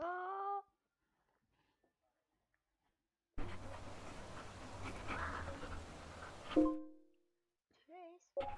Oh, Trace.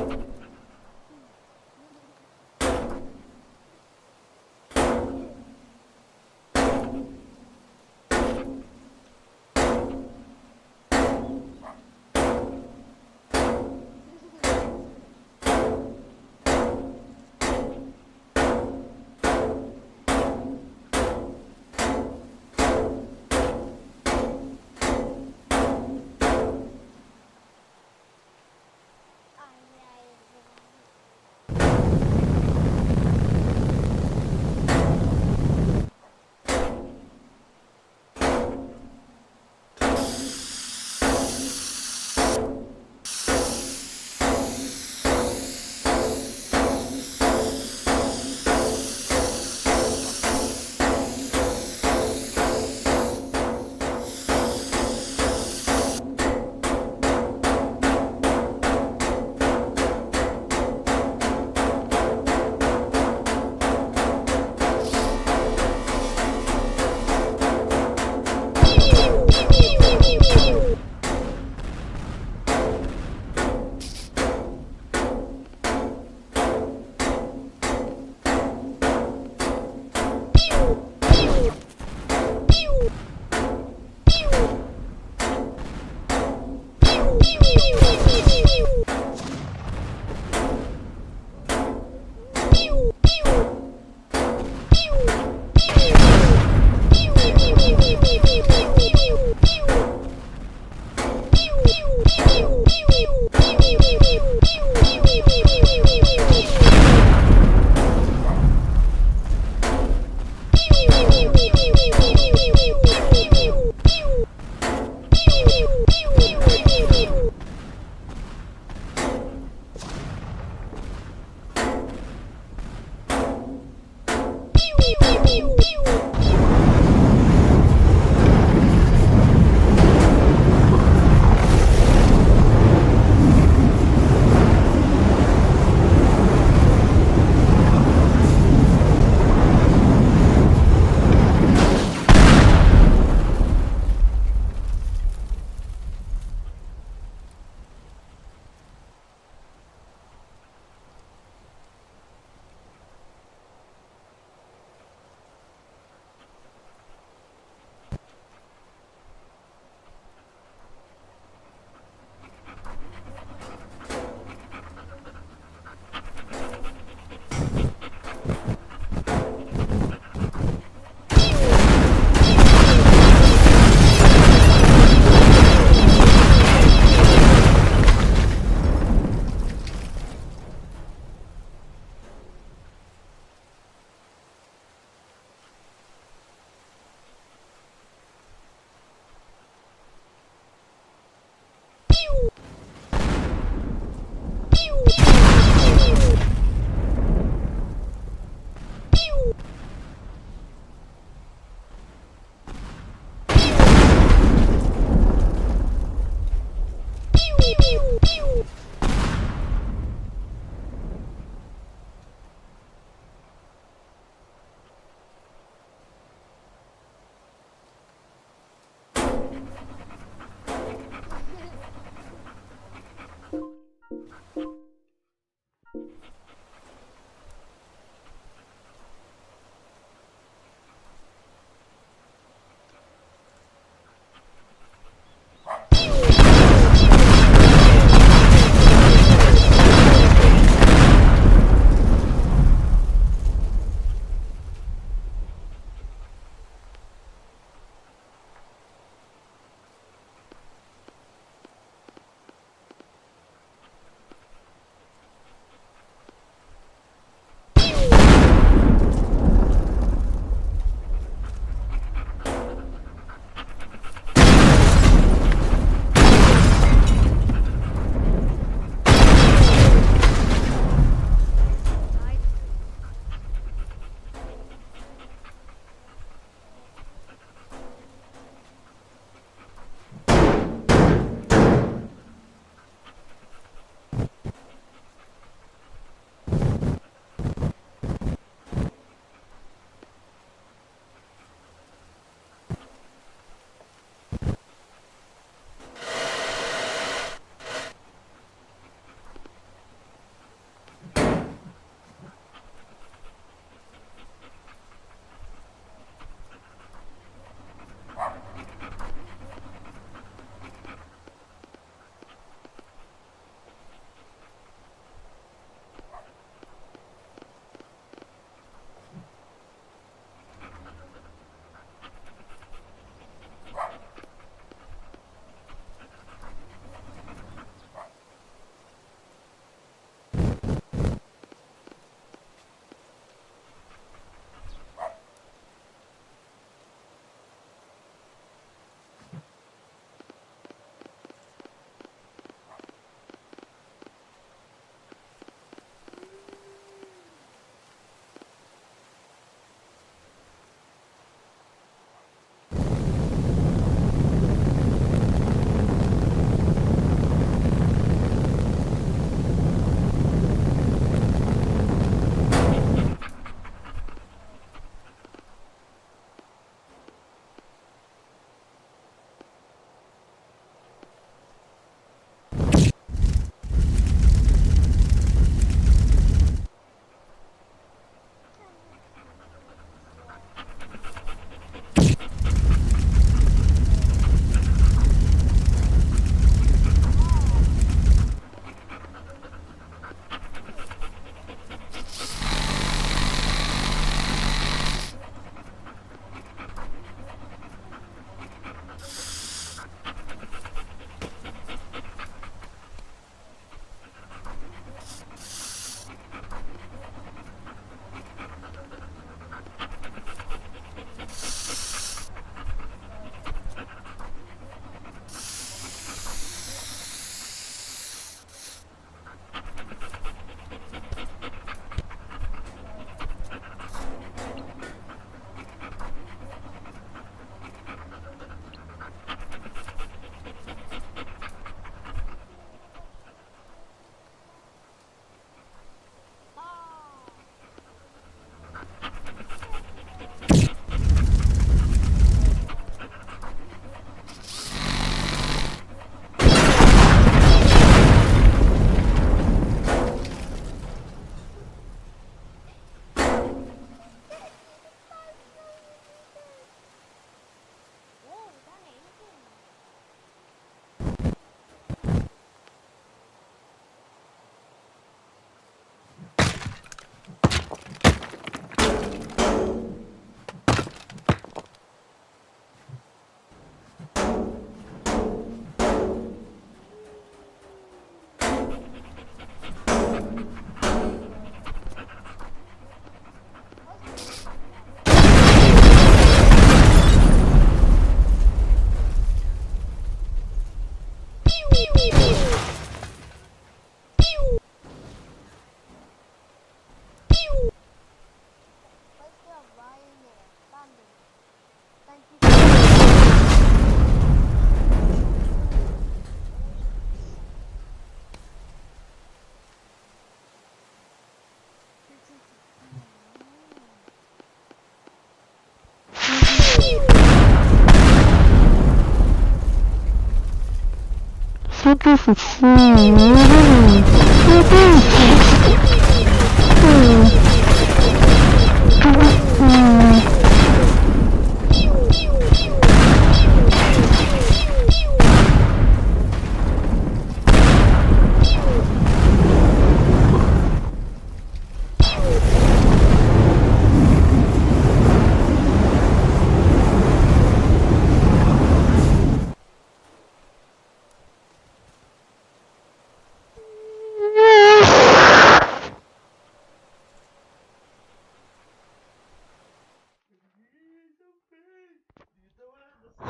Alright,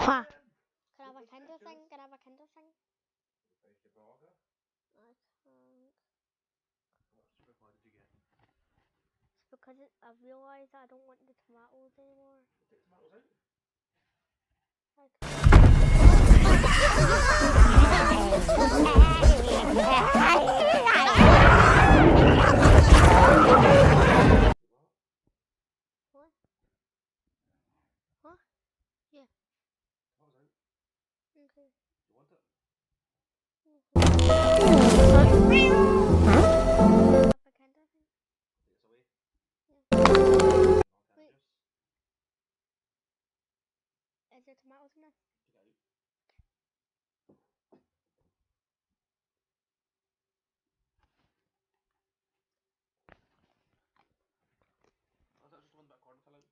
Ha! Can I have a kind of thing? Can I have a kind of thing? I can't. It's because I've realised that I don't want the tomatoes anymore. Take tomatoes out? What? Huh? Yeah. Tomatoes out. Okay. You want it? Wait. Is there tomatoes in this? Oh, is that just one bit of corn fell out?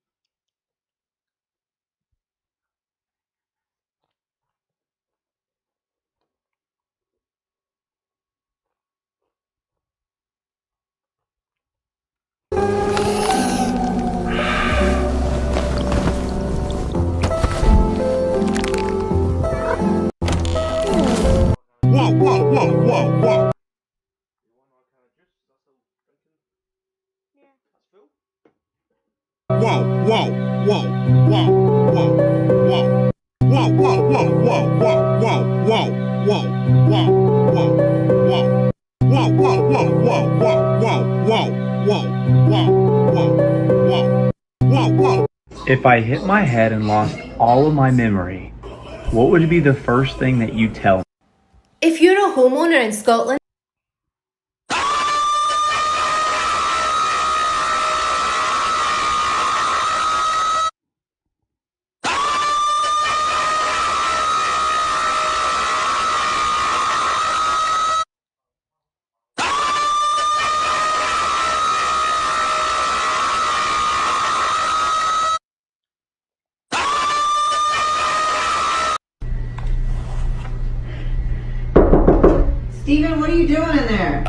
Whoa, whoa, whoa, whoa, whoa. You want another can of juice? Is that still drinking? Yeah. That's full? Whoa, whoa, whoa, whoa, whoa, whoa. Whoa, whoa, whoa, whoa, whoa, whoa, whoa, whoa, whoa, whoa, whoa. Whoa, whoa, whoa, whoa, whoa, whoa, whoa, whoa, whoa, whoa, whoa, whoa. If I hit my head and lost all of my memory, what would be the first thing that you tell me? If you're a homeowner in Scotland, Steven, what are you doing in there?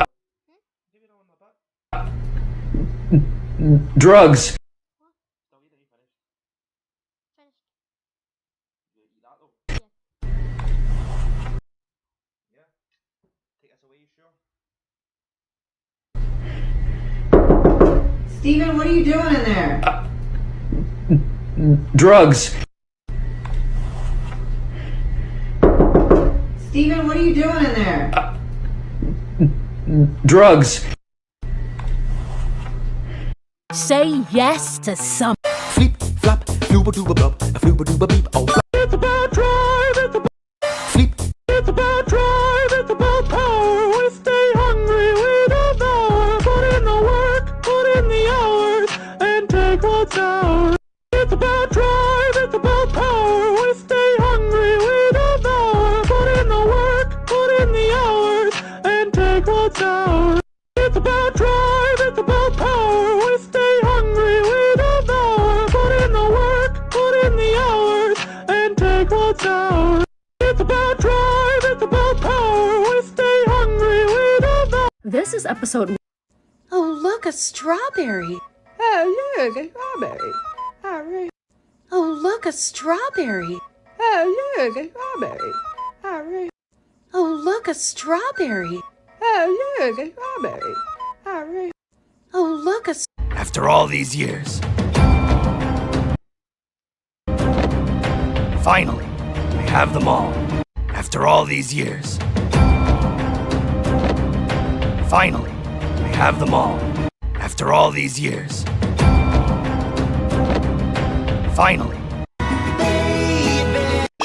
Give it on the butt. Drugs. Still eating, you finished? Finished. You eat that though? Yeah. Yeah? Take this away, you sure? Steven, what are you doing in there? Drugs. Steven, what are you doing in there? Drugs. Say yes to some. Flip, flap, flooba dooba blub, a flooba dooba beep, oh. It's about drive, it's about flip. It's about drive, it's about power. We stay hungry, we don't know. Put in the work, put in the hours, and take what's ours. It's about drive, it's about power. We stay hungry, we don't know. Put in the work, put in the hours, and take what's ours. It's about drive, it's about power. We stay hungry, we don't know. Put in the work, put in the hours, and take what's ours. It's about drive, it's about power. We stay hungry, we don't know. This is episode. oh look, a strawberry. Oh, look, a strawberry. All right. Oh look, a strawberry. Oh, look, a strawberry. All right. Oh look, a strawberry. Oh, look, a strawberry. All right. Oh look, a After all these years, finally, we have them all. After all these years, finally, we have them all. After all these years, finally.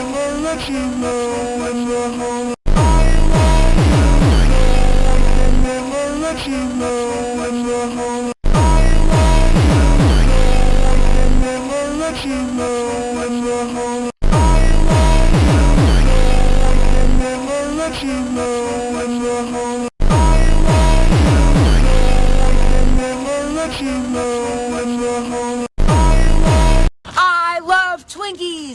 I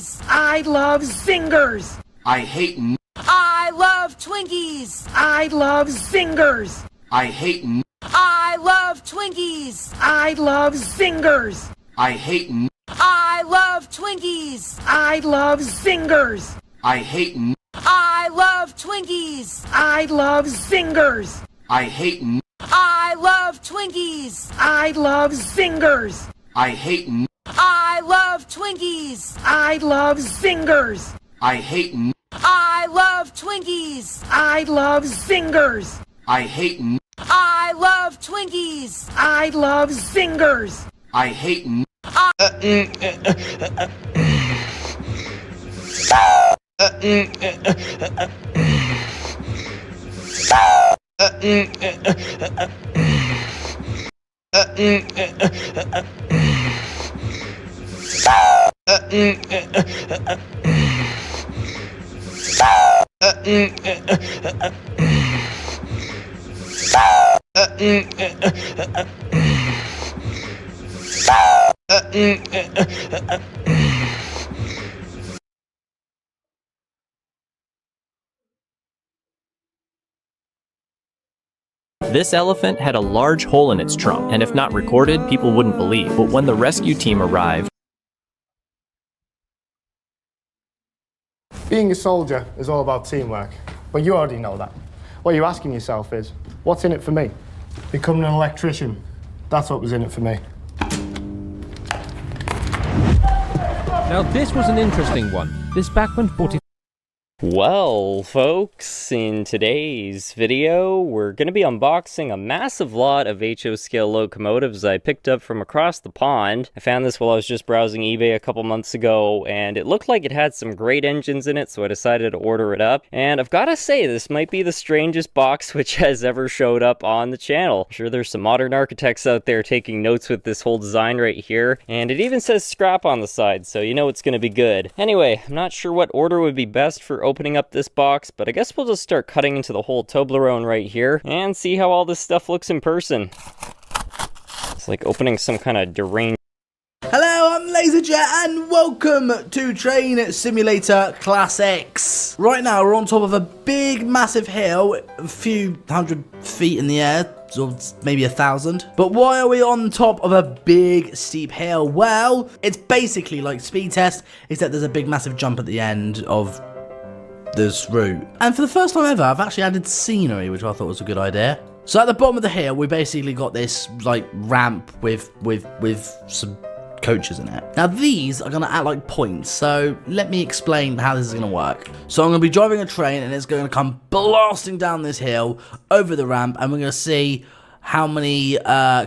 Twinkies. I love Zingers. I hate I love Twinkies. I love Zingers. I hate I love Twinkies. I love Zingers. I hate I love Twinkies. I love Zingers. I hate I love Twinkies. I love Zingers. I hate I love Twinkies. I love Zingers. I hate I love Twinkies. I love Zingers. I hate I love Twinkies. I love Zingers. I hate I love Twinkies. I love Zingers. I hate This elephant had a large hole in its trunk, and if not recorded, people wouldn't believe. But when the rescue team arrived, being a soldier is all about teamwork, but you already know that. What you're asking yourself is, what's in it for me? Becoming an electrician. That's what was in it for me. Now this was an interesting one. This Bachmann 40. Well, folks, in today's video, we're going to be unboxing a massive lot of HO scale locomotives I picked up from across the pond. I found this while I was just browsing eBay a couple months ago, and it looked like it had some great engines in it, so I decided to order it up. And I've got to say, this might be the strangest box which has ever showed up on the channel. I'm sure there's some modern architects out there taking notes with this whole design right here, and it even says scrap on the side, so you know it's going to be good. Anyway, I'm not sure what order would be best for opening up this box, but I guess we'll just start cutting into the whole Toblerone right here and see how all this stuff looks in person. It's like opening some kind of deranged... Hello, I'm LaserJet and welcome to Train Simulator Classics. Right now we're on top of a big massive hill, a few hundred feet in the air, or maybe 1,000. But why are we on top of a big steep hill? Well, it's basically like Speed Test, except there's a big massive jump at the end of this route. And for the first time ever, I've actually added scenery, which I thought was a good idea. So at the bottom of the hill, we basically got this like ramp with some coaches in it. Now these are gonna act like points, so let me explain how this is gonna work. So I'm gonna be driving a train and it's gonna come blasting down this hill over the ramp, and we're gonna see how many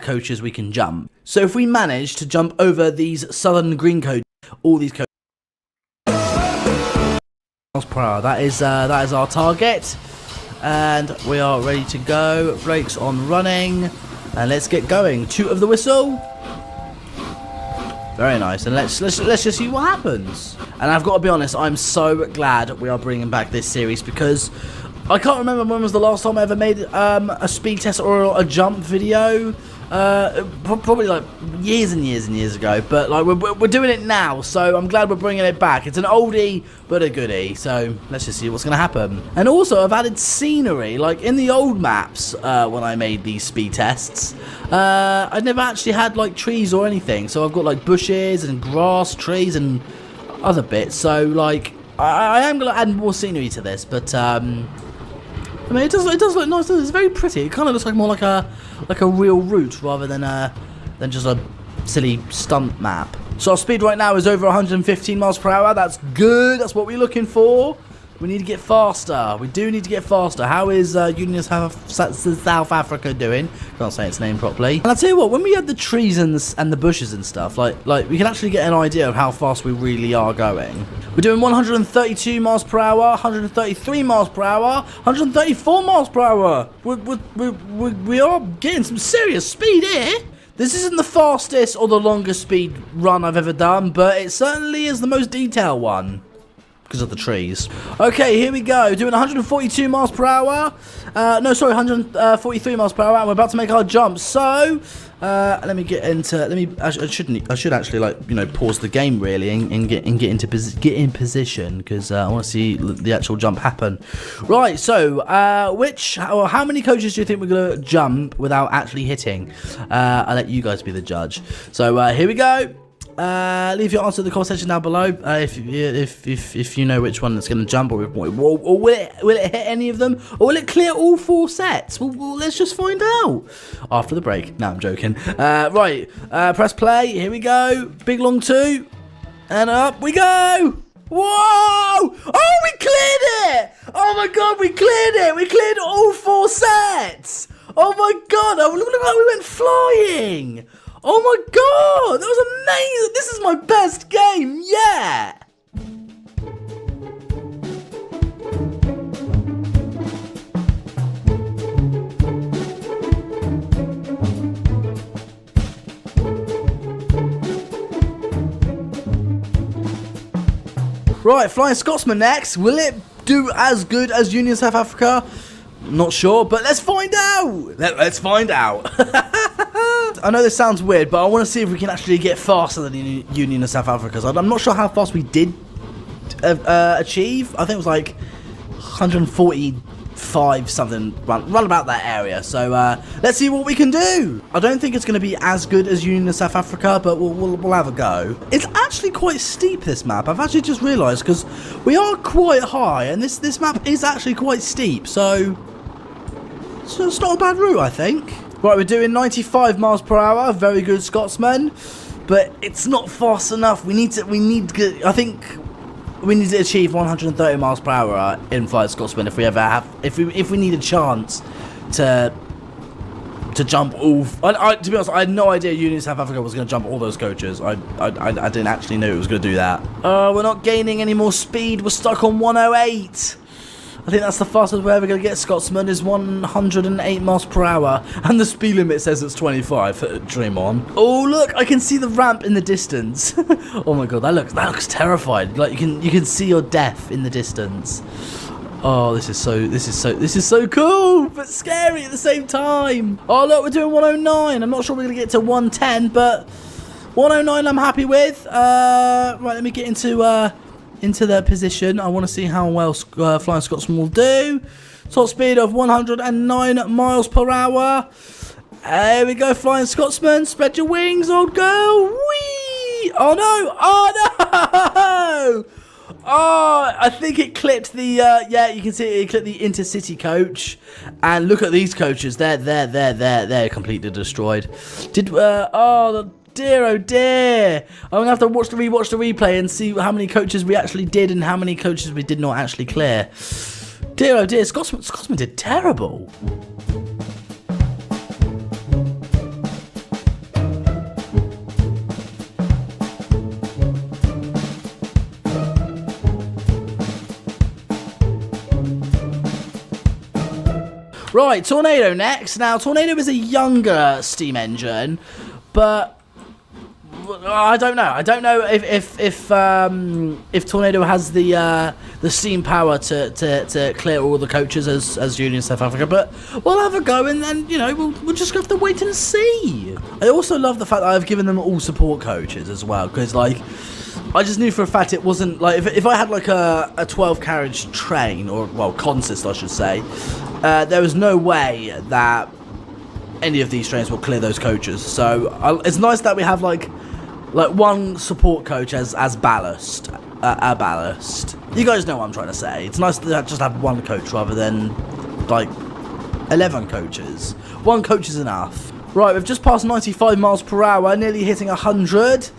coaches we can jump. So if we manage to jump over these southern green coaches, all these coaches per hour, that is our target, and we are ready to go. Brakes on running, and let's get going. Toot of the whistle. Very nice, and let's just see what happens. And I've got to be honest, I'm so glad we are bringing back this series, because I can't remember when was the last time I ever made a speed test or a jump video. Probably like years and years and years ago, but like we're doing it now, so I'm glad we're bringing it back. It's an oldie but a goodie, so let's just see what's gonna happen. And also I've added scenery, like in the old maps when I made these speed tests. I never actually had like trees or anything, so I've got like bushes and grass, trees and other bits, so like I am gonna add more scenery to this, but I mean, it does look nice. It's very pretty. It kind of looks like more like a real route rather than just a silly stunt map. So our speed right now is over 115 miles per hour. That's good. That's what we're looking for. We need to get faster. We do need to get faster. How is Union South Africa doing? Can't say its name properly. And I'll tell you what, when we had the trees and the bushes and stuff, like we can actually get an idea of how fast we really are going. We're doing 132 miles per hour, 133 miles per hour, 134 miles per hour. We are getting some serious speed here. This isn't the fastest or the longest speed run I've ever done, but it certainly is the most detailed one, because of the trees. Okay, here we go. Doing 142 miles per hour. No, sorry, 143 miles per hour. And we're about to make our jump. So, Let me get into. I should actually, like, you know, pause the game really and get in position, because I want to see the actual jump happen. Right. So, how many coaches do you think we're gonna jump without actually hitting? I'll let you guys be the judge. So here we go. Leave your answer in the comment section down below. If you know which one that's going to jump, or will it hit any of them, or will it clear all 4 sets? Well, let's just find out after the break. No, I'm joking. Right, press play. Here we go. Big long 2, and up we go. Whoa! Oh, we cleared it! Oh my god, we cleared it! We cleared all 4 sets! Oh my god! Oh, look like we went flying! Oh my god, that was amazing! This is my best game yet! Right, Flying Scotsman next. Will it do as good as Union South Africa? Not sure, but let's find out! Let's find out! I know this sounds weird, but I want to see if we can actually get faster than the Union of South Africa. So I'm not sure how fast we did achieve. I think it was like 145 something, run about that area. So let's see what we can do. I don't think it's going to be as good as Union of South Africa, but we'll have a go. It's actually quite steep, this map. I've actually just realised, because we are quite high, and this map is actually quite steep. So it's not a bad route, I think. Right, we're doing 95 miles per hour. Very good, Scotsman. But it's not fast enough. I think we need to achieve 130 miles per hour in Flying Scotsman if we need a chance to jump all. To be honest, I had no idea Union South Africa was going to jump all those coaches. I didn't actually know it was going to do that. We're not gaining any more speed. We're stuck on 108. I think that's the fastest we're ever going to get, Scotsman, is 108 miles per hour. And the speed limit says it's 25. Dream on. Oh, look, I can see the ramp in the distance. Oh my god, that looks terrifying. Like, you can see your death in the distance. Oh, this is so cool, but scary at the same time. Oh, look, we're doing 109. I'm not sure we're going to get to 110, but 109 I'm happy with. Right, let me get into their position. I want to see how well Flying Scotsman will do. Top speed of 109 miles per hour. There we go, Flying Scotsman. Spread your wings, old girl. Whee! Oh no! Oh no! Oh, I think it clipped the. Yeah, you can see it clipped the intercity coach. And look at these coaches. They're completely destroyed. Dear, oh dear. I'm going to have to rewatch the replay and see how many coaches we actually did and how many coaches we did not actually clear. Dear, oh dear. Scotsman did terrible. Right, Tornado next. Now, Tornado is a younger steam engine, but I don't know. I don't know if Tornado has the steam power to clear all the coaches as Union South Africa. But we'll have a go, and then we'll just have to wait and see. I also love the fact that I've given them all support coaches as well, because like I just knew for a fact it wasn't like if I had like a 12 carriage train, or well consist I should say, there was no way that any of these trains will clear those coaches. So it's nice that we have like one support coach as ballast, a ballast. You guys know what I'm trying to say. It's nice to just have one coach rather than like 11 coaches. One coach is enough. Right, we've just passed 95 miles per hour, nearly hitting 100.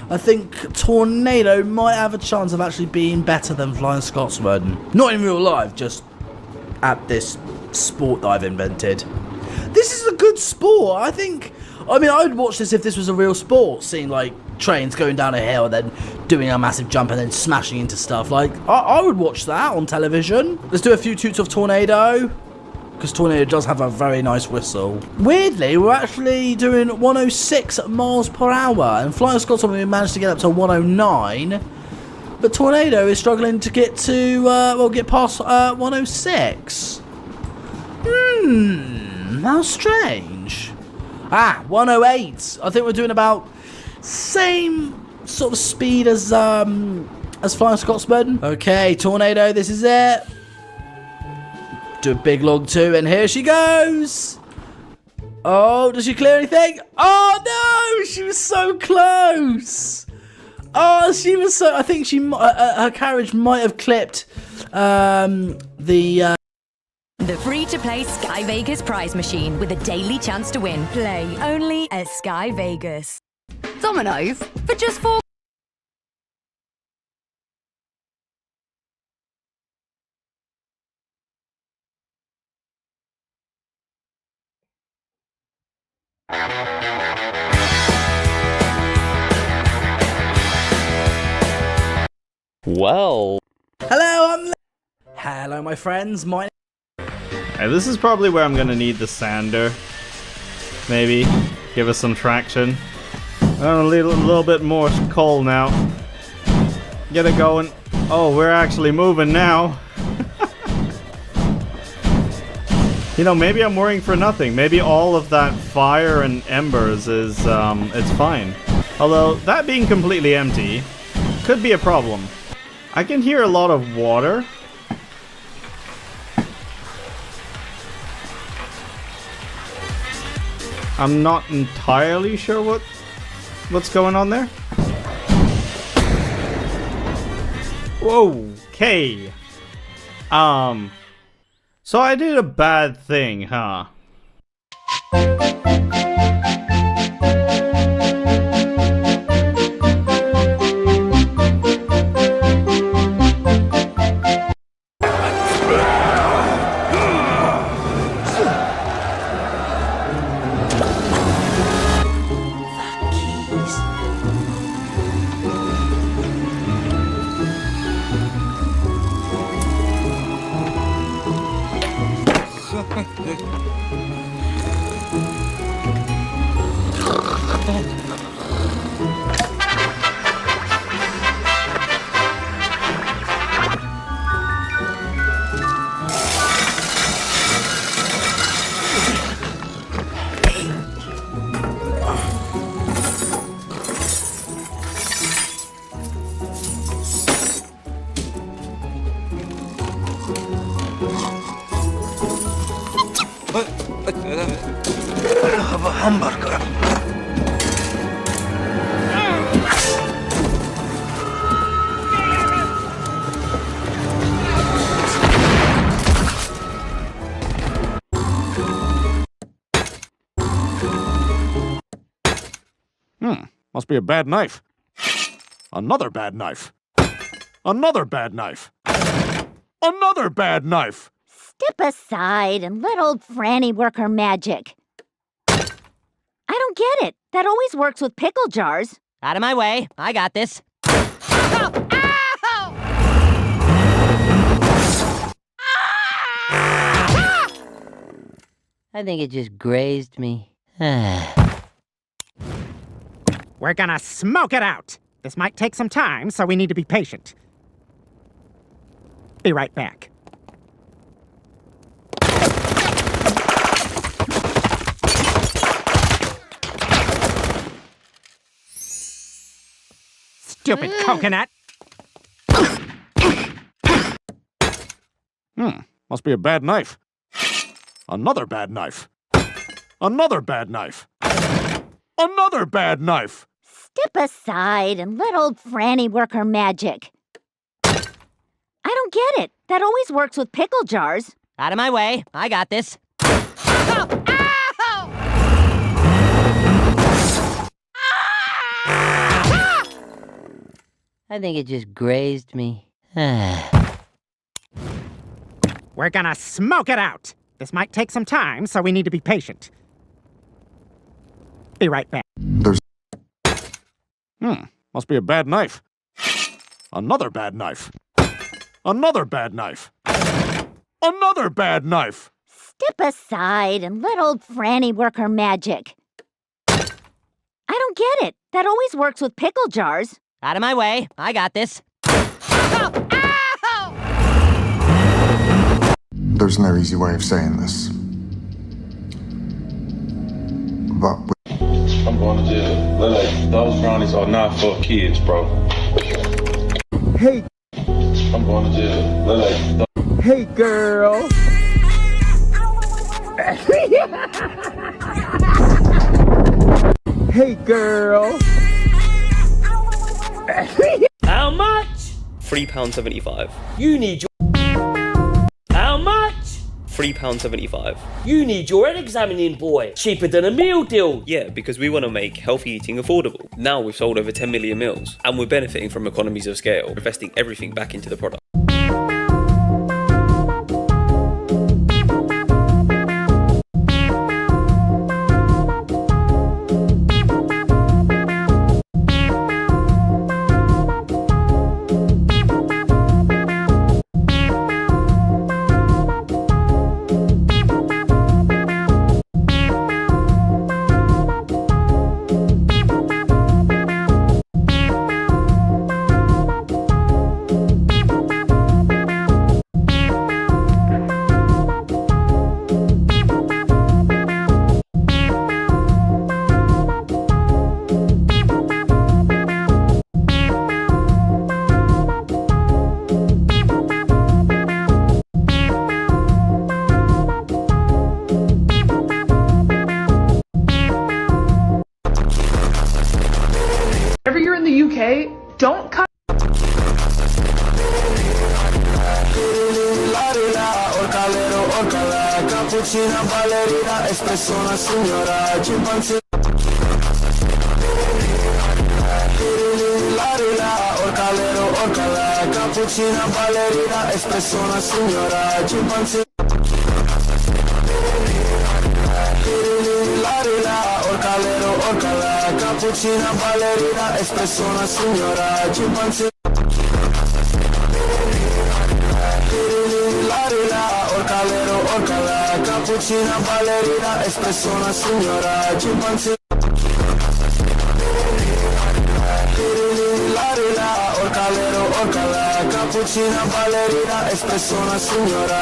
I think Tornado might have a chance of actually being better than Flying Scotsman. Not in real life, just at this sport that I've invented. This is a good sport, I think. I mean, I would watch this if this was a real sport, seeing like trains going down a hill and then doing a massive jump and then smashing into stuff. Like, I would watch that on television. Let's do a few toots of Tornado, because Tornado does have a very nice whistle. Weirdly, we're actually doing 106 miles per hour, and Flying Scotsman we managed to get up to 109, but Tornado is struggling to get to, get past 106. How strange. Ah, 108. I think we're doing about same sort of speed as Flying Scotsman. Okay, Tornado, this is it. Do a big log 2, and here she goes. Oh, does she clear anything? Oh no, she was so close. Oh, she was so. I think her carriage might have clipped the free-to-play Sky Vegas prize machine with a daily chance to win. Play only at Sky Vegas. Dominoes for just $4. Well. Hello, my friends. This is probably where I'm gonna need the sander. Maybe give us some traction. A little bit more coal now. Get it going. Oh, we're actually moving now. You know, maybe I'm worrying for nothing. Maybe all of that fire and embers is, it's fine. Although, that being completely empty could be a problem. I can hear a lot of water. I'm not entirely sure what's going on there. Whoa, okay. So I did a bad thing, huh? Have a hamburger. Must be a bad knife. Another bad knife. Another bad knife. Another bad knife. Step aside and let old Franny work her magic. I don't get it. That always works with pickle jars. Out of my way. I got this. I think it just grazed me. We're gonna smoke it out. This might take some time, so we need to be patient. Be right back. Stupid coconut. Must be a bad knife. Another bad knife. Another bad knife. Another bad knife. Step aside and let old Franny work her magic. I don't get it. That always works with pickle jars. Out of my way. I got this. I think it just grazed me. We're gonna smoke it out. This might take some time, so we need to be patient. Be right back. Must be a bad knife. Another bad knife. Another bad knife. Another bad knife. Step aside and let old Franny work her magic. I don't get it. That always works with pickle jars. Out of my way. I got this. There's no easy way of saying this. I'm going to jail. Like, those brownies are not for kids, bro. Hey. I'm going to jail. Like, Hey, girl. Hey, girl. How much? £3.75. You need your... How much? £3.75. You need your examining boy. Cheaper than a meal deal. Yeah, because we want to make healthy eating affordable. Now we've sold over 10 million meals, and we're benefiting from economies of scale, investing everything back into the product. Whenever you're in the UK, don't cut. Cappuccina, ballerina, espressona, signora, chimpanzé. Orcalero, orcala, cappuccina, ballerina, espressona, signora, chimpanzé. Orcalero, orcala, cappuccina, ballerina, espressona, signora.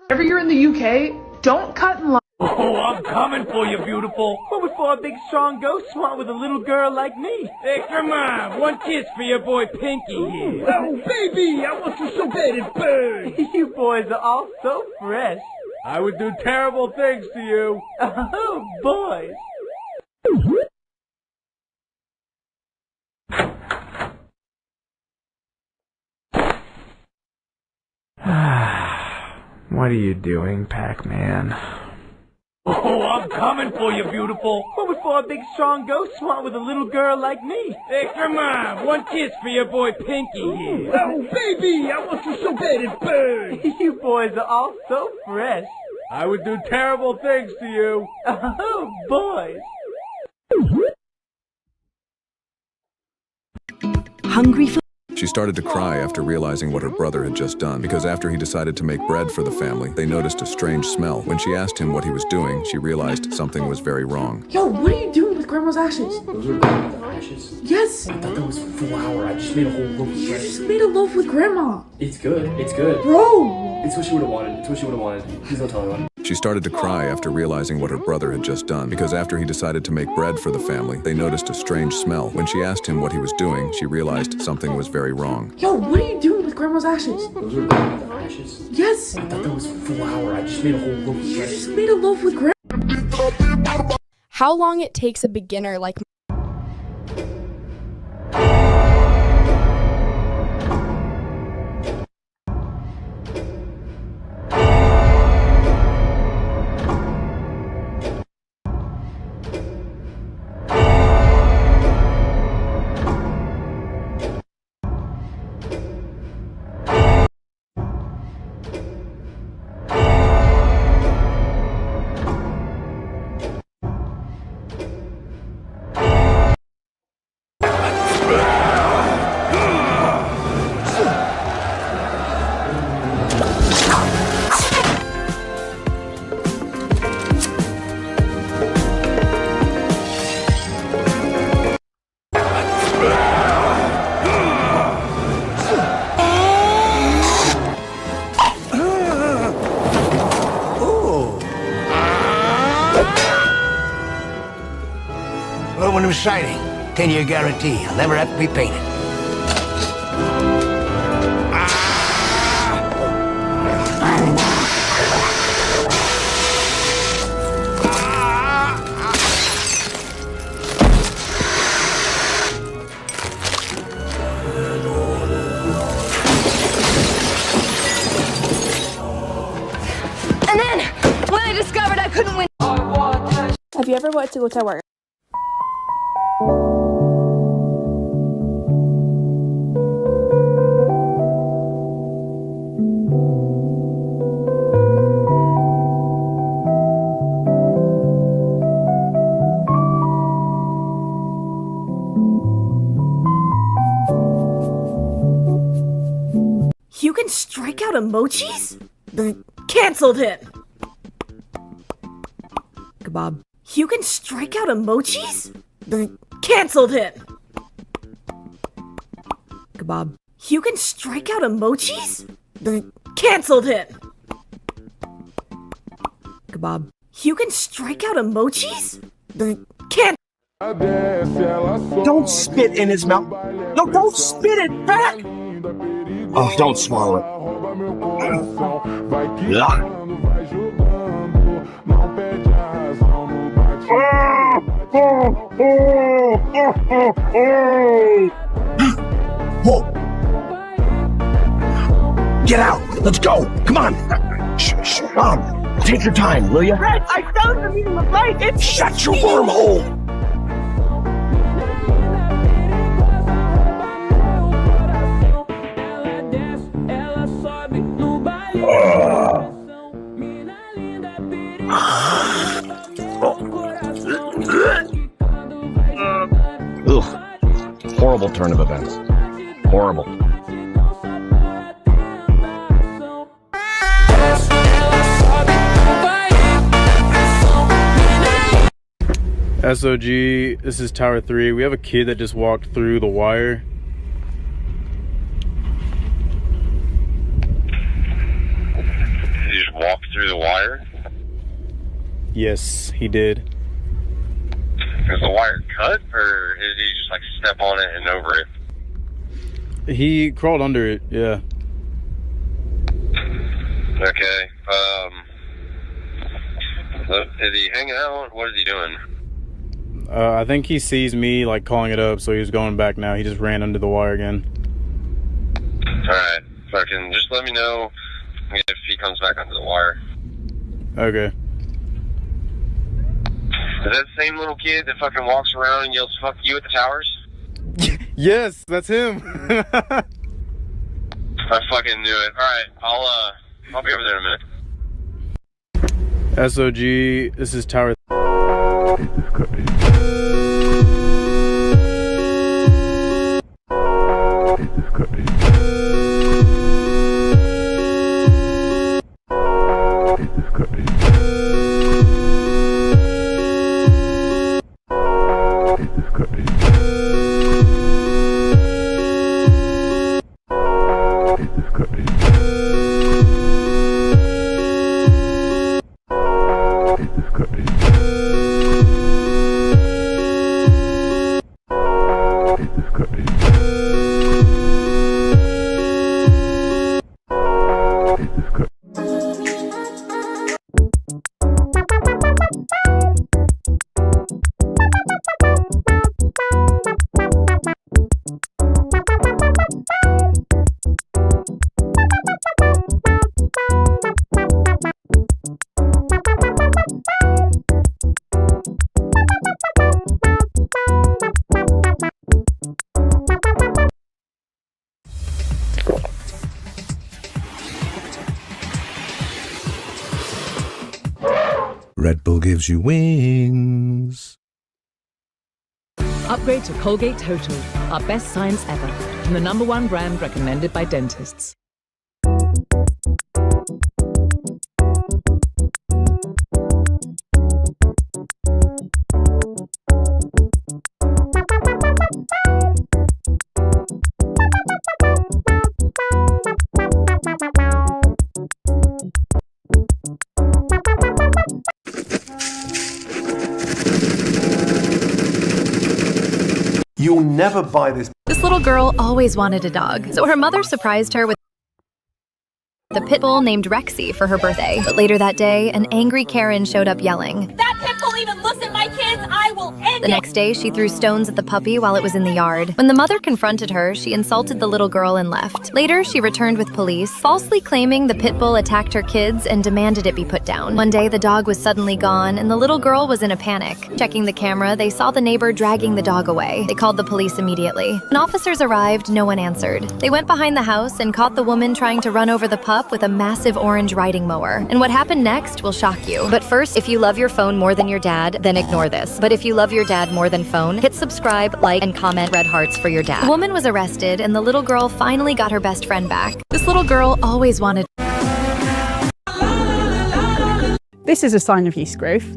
Whenever you're in the UK, don't cut in line. Oh, I'm coming for you, beautiful. What was for a big, strong ghost swat with a little girl like me? Hey, come on. One kiss for your boy Pinky here. Oh, baby, I want you so bad it burns. You boys are all so fresh. I would do terrible things to you. Oh, boys. What are you doing, Pac-Man? Oh, I'm coming for you, beautiful. What was for a big, strong ghost swat with a little girl like me? Hey, come on. One kiss for your boy Pinky here. Oh, baby, I want you so bad it burns. You boys are all so fresh. I would do terrible things to you. Oh, boys. Hungry for... She started to cry after realizing what her brother had just done, because after he decided to make bread for the family, they noticed a strange smell. When she asked him what he was doing, she realized something was very wrong. Yo, what are you doing with Grandma's ashes? Those are Grandma's ashes? Yes! I thought that was flour. I just made a whole loaf of bread. You just made a loaf with Grandma! It's good. It's good. Bro! It's what she would have wanted. It's what she would have wanted. Please don't tell anyone. She started to cry after realizing what her brother had just done, because after he decided to make bread for the family, they noticed a strange smell. When she asked him what he was doing, she realized something was very wrong. Yo, what are you doing with Grandma's ashes? Those are Grandma's ashes? Yes! I thought that was flour. I just made a whole loaf of bread. You just made a loaf with Grandma. How long it takes a beginner like aluminum siding. 10-year guarantee. I'll never have to be painted. And then, when I discovered I couldn't win... Have you ever wanted to go to work? You can strike out emojis? Cancelled it! Kebab. You can strike out emojis? Cancelled it! Kebab. You can strike out emojis? Cancelled it! Kebab. You can strike out emojis? Can't. Don't spit in his mouth. No, don't spit it back! Oh, don't swallow it. Get out! Let's go! Come on! Shh, take your time, will you? Red, I found the meaning of life! It's Shut your wormhole! Ugh. Horrible turn of events. Horrible. SOG, this is Tower 3. We have a kid that just walked through the wire. Did he just walk through the wire? Yes, he did. Is the wire cut, or did he just like step on it and over it? He crawled under it, yeah. Okay. Is he hanging out? What is he doing? I think he sees me like calling it up, so he's going back now. He just ran under the wire again. Alright. Fucking just let me know if he comes back under the wire. Okay. Is that the same little kid that fucking walks around and yells "fuck you" at the towers? Yes, that's him. I fucking knew it. Alright, I'll be over there in a minute. SOG, this is Tower. Red Bull gives you wings. Upgrade to Colgate Total, our best science ever, from the #1 brand recommended by dentists. never buy this. This little girl always wanted a dog, so her mother surprised her with the pit bull named Rexy for her birthday. But later that day, an angry Karen showed up yelling. That pit bull even looks at my kids, I will end The next day, she threw stones at the puppy while it was in the yard. When the mother confronted her, she insulted the little girl and left. Later, she returned with police, falsely claiming the pit bull attacked her kids and demanded it be put down. One day, the dog was suddenly gone, and the little girl was in a panic. Checking the camera, they saw the neighbor dragging the dog away. They called the police immediately. When officers arrived, no one answered. They went behind the house and caught the woman trying to run over the pup with a massive orange riding mower. And what happened next will shock you. But first, if you love your phone more than your dad, then ignore this. But if you love your dad more than phone, hit subscribe, like, and comment red hearts for your dad. The woman was arrested, and the little girl finally got her best friend back. This little girl always wanted. This is a sign of yeast growth.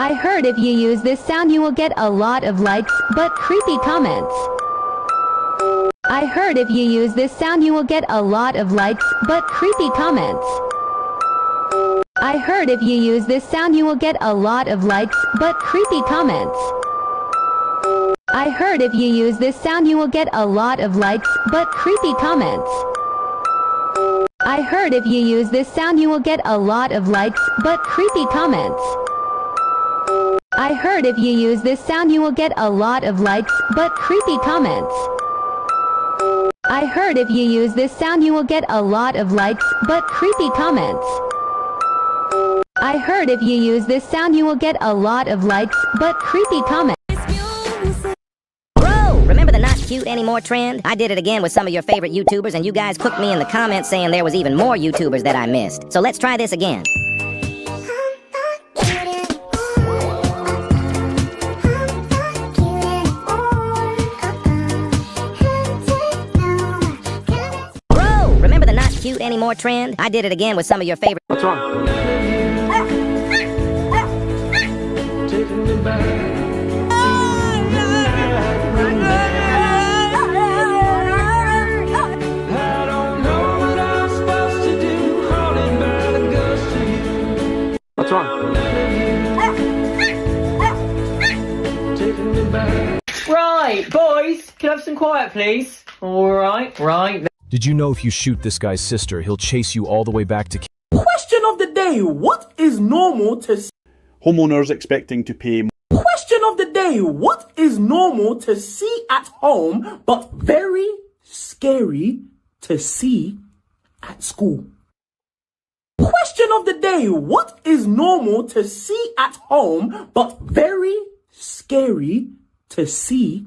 I heard if you use this sound you will get a lot of likes, but creepy comments. I heard if you use this sound you will get a lot of likes, but creepy comments. I heard if you use this sound you will get a lot of likes, but creepy comments. I heard if you use this sound you will get a lot of likes, but creepy comments. I heard if you use this sound you will get a lot of likes, but creepy comments. I heard if you use this sound you will get a lot of likes, but creepy comments. I heard if you use this sound you will get a lot of likes, but creepy comments. I heard if you use this sound you will get a lot of likes, but creepy comments. Bro, remember the not cute anymore trend? I did it again with some of your favorite YouTubers and you guys cooked me in the comments saying there was even more YouTubers that I missed. So let's try this again. Remember the not cute anymore trend? I did it again with some of your favorite. What's wrong? What's wrong? Right, boys, can I have some quiet, please? Alright, right. Did you know if you shoot this guy's sister, he'll chase you all the way back to... Question of the day, what is normal to... Homeowners expecting to pay... Question of the day, what is normal to see at home, but very scary to see at school? Question of the day, what is normal to see at home, but very scary to see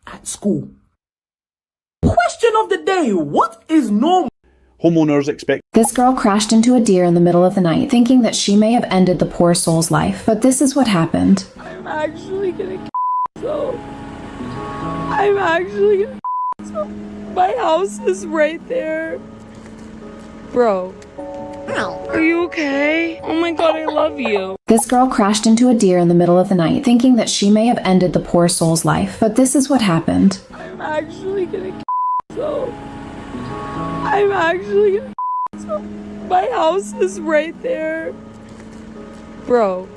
at school? Question of the day, what is normal? Homeowners expect... This girl crashed into a deer in the middle of the night, thinking that she may have ended the poor soul's life. But this is what happened. I'm actually gonna myself. I'm actually gonna myself. My house is right there. Bro. Are you okay? Oh my god, I love you. This girl crashed into a deer in the middle of the night, thinking that she may have ended the poor soul's life. But this is what happened. I'm actually gonna myself. I'm actually gonna myself. My house is right there. Bro.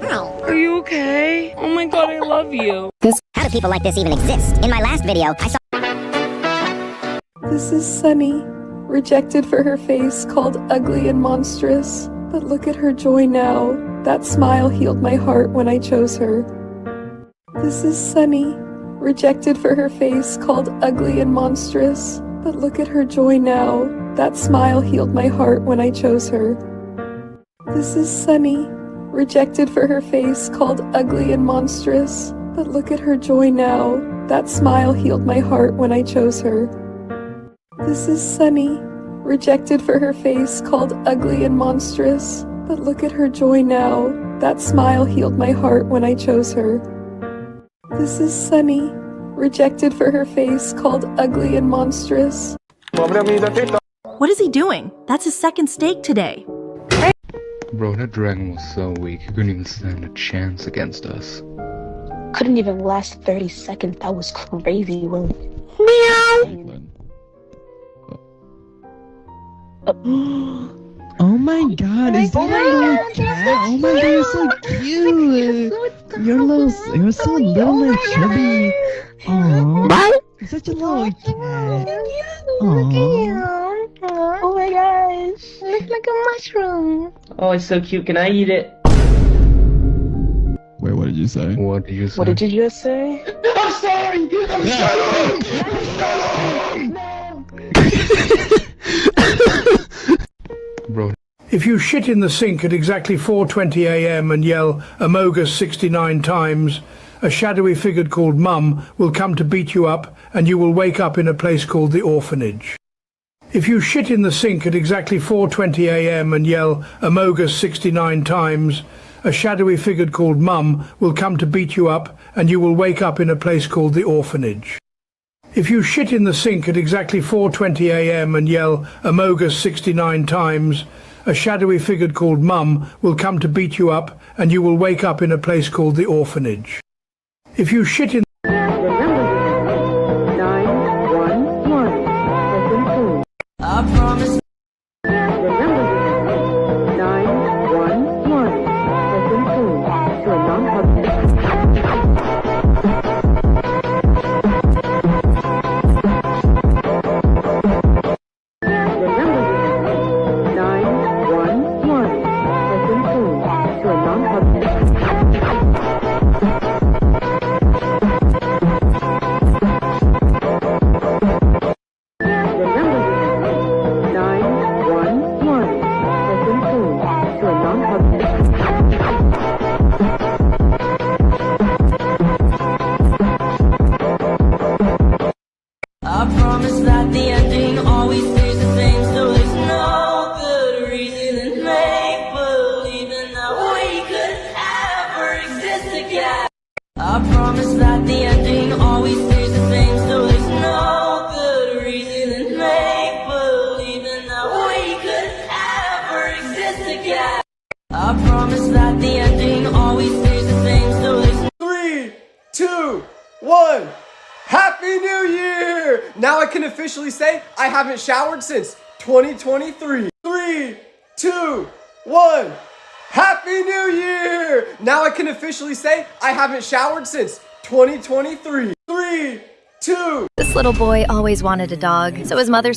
Are you okay? Oh my god, I love you. How do people like this even exist? In my last video, I saw... This is Sunny. rejected for her face, called ugly and monstrous. But look at her joy now. That smile healed my heart when I chose her. This is Sunny, rejected for her face, called ugly and monstrous. But look at her joy now. That smile healed my heart when I chose her. This is Sunny, rejected for her face, called ugly and monstrous. But look at her joy now. That smile healed my heart when I chose her. This is Sunny, rejected for her face, called ugly and monstrous. But look at her joy now. That smile healed my heart when I chose her. This is Sunny, rejected for her face, called ugly and monstrous. What is he doing? That's his second steak today. Bro, that dragon was so weak, he couldn't even stand a chance against us. Couldn't even last 30 seconds. That was crazy, Will. Meow! Oh my god, is that a little cat? Oh my god, you're so cute! You're so little and chubby. Aww. You're such a little cat. Aww. Oh my gosh, it looks like a mushroom. Oh, it's so cute. Can I eat it? Wait, what did you say? What did you say? What did you just say? I'm sorry! Bro. If you shit in the sink at exactly 4:20 a.m. and yell Amogus 69 times, a shadowy figure called Mum will come to beat you up and you will wake up in a place called the orphanage. If you shit in the sink at exactly 4:20 a.m. and yell Amogus 69 times, a shadowy figure called Mum will come to beat you up and you will wake up in a place called the orphanage. If you shit in the sink at exactly 4:20 a.m. and yell Amogus 69 times, a shadowy figure called Mum will come to beat you up and you will wake up in a place called the orphanage. If you shit in I promise. I promise that the ending always stays the same, so there's no good reason to make believing that we could ever exist again. I promise that the ending always stays the same, so there's no good reason to make believing that we could ever exist again. I promise that the ending always stays the same, so there's 3, 2, 1. Happy New Year! Now I can officially say I haven't showered since 2023. 3, 2, 1. Happy New Year! Now I can officially say I haven't showered since 2023. 3, 2. This little boy always wanted a dog, so his mother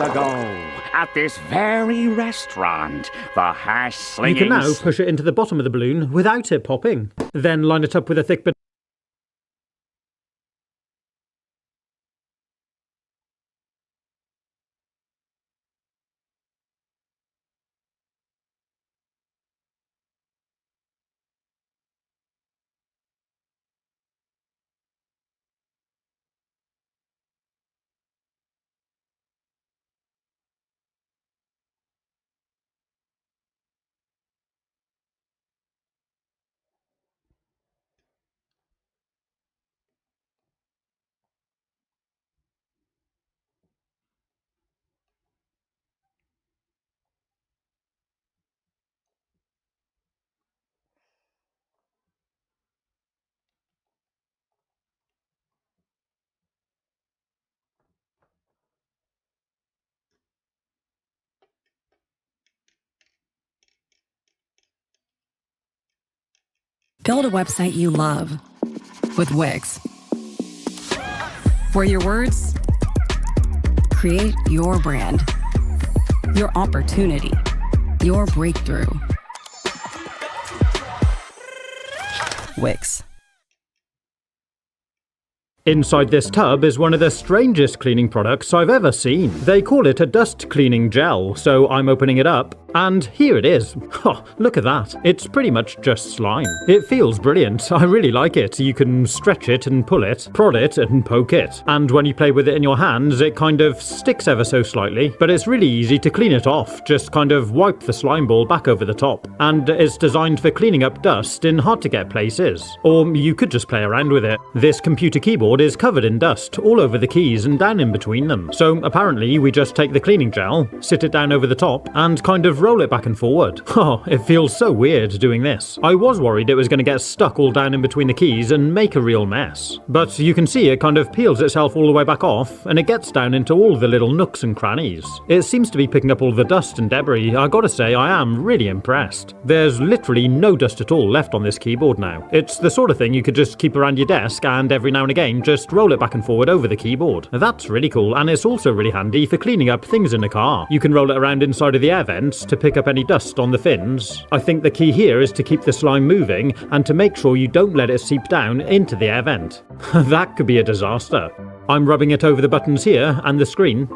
ago, at this very restaurant, the hash slinging... You can now push it into the bottom of the balloon without it popping. Then line it up with a thick bit. Build a website you love with Wix, where your words create your brand, your opportunity, your breakthrough. Wix. Inside this tub is one of the strangest cleaning products I've ever seen. They call it a dust cleaning gel, so I'm opening it up, and here it is. Oh, look at that. It's pretty much just slime. It feels brilliant. I really like it. You can stretch it and pull it, prod it and poke it. And when you play with it in your hands, it kind of sticks ever so slightly, but it's really easy to clean it off. Just kind of wipe the slime ball back over the top. And it's designed for cleaning up dust in hard to get places. Or you could just play around with it. This computer keyboard is covered in dust all over the keys and down in between them. So apparently we just take the cleaning gel, sit it down over the top, and kind of roll it back and forward. Oh, it feels so weird doing this. I was worried it was going to get stuck all down in between the keys and make a real mess. But you can see it kind of peels itself all the way back off, and it gets down into all the little nooks and crannies. It seems to be picking up all the dust and debris. I gotta say, I am really impressed. There's literally no dust at all left on this keyboard now. It's the sort of thing you could just keep around your desk and every now and again just roll it back and forward over the keyboard. That's really cool, and it's also really handy for cleaning up things in a car. You can roll it around inside of the air vents to pick up any dust on the fins. I think the key here is to keep the slime moving and to make sure you don't let it seep down into the air vent. That could be a disaster. I'm rubbing it over the buttons here and the screen.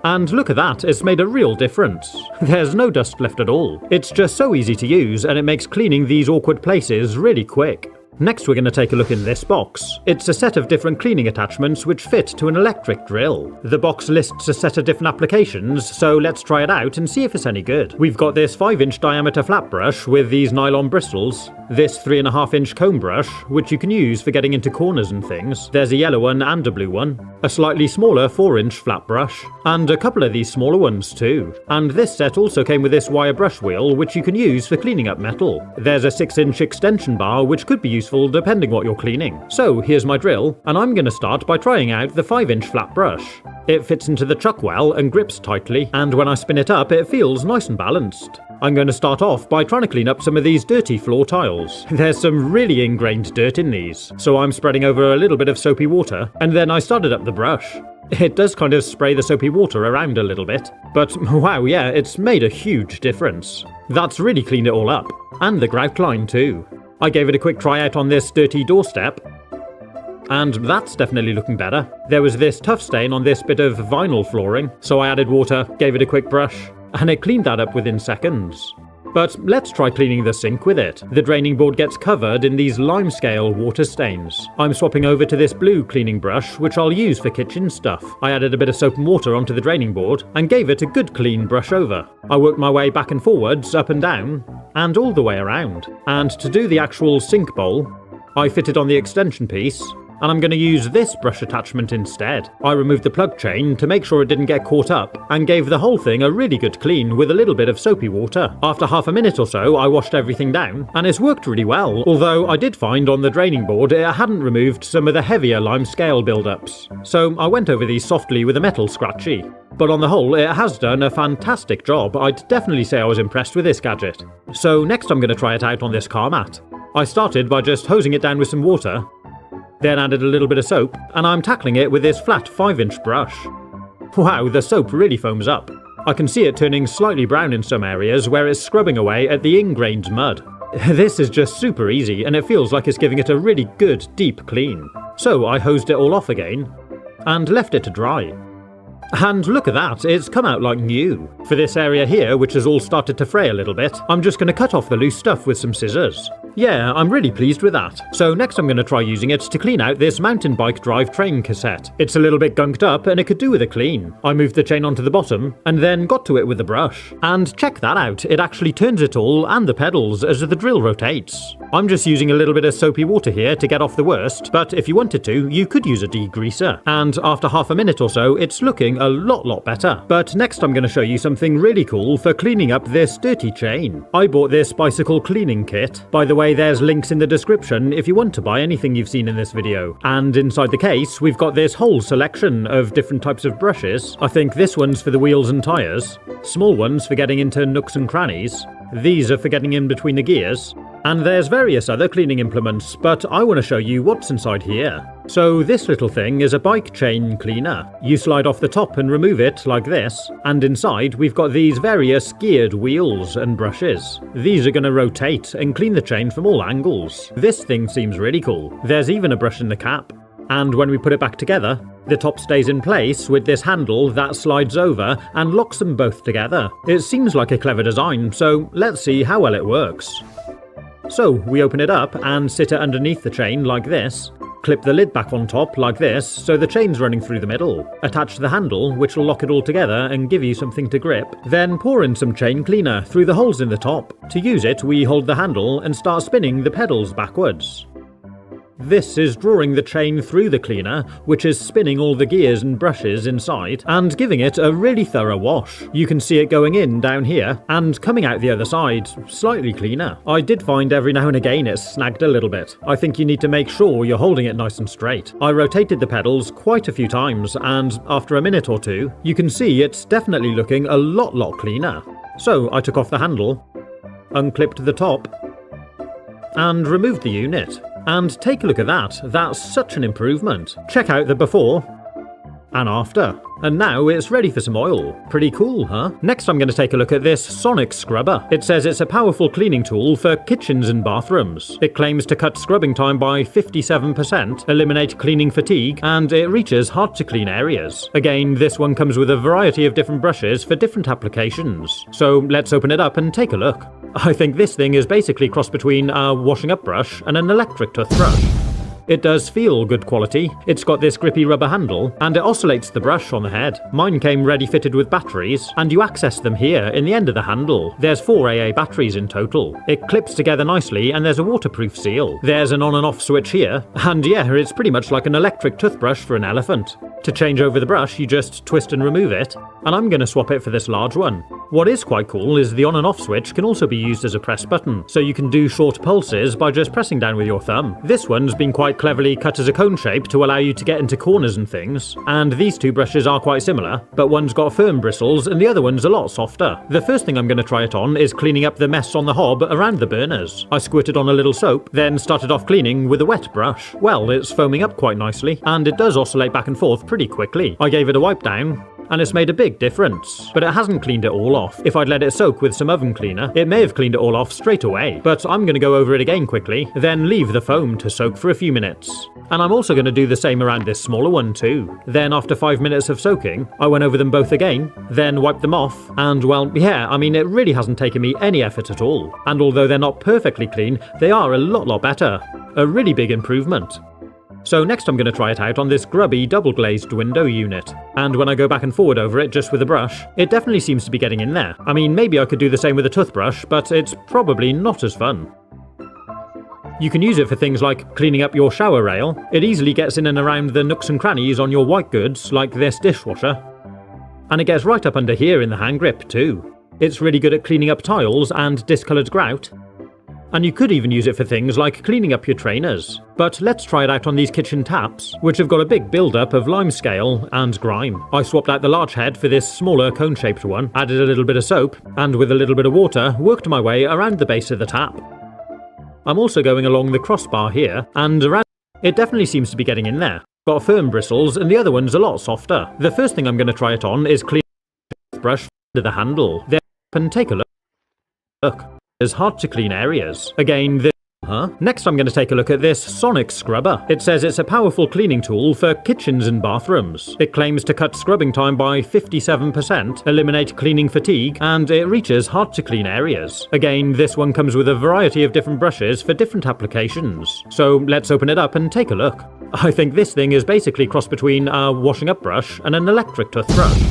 And look at that, it's made a real difference. There's no dust left at all. It's just so easy to use, and it makes cleaning these awkward places really quick. Next we're going to take a look in this box. It's a set of different cleaning attachments which fit to an electric drill. The box lists a set of different applications, so let's try it out and see if it's any good. We've got this 5-inch diameter flat brush with these nylon bristles, this 3.5-inch comb brush, which you can use for getting into corners and things. There's a yellow one and a blue one, a slightly smaller 4-inch flat brush, and a couple of these smaller ones too. And this set also came with this wire brush wheel, which you can use for cleaning up metal. There's a 6-inch extension bar, which could be useful depending what you're cleaning. So here's my drill, and I'm going to start by trying out the 5-inch flat brush. It fits into the chuck well and grips tightly, and when I spin it up it feels nice and balanced. I'm going to start off by trying to clean up some of these dirty floor tiles. There's some really ingrained dirt in these, so I'm spreading over a little bit of soapy water, and then I started up the brush. It does kind of spray the soapy water around a little bit, but wow, yeah, it's made a huge difference. That's really cleaned it all up, and the grout line too. I gave it a quick try out on this dirty doorstep, and that's definitely looking better. There was this tough stain on this bit of vinyl flooring, so I added water, gave it a quick brush, and it cleaned that up within seconds. But let's try cleaning the sink with it. The draining board gets covered in these limescale water stains. I'm swapping over to this blue cleaning brush, which I'll use for kitchen stuff. I added a bit of soap and water onto the draining board and gave it a good clean brush over. I worked my way back and forwards, up and down, and all the way around. And to do the actual sink bowl, I fitted on the extension piece, and I'm going to use this brush attachment instead. I removed the plug chain to make sure it didn't get caught up, and gave the whole thing a really good clean with a little bit of soapy water. After half a minute or so, I washed everything down, and it's worked really well, although I did find on the draining board it hadn't removed some of the heavier lime scale buildups. So I went over these softly with a metal scratchy. But on the whole, it has done a fantastic job. I'd definitely say I was impressed with this gadget. So next I'm going to try it out on this car mat. I started by just hosing it down with some water, then added a little bit of soap, and I'm tackling it with this flat 5-inch brush. Wow, the soap really foams up. I can see it turning slightly brown in some areas where it's scrubbing away at the ingrained mud. This is just super easy and it feels like it's giving it a really good deep clean. So I hosed it all off again and left it to dry. And look at that, it's come out like new. For this area here, which has all started to fray a little bit, I'm just going to cut off the loose stuff with some scissors. Yeah, I'm really pleased with that. So next I'm going to try using it to clean out this mountain bike drivetrain cassette. It's a little bit gunked up and it could do with a clean. I moved the chain onto the bottom and then got to it with a brush. And check that out, it actually turns it all and the pedals as the drill rotates. I'm just using a little bit of soapy water here to get off the worst, but if you wanted to, you could use a degreaser. And after half a minute or so, it's looking a lot better. But next I'm going to show you something really cool for cleaning up this dirty chain. I bought this bicycle cleaning kit. By the way, there's links in the description if you want to buy anything you've seen in this video. And inside the case, we've got this whole selection of different types of brushes. I think this one's for the wheels and tyres, small ones for getting into nooks and crannies, these are for getting in between the gears, and there's various other cleaning implements, but I want to show you what's inside here. So this little thing is a bike chain cleaner. You slide off the top and remove it like this, and inside we've got these various geared wheels and brushes. These are going to rotate and clean the chain from all angles. This thing seems really cool. There's even a brush in the cap. And when we put it back together, the top stays in place with this handle that slides over and locks them both together. It seems like a clever design, so let's see how well it works. So we open it up and sit it underneath the chain like this. Clip the lid back on top like this so the chain's running through the middle. Attach the handle, which will lock it all together and give you something to grip. Then pour in some chain cleaner through the holes in the top. To use it, we hold the handle and start spinning the pedals backwards. This is drawing the chain through the cleaner, which is spinning all the gears and brushes inside, and giving it a really thorough wash. You can see it going in down here, and coming out the other side, slightly cleaner. I did find every now and again it snagged a little bit. I think you need to make sure you're holding it nice and straight. I rotated the pedals quite a few times, and after a minute or two, you can see it's definitely looking a lot cleaner. So I took off the handle, unclipped the top, and removed the unit. And take a look at that, that's such an improvement. Check out the before and after. And now it's ready for some oil. Pretty cool, huh? Next I'm going to take a look at this sonic scrubber. It says it's a powerful cleaning tool for kitchens and bathrooms. It claims to cut scrubbing time by 57%, eliminate cleaning fatigue, and it reaches hard to clean areas. Again, this one comes with a variety of different brushes for different applications. So let's open it up and take a look. I think this thing is basically cross between a washing up brush and an electric toothbrush. It does feel good quality. It's got this grippy rubber handle, and it oscillates the brush on the head. Mine came ready fitted with batteries, and you access them here in the end of the handle. There's 4 AA batteries in total. It clips together nicely, and there's a waterproof seal. There's an on and off switch here, and yeah, it's pretty much like an electric toothbrush for an elephant. To change over the brush, you just twist and remove it, and I'm going to swap it for this large one. What is quite cool is the on and off switch can also be used as a press button, so you can do short pulses by just pressing down with your thumb. This one's been quite cleverly cut as a cone shape to allow you to get into corners and things, and these two brushes are quite similar, but one's got firm bristles and the other one's a lot softer. The first thing I'm going to try it on is cleaning up the mess on the hob around the burners. I squirted on a little soap, then started off cleaning with a wet brush. Well, it's foaming up quite nicely, and it does oscillate back and forth pretty quickly. I gave it a wipe down, and it's made a big difference. But it hasn't cleaned it all off. If I'd let it soak with some oven cleaner, it may have cleaned it all off straight away. But I'm going to go over it again quickly, then leave the foam to soak for a few minutes. And I'm also going to do the same around this smaller one too. Then after 5 minutes of soaking, I went over them both again, then wiped them off, and well, yeah, I mean, it really hasn't taken me any effort at all. And although they're not perfectly clean, they are a lot better. A really big improvement. So next I'm going to try it out on this grubby double glazed window unit. And when I go back and forward over it just with a brush, it definitely seems to be getting in there. I mean, maybe I could do the same with a toothbrush, but it's probably not as fun. You can use it for things like cleaning up your shower rail. It easily gets in and around the nooks and crannies on your white goods, like this dishwasher. And it gets right up under here in the hand grip too. It's really good at cleaning up tiles and discoloured grout. And you could even use it for things like cleaning up your trainers. But let's try it out on these kitchen taps, which have got a big build-up of limescale and grime. I swapped out the large head for this smaller cone-shaped one, added a little bit of soap, and with a little bit of water, worked my way around the base of the tap. I'm also going along the crossbar here, and around. It definitely seems to be getting in there. got firm bristles and the other one's a lot softer. The first thing I'm going to try it on is clean the brush under the handle. Then and take a look. Look, there's hard to clean areas. Again, this Next I'm going to take a look at this Sonic Scrubber. It says it's a powerful cleaning tool for kitchens and bathrooms. It claims to cut scrubbing time by 57%, eliminate cleaning fatigue, and it reaches hard to clean areas. Again, this one comes with a variety of different brushes for different applications. So let's open it up and take a look. I think this thing is basically cross between a washing up brush and an electric toothbrush.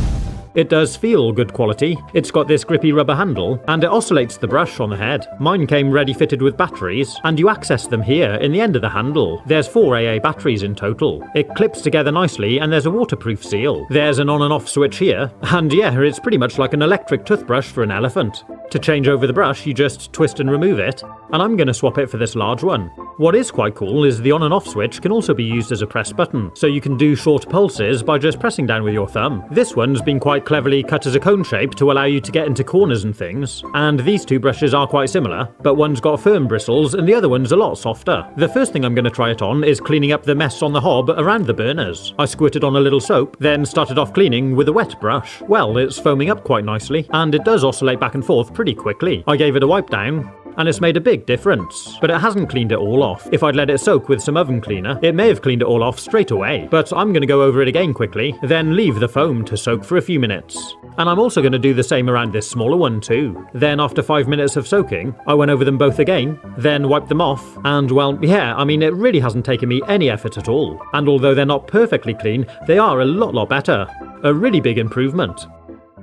It does feel good quality. It's got this grippy rubber handle, and it oscillates the brush on the head. Mine came ready fitted with batteries, and you access them here in the end of the handle. There's 4 AA batteries in total. It clips together nicely, and there's a waterproof seal. There's an on and off switch here, and yeah, it's pretty much like an electric toothbrush for an elephant. To change over the brush, you just twist and remove it, and I'm going to swap it for this large one. What is quite cool is the on and off switch can also be used as a press button, so you can do short pulses by just pressing down with your thumb. This one's been quite cleverly cut as a cone shape to allow you to get into corners and things, and these two brushes are quite similar, but one's got firm bristles and the other one's a lot softer. The first thing I'm going to try it on is cleaning up the mess on the hob around the burners. I squirted on a little soap, then started off cleaning with a wet brush. Well, it's foaming up quite nicely, and it does oscillate back and forth pretty quickly. I gave it a wipe down, and it's made a big difference, but it hasn't cleaned it all off. If I'd let it soak with some oven cleaner, it may have cleaned it all off straight away, but I'm going to go over it again quickly, then leave the foam to soak for a few minutes. And I'm also going to do the same around this smaller one too. Then after 5 minutes of soaking, I went over them both again, then wiped them off, and well, yeah, I mean, it really hasn't taken me any effort at all. And although they're not perfectly clean, they are a lot better. A really big improvement.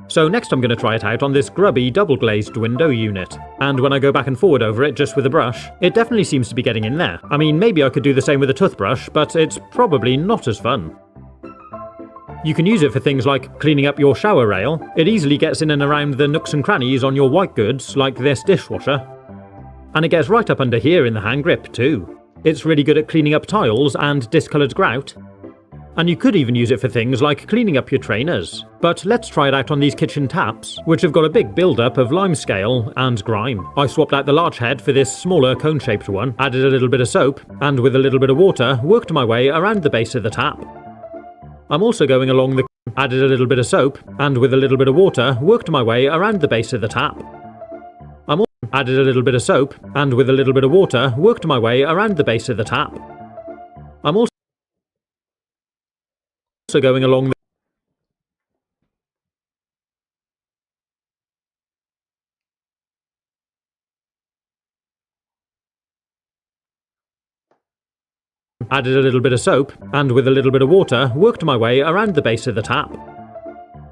So next I'm going to try it out on this grubby double-glazed window unit. And when I go back and forward over it just with a brush, it definitely seems to be getting in there. I mean, maybe I could do the same with a toothbrush, but it's probably not as fun. You can use it for things like cleaning up your shower rail. It easily gets in and around the nooks and crannies on your white goods, like this dishwasher. And it gets right up under here in the hand grip too. It's really good at cleaning up tiles and discoloured grout. And you could even use it for things like cleaning up your trainers. But let's try it out on these kitchen taps, which have got a big build-up of limescale and grime. I swapped out the large head for this smaller cone-shaped one, added a little bit of soap, and with a little bit of water, worked my way around the base of the tap. I'm also going along the... added a little bit of soap, and with a little bit of water, worked my way around the base of the tap. I'm also added a little bit of soap, and with a little bit of water, worked my way around the base of the tap. I'm also going along the... added a little bit of soap, and with a little bit of water, worked my way around the base of the tap.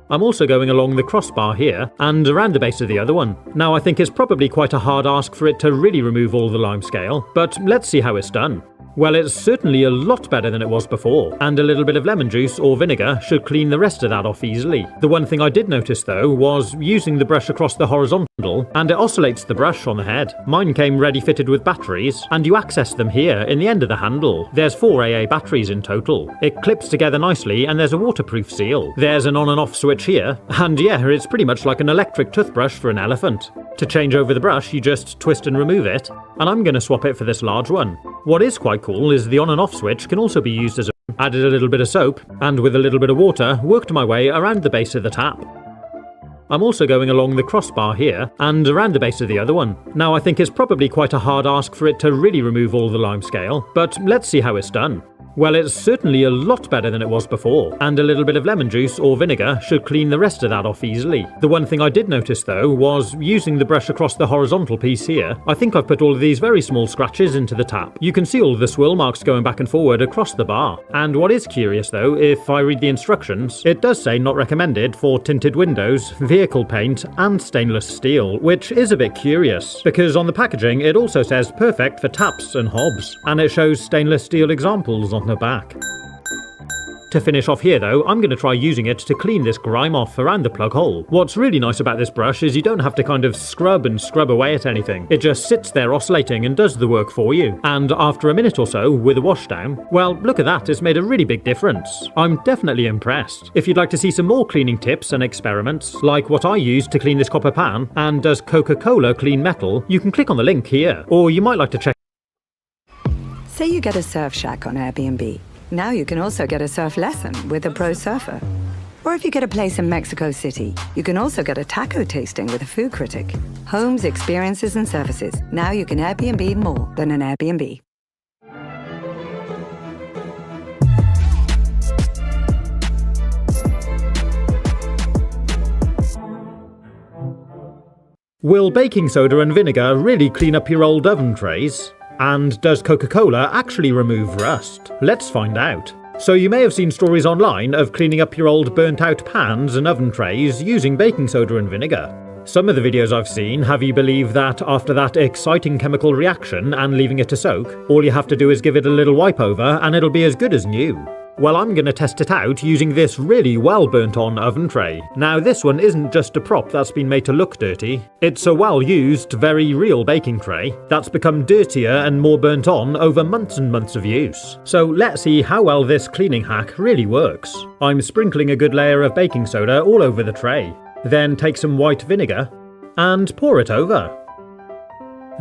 I'm also going along the crossbar here, and around the base of the other one. Now I think it's probably quite a hard ask for it to really remove all the limescale, but let's see how it's done. Well, it's certainly a lot better than it was before, and a little bit of lemon juice or vinegar should clean the rest of that off easily. The one thing I did notice though was using the brush across the horizontal, and it oscillates the brush on the head. Mine came ready fitted with batteries, and you access them here in the end of the handle. There's 4 AA batteries in total. It clips together nicely, and there's a waterproof seal. There's an on and off switch here, and yeah, it's pretty much like an electric toothbrush for an elephant. To change over the brush, you just twist and remove it, and I'm going to swap it for this large one. What is quite cool is the on and off switch can also be used as a... added a little bit of soap, and with a little bit of water, worked my way around the base of the tap. I'm also going along the crossbar here, and around the base of the other one. Now I think it's probably quite a hard ask for it to really remove all the limescale, but let's see how it's done. Well, it's certainly a lot better than it was before, and a little bit of lemon juice or vinegar should clean the rest of that off easily. The one thing I did notice though was using the brush across the horizontal piece here, I think I've put all of these very small scratches into the tap. You can see all of the swirl marks going back and forward across the bar. And what is curious though, if I read the instructions, it does say not recommended for tinted windows, vehicle paint, and stainless steel, which is a bit curious, because on the packaging it also says perfect for taps and hobs, and it shows stainless steel examples on the back. To finish off here though, I'm going to try using it to clean this grime off around the plug hole. What's really nice about this brush is you don't have to kind of scrub away at anything. It just sits there oscillating and does the work for you. And after a minute or so with a wash down, well, look at that, it's made a really big difference. I'm definitely impressed. If you'd like to see some more cleaning tips and experiments, like what I used to clean this copper pan, and does Coca-Cola clean metal, you can click on the link here. Or you might like to check... Say you get a Surf Shack on Airbnb. Now you can also get a surf lesson with a pro surfer. Or if you get a place in Mexico City, you can also get a taco tasting with a food critic. Homes, experiences, and services. Now you can Airbnb more than an Airbnb. Will baking soda and vinegar really clean up your old oven trays? And does Coca-Cola actually remove rust? Let's find out. So you may have seen stories online of cleaning up your old burnt-out pans and oven trays using baking soda and vinegar. Some of the videos I've seen have you believe that after that exciting chemical reaction and leaving it to soak, all you have to do is give it a little wipe over and it'll be as good as new. Well, I'm going to test it out using this really well burnt on oven tray. Now this one isn't just a prop that's been made to look dirty, it's a well used, very real baking tray that's become dirtier and more burnt on over months and months of use. So let's see how well this cleaning hack really works. I'm sprinkling a good layer of baking soda all over the tray. Then take some white vinegar and pour it over.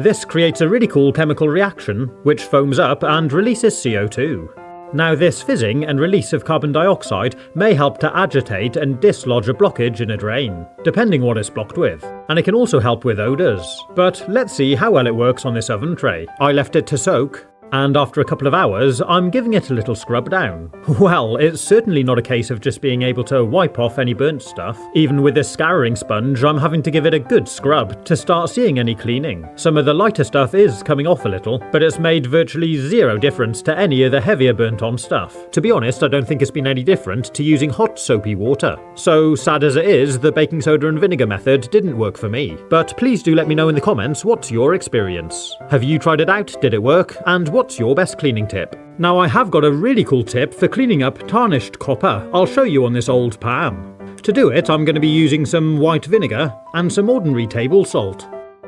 This creates a really cool chemical reaction which foams up and releases CO2. Now this fizzing and release of carbon dioxide may help to agitate and dislodge a blockage in a drain, depending what it's blocked with, and it can also help with odours. But let's see how well it works on this oven tray. I left it to soak, and after a couple of hours I'm giving it a little scrub down. Well, it's certainly not a case of just being able to wipe off any burnt stuff. Even with this scouring sponge I'm having to give it a good scrub to start seeing any cleaning. Some of the lighter stuff is coming off a little, but it's made virtually zero difference to any of the heavier burnt on stuff. To be honest, I don't think it's been any different to using hot soapy water. So sad as it is, the baking soda and vinegar method didn't work for me. But please do let me know in the comments what's your experience. Have you tried it out? Did it work? And what's your best cleaning tip? Now I have got a really cool tip for cleaning up tarnished copper. I'll show you on this old pan. To do it, I'm going to be using some white vinegar and some ordinary table salt.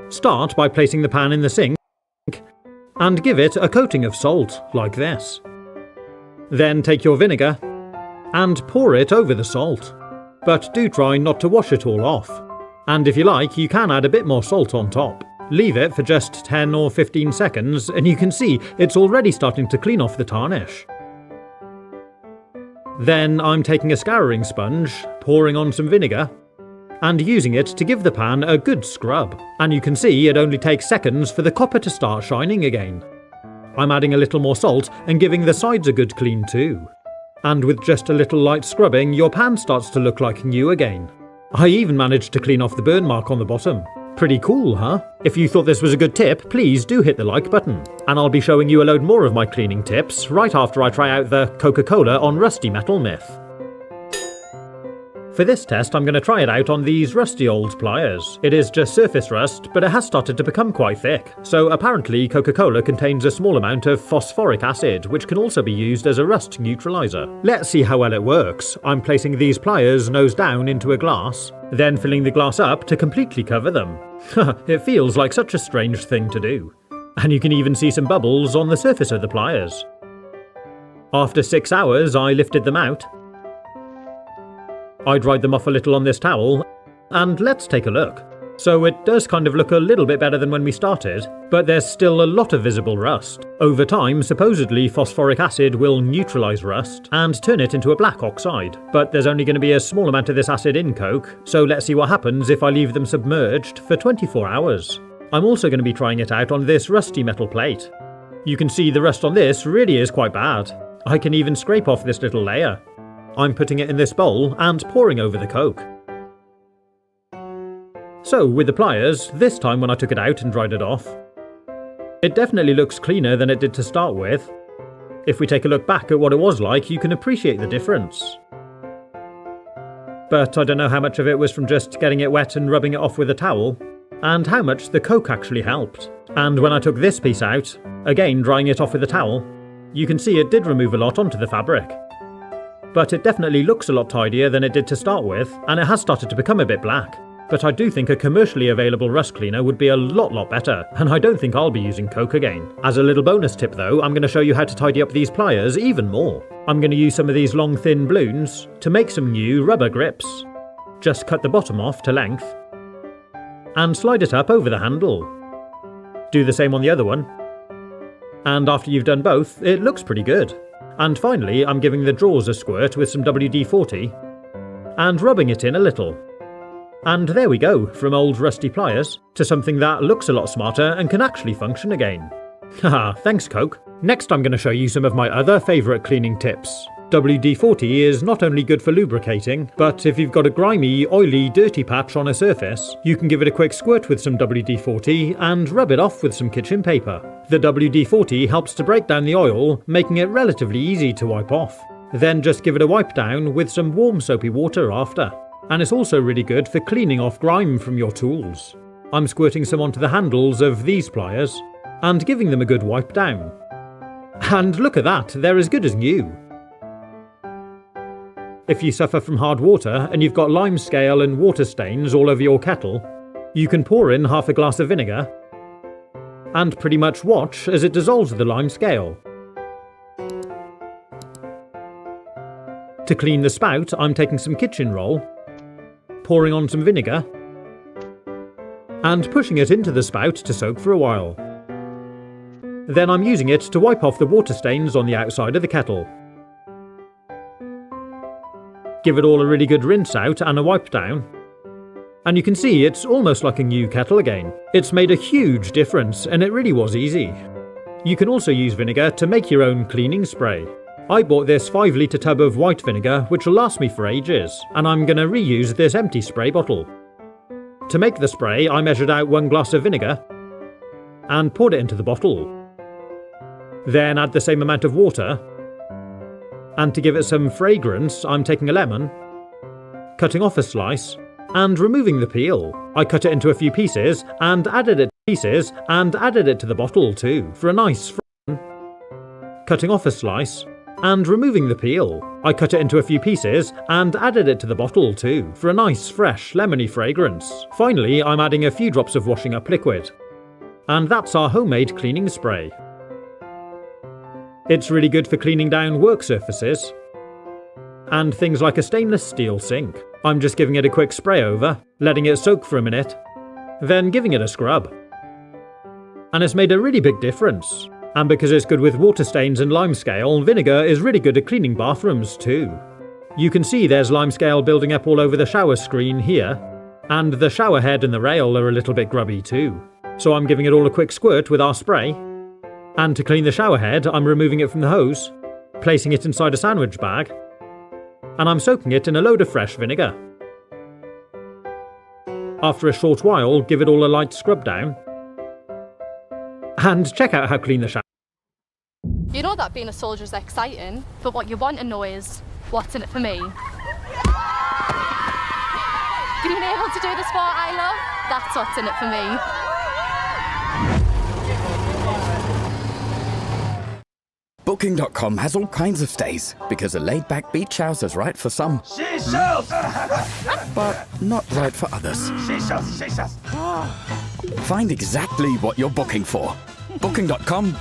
Start by placing the pan in the sink and give it a coating of salt, like this. Then take your vinegar and pour it over the salt. But do try not to wash it all off. And if you like, you can add a bit more salt on top. Leave it for just 10 or 15 seconds and you can see it's already starting to clean off the tarnish. Then I'm taking a scouring sponge, pouring on some vinegar, and using it to give the pan a good scrub. And you can see it only takes seconds for the copper to start shining again. I'm adding a little more salt and giving the sides a good clean too. And with just a little light scrubbing, your pan starts to look like new again. I even managed to clean off the burn mark on the bottom. Pretty cool, huh? If you thought this was a good tip, please do hit the like button. And I'll be showing you a load more of my cleaning tips right after I try out the Coca-Cola on rusty metal myth. For this test, I'm going to try it out on these rusty old pliers. It is just surface rust, but it has started to become quite thick. So apparently Coca-Cola contains a small amount of phosphoric acid, which can also be used as a rust neutralizer. Let's see how well it works. I'm placing these pliers nose down into a glass, then filling the glass up to completely cover them. It feels like such a strange thing to do. And you can even see some bubbles on the surface of the pliers. After 6 hours, I lifted them out. I dried them off a little on this towel, and let's take a look. So it does kind of look a little bit better than when we started, but there's still a lot of visible rust. Over time, supposedly phosphoric acid will neutralize rust and turn it into a black oxide, but there's only going to be a small amount of this acid in Coke, so let's see what happens if I leave them submerged for 24 hours. I'm also going to be trying it out on this rusty metal plate. You can see the rust on this really is quite bad. I can even scrape off this little layer. I'm putting it in this bowl and pouring over the Coke. So with the pliers, this time when I took it out and dried it off, it definitely looks cleaner than it did to start with. If we take a look back at what it was like, you can appreciate the difference. But I don't know how much of it was from just getting it wet and rubbing it off with a towel, and how much the Coke actually helped. And when I took this piece out, again drying it off with a towel, you can see it did remove a lot onto the fabric. But it definitely looks a lot tidier than it did to start with, and it has started to become a bit black. But I do think a commercially available rust cleaner would be a lot better, and I don't think I'll be using Coke again. As a little bonus tip though, I'm going to show you how to tidy up these pliers even more. I'm going to use some of these long thin balloons to make some new rubber grips. Just cut the bottom off to length, and slide it up over the handle. Do the same on the other one. And after you've done both, it looks pretty good. And finally, I'm giving the drawers a squirt with some WD-40 and rubbing it in a little. And there we go, from old rusty pliers to something that looks a lot smarter and can actually function again. Haha, thanks Coke. Next I'm going to show you some of my other favourite cleaning tips. WD-40 is not only good for lubricating, but if you've got a grimy, oily, dirty patch on a surface, you can give it a quick squirt with some WD-40 and rub it off with some kitchen paper. The WD-40 helps to break down the oil, making it relatively easy to wipe off. Then just give it a wipe down with some warm soapy water after. And it's also really good for cleaning off grime from your tools. I'm squirting some onto the handles of these pliers and giving them a good wipe down. And look at that, they're as good as new. If you suffer from hard water and you've got lime scale and water stains all over your kettle, you can pour in half a glass of vinegar and pretty much watch as it dissolves the lime scale. To clean the spout, I'm taking some kitchen roll, pouring on some vinegar, and pushing it into the spout to soak for a while. Then I'm using it to wipe off the water stains on the outside of the kettle. Give it all a really good rinse out and a wipe down. And you can see it's almost like a new kettle again. It's made a huge difference and it really was easy. You can also use vinegar to make your own cleaning spray. I bought this 5-litre tub of white vinegar which will last me for ages, and I'm going to reuse this empty spray bottle. To make the spray, I measured out 1 glass of vinegar and poured it into the bottle. Then add the same amount of water, and to give it some fragrance, I'm taking a lemon, cutting off a slice, and removing the peel. I cut it into a few pieces and added it to the bottle too, for a nice cutting off a slice and removing the peel. I cut it into a few pieces and added it to the bottle too, for a nice fresh lemony fragrance. Finally, I'm adding a few drops of washing up liquid. And that's our homemade cleaning spray. It's really good for cleaning down work surfaces and things like a stainless steel sink. I'm just giving it a quick spray over, letting it soak for a minute, then giving it a scrub. And it's made a really big difference. And because it's good with water stains and lime scale, vinegar is really good at cleaning bathrooms too. You can see there's lime scale building up all over the shower screen here, and the shower head and the rail are a little bit grubby too. So I'm giving it all a quick squirt with our spray. And to clean the shower head, I'm removing it from the hose, placing it inside a sandwich bag, and I'm soaking it in a load of fresh vinegar. After a short while, give it all a light scrub down, and check out how clean the shower. You know that being a soldier is exciting, but what you want to know is, what's in it for me? Being able to do the sport I love, that's what's in it for me. Booking.com has all kinds of stays, because a laid-back beach house is right for some. Seashells! But not right for others. Seashells! Find exactly what you're booking for. Booking.com,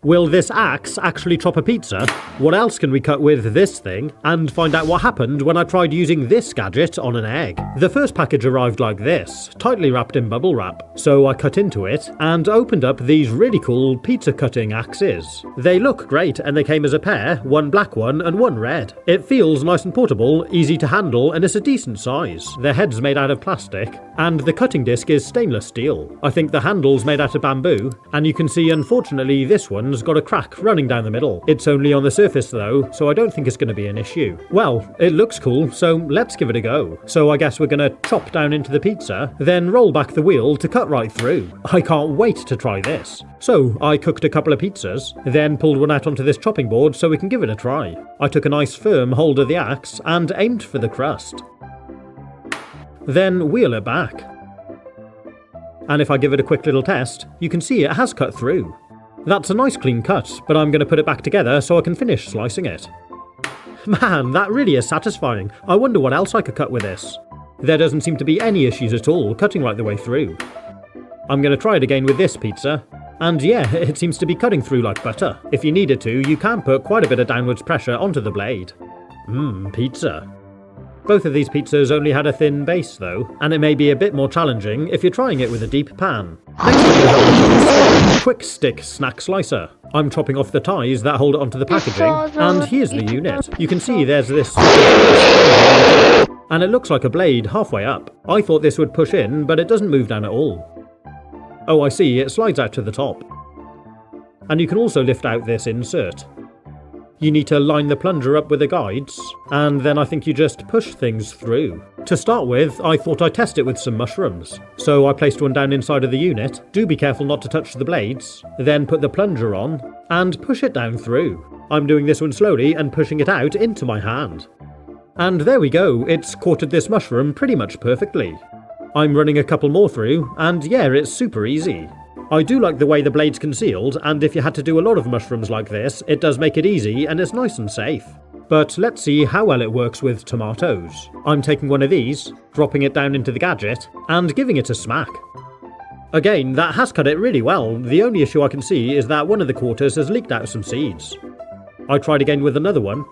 Will this axe actually chop a pizza? What else can we cut with this thing? And find out what happened when I tried using this gadget on an egg. The first package arrived like this, tightly wrapped in bubble wrap. So I cut into it and opened up these really cool pizza cutting axes. They look great and they came as a pair, one black one and one red. It feels nice and portable, easy to handle, and it's a decent size. The head's made out of plastic and the cutting disc is stainless steel. I think the handle's made out of bamboo, and you can see unfortunately this one's got a crack running down the middle. It's only on the surface though, so I don't think it's going to be an issue. Well, it looks cool, so let's give it a go. So I guess we're going to chop down into the pizza, then roll back the wheel to cut right through. I can't wait to try this. So I cooked a couple of pizzas, then pulled one out onto this chopping board so we can give it a try. I took a nice firm hold of the axe and aimed for the crust. Then wheel it back. And if I give it a quick little test, you can see it has cut through. That's a nice clean cut, but I'm going to put it back together so I can finish slicing it. Man, that really is satisfying. I wonder what else I could cut with this. There doesn't seem to be any issues at all, cutting right the way through. I'm going to try it again with this pizza. And yeah, it seems to be cutting through like butter. If you needed to, you can put quite a bit of downwards pressure onto the blade. Pizza. Both of these pizzas only had a thin base though, and it may be a bit more challenging if you're trying it with a deep pan. Next we're going to have a quick stick snack slicer. I'm chopping off the ties that hold it onto the packaging, and here's the unit. You can see there's this and it looks like a blade halfway up. I thought this would push in, but it doesn't move down at all. Oh, I see, it slides out to the top. And you can also lift out this insert. You need to line the plunger up with the guides, and then I think you just push things through. To start with, I thought I'd test it with some mushrooms. So I placed one down inside of the unit, do be careful not to touch the blades, then put the plunger on, and push it down through. I'm doing this one slowly and pushing it out into my hand. And there we go, it's quartered this mushroom pretty much perfectly. I'm running a couple more through, and yeah, it's super easy. I do like the way the blade's concealed, and if you had to do a lot of mushrooms like this, it does make it easy and it's nice and safe. But let's see how well it works with tomatoes. I'm taking one of these, dropping it down into the gadget, and giving it a smack. Again, that has cut it really well. The only issue I can see is that one of the quarters has leaked out some seeds. I tried again with another one,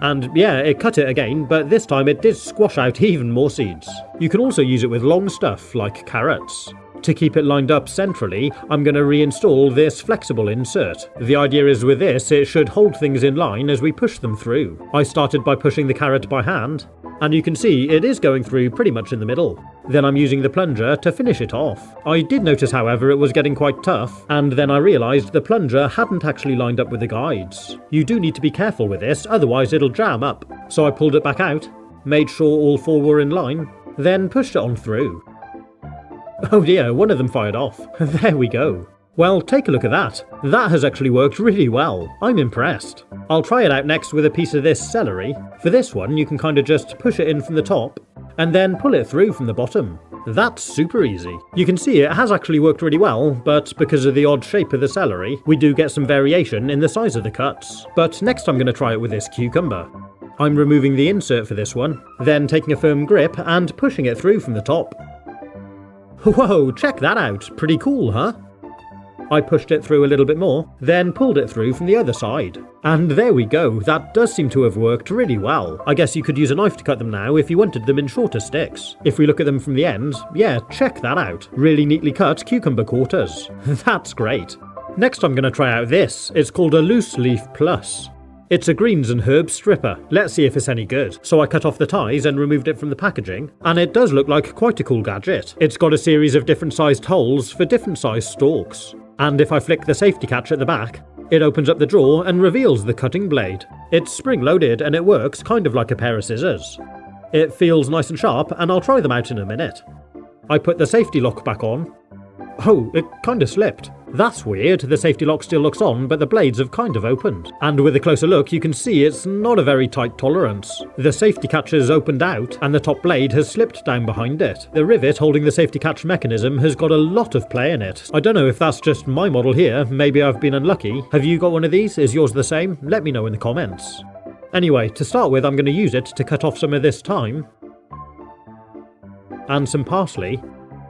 and yeah, it cut it again, but this time it did squash out even more seeds. You can also use it with long stuff like carrots. To keep it lined up centrally, I'm going to reinstall this flexible insert. The idea is with this, it should hold things in line as we push them through. I started by pushing the carrot by hand, and you can see it is going through pretty much in the middle. Then I'm using the plunger to finish it off. I did notice, however, it was getting quite tough, and then I realised the plunger hadn't actually lined up with the guides. You do need to be careful with this, otherwise it'll jam up. So I pulled it back out, made sure all four were in line, then pushed it on through. Oh dear, one of them fired off. There we go. Well, take a look at that. That has actually worked really well. I'm impressed. I'll try it out next with a piece of this celery. For this one, you can kind of just push it in from the top, and then pull it through from the bottom. That's super easy. You can see it has actually worked really well, but because of the odd shape of the celery, we do get some variation in the size of the cuts. But next I'm going to try it with this cucumber. I'm removing the insert for this one, then taking a firm grip and pushing it through from the top. Whoa, check that out. Pretty cool, huh? I pushed it through a little bit more, then pulled it through from the other side. And there we go, that does seem to have worked really well. I guess you could use a knife to cut them now if you wanted them in shorter sticks. If we look at them from the end, yeah, check that out. Really neatly cut cucumber quarters. That's great. Next I'm going to try out this. It's called a Loose Leaf Plus. It's a greens and herbs stripper. Let's see if it's any good. So I cut off the ties and removed it from the packaging, and it does look like quite a cool gadget. It's got a series of different sized holes for different sized stalks. And if I flick the safety catch at the back, it opens up the drawer and reveals the cutting blade. It's spring loaded and it works kind of like a pair of scissors. It feels nice and sharp, and I'll try them out in a minute. I put the safety lock back on. Oh, it kind of slipped. That's weird, the safety lock still looks on, but the blades have kind of opened. And with a closer look, you can see it's not a very tight tolerance. The safety catch has opened out, and the top blade has slipped down behind it. The rivet holding the safety catch mechanism has got a lot of play in it. I don't know if that's just my model here, maybe I've been unlucky. Have you got one of these? Is yours the same? Let me know in the comments. Anyway, to start with, I'm going to use it to cut off some of this thyme, and some parsley,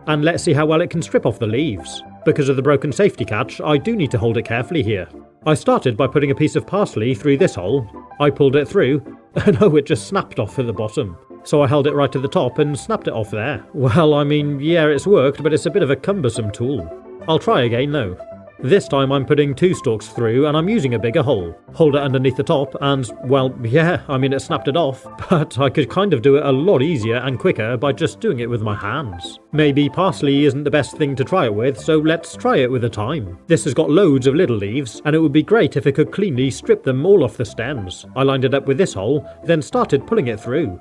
and let's see how well it can strip off the leaves. Because of the broken safety catch, I do need to hold it carefully here. I started by putting a piece of parsley through this hole. I pulled it through, and oh, it just snapped off at the bottom. So I held it right to the top and snapped it off there. Well, I mean, yeah, it's worked, but it's a bit of a cumbersome tool. I'll try again though. This time I'm putting 2 stalks through and I'm using a bigger hole. Hold it underneath the top and, well, yeah, I mean it snapped it off, but I could kind of do it a lot easier and quicker by just doing it with my hands. Maybe parsley isn't the best thing to try it with, so let's try it with a thyme. This has got loads of little leaves, and it would be great if it could cleanly strip them all off the stems. I lined it up with this hole, then started pulling it through.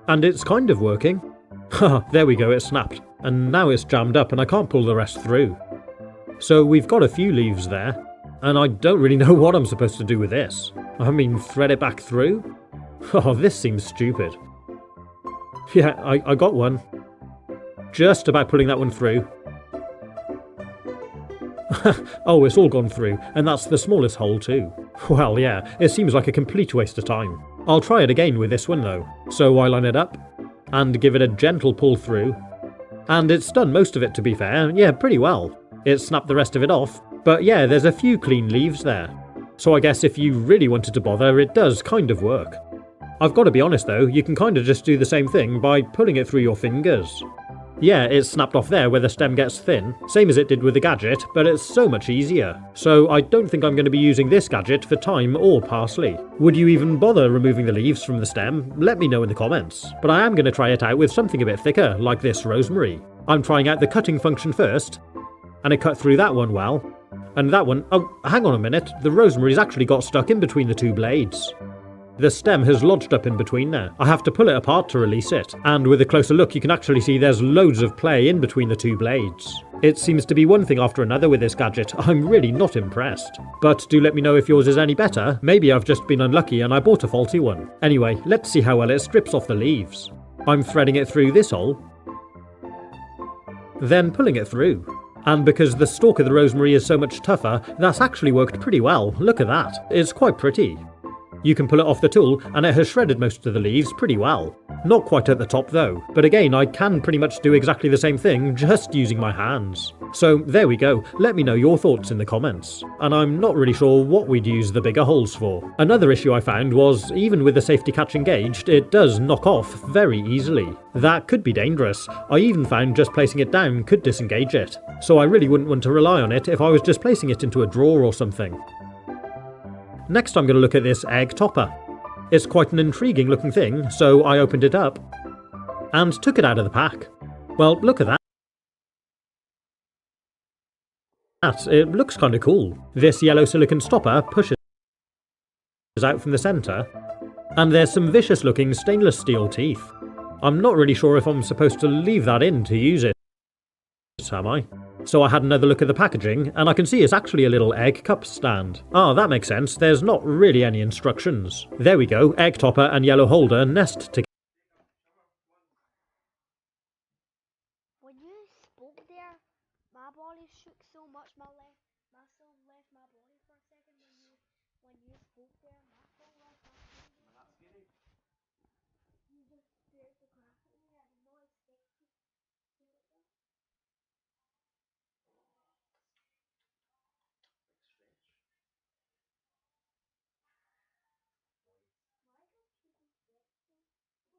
And it's kind of working. Haha, there we go, it snapped. And now it's jammed up and I can't pull the rest through. So we've got a few leaves there, and I don't really know what I'm supposed to do with this. I mean, thread it back through? Oh, this seems stupid. Yeah, I got one. Just about pulling that one through. Oh, it's all gone through, and that's the smallest hole too. Well, yeah, it seems like a complete waste of time. I'll try it again with this one though. So I line it up, and give it a gentle pull through. And it's done most of it, to be fair. Yeah, pretty well. It snapped the rest of it off, but yeah, there's a few clean leaves there. So I guess if you really wanted to bother, it does kind of work. I've got to be honest though, you can kind of just do the same thing by pulling it through your fingers. Yeah, it's snapped off there where the stem gets thin, same as it did with the gadget, but it's so much easier. So I don't think I'm going to be using this gadget for thyme or parsley. Would you even bother removing the leaves from the stem? Let me know in the comments. But I am going to try it out with something a bit thicker, like this rosemary. I'm trying out the cutting function first, and it cut through that one well. And that one, oh, hang on a minute, the rosemary's actually got stuck in between the two blades. The stem has lodged up in between there. I have to pull it apart to release it, and with a closer look you can actually see there's loads of play in between the two blades. It seems to be one thing after another with this gadget. I'm really not impressed. But do let me know if yours is any better. Maybe I've just been unlucky and I bought a faulty one. Anyway, let's see how well it strips off the leaves. I'm threading it through this hole, then pulling it through. And because the stalk of the rosemary is so much tougher, that's actually worked pretty well. Look at that. It's quite pretty. You can pull it off the tool, and it has shredded most of the leaves pretty well. Not quite at the top though, but again I can pretty much do exactly the same thing, just using my hands. So there we go, let me know your thoughts in the comments. And I'm not really sure what we'd use the bigger holes for. Another issue I found was, even with the safety catch engaged, it does knock off very easily. That could be dangerous. I even found just placing it down could disengage it. So I really wouldn't want to rely on it if I was just placing it into a drawer or something. Next I'm going to look at this egg topper. It's quite an intriguing looking thing, so I opened it up and took it out of the pack. Well, look at that. It looks kind of cool. This yellow silicone stopper pushes out from the centre, and there's some vicious looking stainless steel teeth. I'm not really sure if I'm supposed to leave that in to use it, am I? So I had another look at the packaging, and I can see it's actually a little egg cup stand. Ah, that makes sense, there's not really any instructions. There we go, egg topper and yellow holder nest together. When you spoke there, my body shook so much, my soul left my body for a second when you spoke there, my soul left my body. You just scared the crap out of me, I did not expect you to do it. Why don't you be grateful?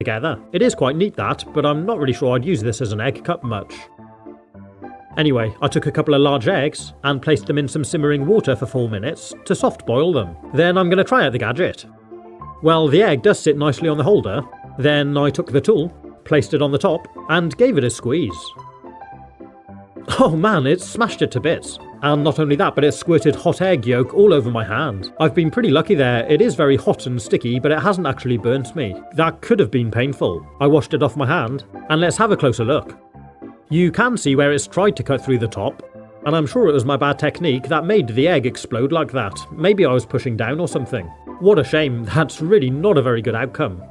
together. It is quite neat that, but I'm not really sure I'd use this as an egg cup much. Anyway, I took a couple of large eggs and placed them in some simmering water for 4 minutes to soft boil them. Then I'm going to try out the gadget. Well, the egg does sit nicely on the holder. Then I took the tool, placed it on the top, and gave it a squeeze. Oh man, it smashed it to bits. And not only that, but it squirted hot egg yolk all over my hand. I've been pretty lucky there. It is very hot and sticky, but it hasn't actually burnt me. That could have been painful. I washed it off my hand, and let's have a closer look. You can see where it's tried to cut through the top, and I'm sure it was my bad technique that made the egg explode like that. Maybe I was pushing down or something. What a shame, that's really not a very good outcome.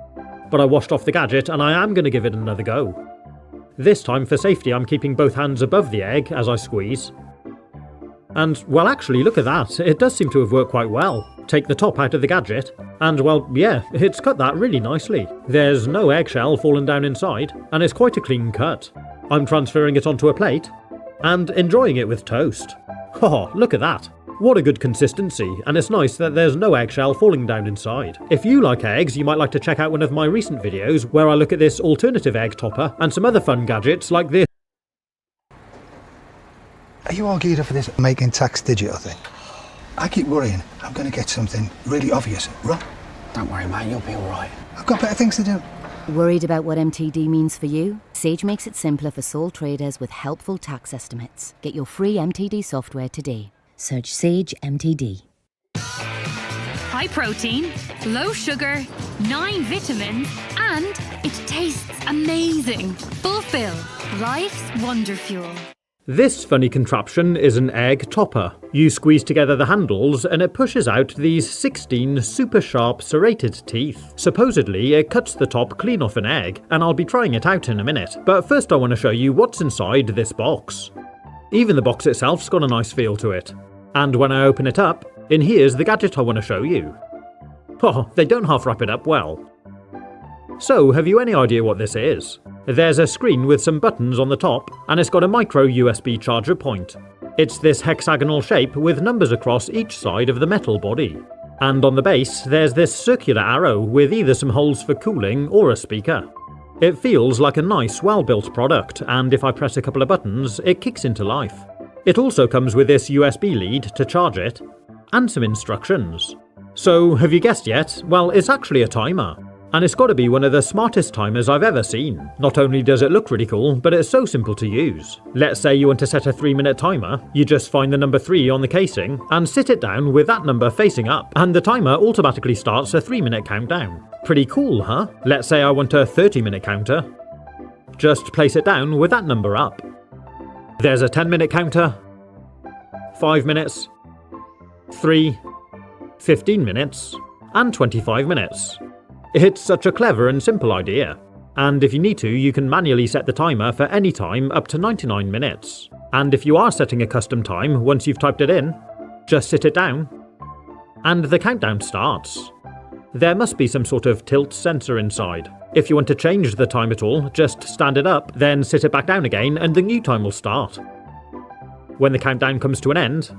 But I washed off the gadget and I am going to give it another go. This time, for safety, I'm keeping both hands above the egg as I squeeze. And, well, actually, look at that. It does seem to have worked quite well. Take the top out of the gadget, and, well, yeah, it's cut that really nicely. There's no eggshell fallen down inside, and it's quite a clean cut. I'm transferring it onto a plate, and enjoying it with toast. Oh, look at that. What a good consistency, and it's nice that there's no eggshell falling down inside. If you like eggs, you might like to check out one of my recent videos where I look at this alternative egg topper and some other fun gadgets like this. Are you all geared up for this making tax digital thing? I keep worrying I'm going to get something really obvious wrong. Don't worry, mate, you'll be alright. I've got better things to do. Worried about what MTD means for you? Sage makes it simpler for sole traders with helpful tax estimates. Get your free MTD software today. Search Sage MTD. High protein, low sugar, 9 vitamins, and it tastes amazing. Fulfill life's wonder fuel. This funny contraption is an egg topper. You squeeze together the handles and it pushes out these 16 super sharp serrated teeth. Supposedly it cuts the top clean off an egg, and I'll be trying it out in a minute. But first I want to show you what's inside this box. Even the box itself's got a nice feel to it. And when I open it up, in here's the gadget I want to show you. Oh, they don't half wrap it up well. So, have you any idea what this is? There's a screen with some buttons on the top, and it's got a micro USB charger point. It's this hexagonal shape with numbers across each side of the metal body. And on the base, there's this circular arrow with either some holes for cooling or a speaker. It feels like a nice, well-built product, and if I press a couple of buttons, it kicks into life. It also comes with this USB lead to charge it, and some instructions. So, have you guessed yet? Well, it's actually a timer. And it's got to be one of the smartest timers I've ever seen. Not only does it look really cool, but it's so simple to use. Let's say you want to set a 3-minute timer, you just find the number 3 on the casing, and sit it down with that number facing up, and the timer automatically starts a 3-minute countdown. Pretty cool, huh? Let's say I want a 30-minute counter. Just place it down with that number up. There's a 10-minute counter, 5 minutes, 3, 15 minutes, and 25 minutes. It's such a clever and simple idea. And if you need to, you can manually set the timer for any time up to 99 minutes. And if you are setting a custom time once you've typed it in, just sit it down, and the countdown starts. There must be some sort of tilt sensor inside. If you want to change the time at all, just stand it up, then sit it back down again, and the new time will start. When the countdown comes to an end,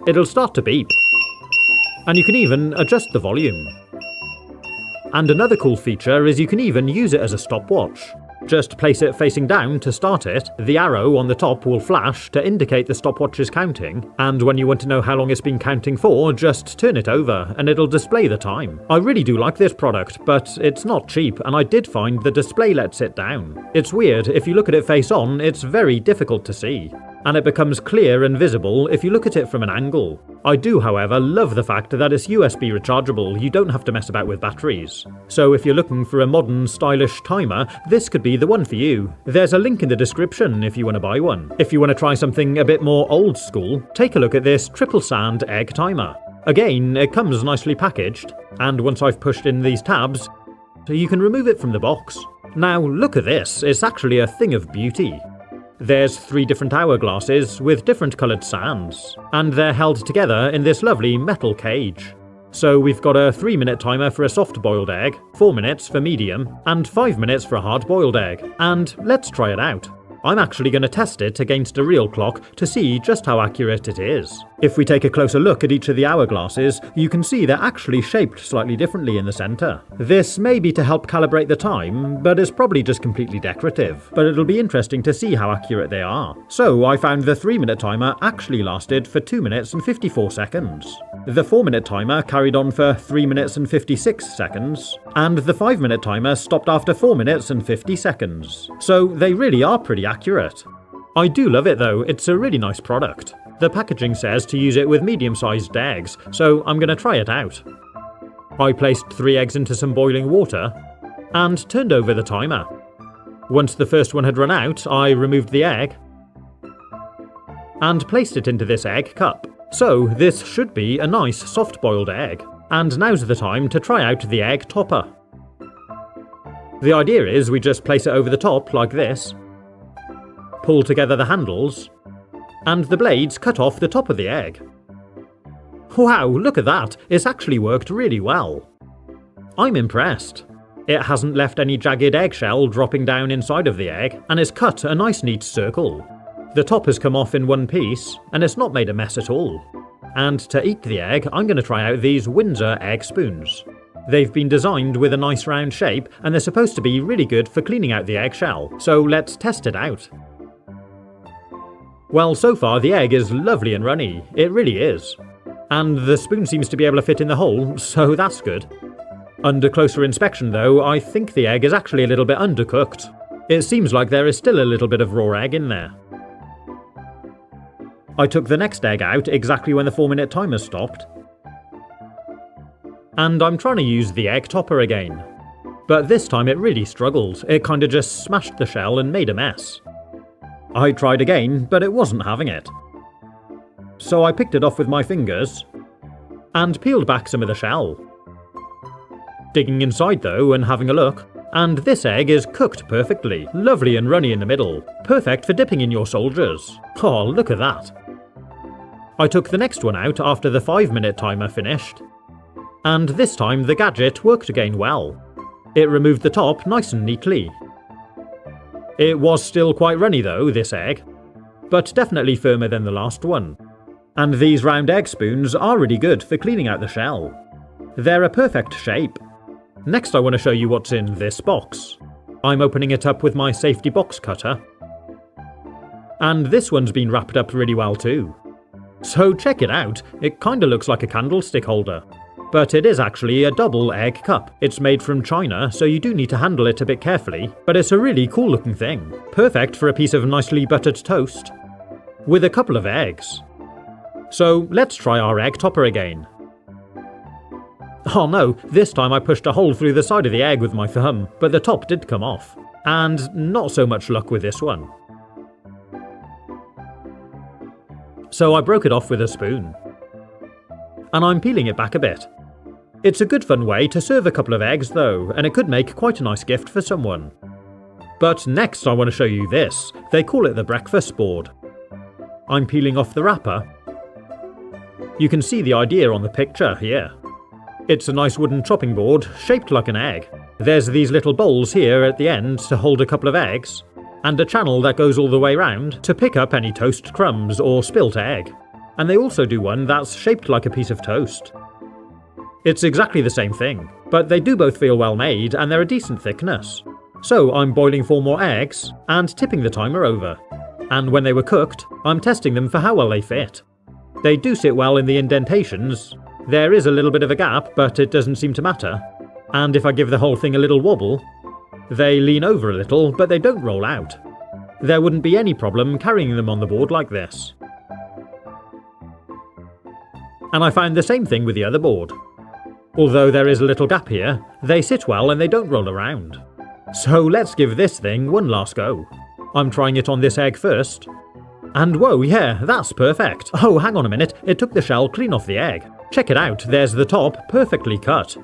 it'll start to beep. And you can even adjust the volume. And another cool feature is you can even use it as a stopwatch. Just place it facing down to start it, the arrow on the top will flash to indicate the stopwatch is counting, and when you want to know how long it's been counting for, just turn it over and it'll display the time. I really do like this product, but it's not cheap, and I did find the display lets it down. It's weird, if you look at it face on, it's very difficult to see. And it becomes clear and visible if you look at it from an angle. I do, however, love the fact that it's USB rechargeable, you don't have to mess about with batteries. So if you're looking for a modern, stylish timer, this could be the one for you. There's a link in the description if you want to buy one. If you want to try something a bit more old school, take a look at this triple sand egg timer. Again, it comes nicely packaged, and once I've pushed in these tabs, you can remove it from the box. Now look at this, it's actually a thing of beauty. There's 3 different hourglasses with different coloured sands, and they're held together in this lovely metal cage. So we've got a 3-minute timer for a soft-boiled egg, 4 minutes for medium, and 5 minutes for a hard-boiled egg. And let's try it out. I'm actually going to test it against a real clock to see just how accurate it is. If we take a closer look at each of the hourglasses, you can see they're actually shaped slightly differently in the centre. This may be to help calibrate the time, but it's probably just completely decorative. But it'll be interesting to see how accurate they are. So I found the 3-minute timer actually lasted for 2 minutes and 54 seconds. The 4-minute timer carried on for 3 minutes and 56 seconds, and the 5-minute timer stopped after 4 minutes and 50 seconds. So they really are pretty accurate. I do love it though, it's a really nice product. The packaging says to use it with medium-sized eggs, so I'm going to try it out. I placed 3 eggs into some boiling water and turned over the timer. Once the first one had run out, I removed the egg and placed it into this egg cup. So this should be a nice soft-boiled egg. And now's the time to try out the egg topper. The idea is we just place it over the top like this, pull together the handles, and the blades cut off the top of the egg. Wow, look at that, it's actually worked really well. I'm impressed. It hasn't left any jagged eggshell dropping down inside of the egg, and it's cut a nice neat circle. The top has come off in one piece, and it's not made a mess at all. And to eat the egg, I'm going to try out these Windsor egg spoons. They've been designed with a nice round shape, and they're supposed to be really good for cleaning out the eggshell, so let's test it out. Well, so far the egg is lovely and runny, it really is. And the spoon seems to be able to fit in the hole, so that's good. Under closer inspection though, I think the egg is actually a little bit undercooked. It seems like there is still a little bit of raw egg in there. I took the next egg out exactly when the 4-minute timer stopped. And I'm trying to use the egg topper again. But this time it really struggled, it kinda just smashed the shell and made a mess. I tried again, but it wasn't having it. So I picked it off with my fingers and peeled back some of the shell. Digging inside though and having a look, and this egg is cooked perfectly, lovely and runny in the middle, perfect for dipping in your soldiers. Oh, look at that. I took the next one out after the 5-minute timer finished, and this time the gadget worked again well. It removed the top nice and neatly. It was still quite runny though, this egg, but definitely firmer than the last one. And these round egg spoons are really good for cleaning out the shell. They're a perfect shape. Next I want to show you what's in this box. I'm opening it up with my safety box cutter. And this one's been wrapped up really well too. So check it out, it kinda looks like a candlestick holder. But it is actually a double egg cup. It's made from China, so you do need to handle it a bit carefully, but it's a really cool looking thing. Perfect for a piece of nicely buttered toast. With a couple of eggs. So let's try our egg topper again. Oh no, this time I pushed a hole through the side of the egg with my thumb, but the top did come off. And not so much luck with this one. So I broke it off with a spoon. And I'm peeling it back a bit. It's a good fun way to serve a couple of eggs though, and it could make quite a nice gift for someone. But next I want to show you this. They call it the breakfast board. I'm peeling off the wrapper. You can see the idea on the picture here. It's a nice wooden chopping board shaped like an egg. There's these little bowls here at the end to hold a couple of eggs, and a channel that goes all the way round to pick up any toast crumbs or spilt egg. And they also do one that's shaped like a piece of toast. It's exactly the same thing, but they do both feel well made and they're a decent thickness. So I'm boiling 4 more eggs and tipping the timer over. And when they were cooked, I'm testing them for how well they fit. They do sit well in the indentations. There is a little bit of a gap, but it doesn't seem to matter. And if I give the whole thing a little wobble, they lean over a little, but they don't roll out. There wouldn't be any problem carrying them on the board like this. And I found the same thing with the other board. Although there is a little gap here, they sit well and they don't roll around. So let's give this thing one last go. I'm trying it on this egg first. And whoa, yeah, that's perfect. Oh, hang on a minute, it took the shell clean off the egg. Check it out, there's the top perfectly cut.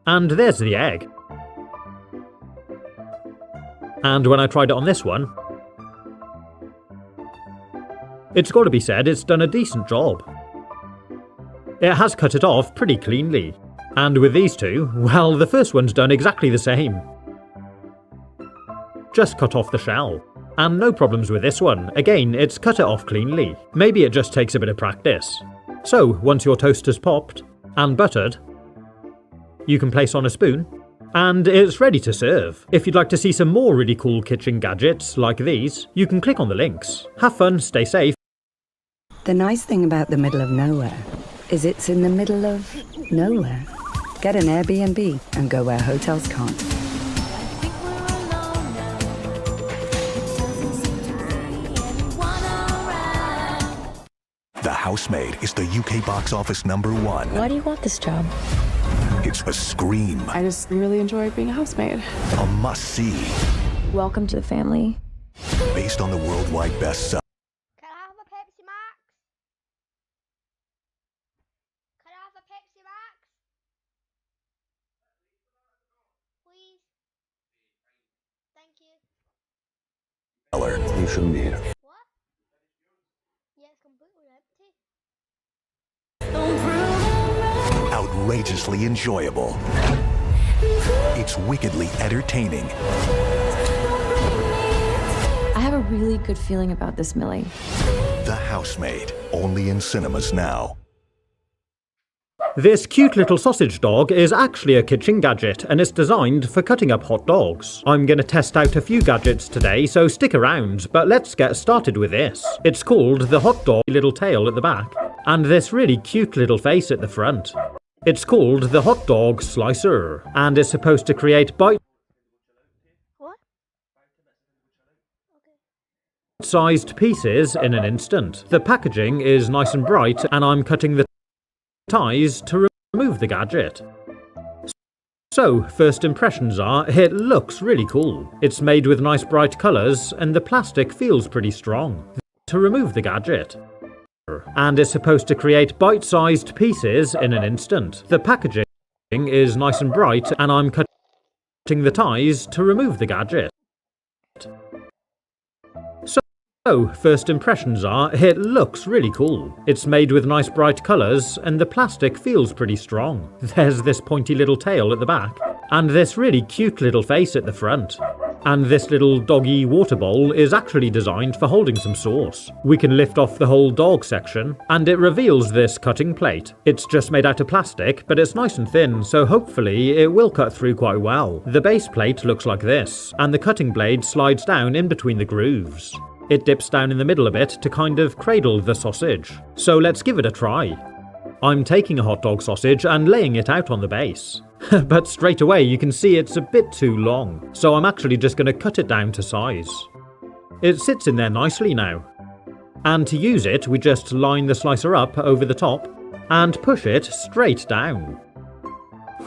And there's the egg. And when I tried it on this one, it's got to be said it's done a decent job. It has cut it off pretty cleanly. And with these two, well, the first one's done exactly the same. Just cut off the shell. And no problems with this one. Again, it's cut it off cleanly. Maybe it just takes a bit of practice. So, once your toast is popped and buttered, you can place on a spoon, and it's ready to serve. If you'd like to see some more really cool kitchen gadgets like these, you can click on the links. Have fun, stay safe. The nice thing about the middle of nowhere is it's in the middle of nowhere. Get an Airbnb and go where hotels can't. The Housemaid is the UK box office #1. Why do you want this job? It's a scream, I just really enjoy being a housemaid. a must-see, Welcome to the family. based on the worldwide bestseller. Can I have a Pepsi Max? Can I have a Pepsi Max? Please. Thank you. You shouldn't be here. What? Yeah, it's completely empty. Outrageously enjoyable. It's wickedly entertaining. I have a really good feeling about this, Millie. The Housemaid, only in cinemas now. This cute little sausage dog is actually a kitchen gadget, and it's designed for cutting up hot dogs. I'm going to test out a few gadgets today, so stick around, but let's get started with this. It's called the hot dog little tail at the back, and this really cute little face at the front. It's called the hot dog slicer, and it's supposed to create bite-sized pieces in an instant. The packaging is nice and bright, and I'm cutting the ties to remove the gadget. So, first impressions are, it looks really cool. It's made with nice bright colours, and the plastic feels pretty strong. To remove the gadget. And it's supposed to create bite-sized pieces in an instant. The packaging is nice and bright, and I'm cutting the ties to remove the gadget. So, first impressions are, it looks really cool. It's made with nice bright colours, and the plastic feels pretty strong. There's this pointy little tail at the back, and this really cute little face at the front. And this little doggy water bowl is actually designed for holding some sauce. We can lift off the whole dog section, and it reveals this cutting plate. It's just made out of plastic, but it's nice and thin, so hopefully it will cut through quite well. The base plate looks like this, and the cutting blade slides down in between the grooves. It dips down in the middle a bit to kind of cradle the sausage. So let's give it a try. I'm taking a hot dog sausage and laying it out on the base. But straight away you can see it's a bit too long, so I'm actually just going to cut it down to size. It sits in there nicely now. And to use it, we just line the slicer up over the top and push it straight down.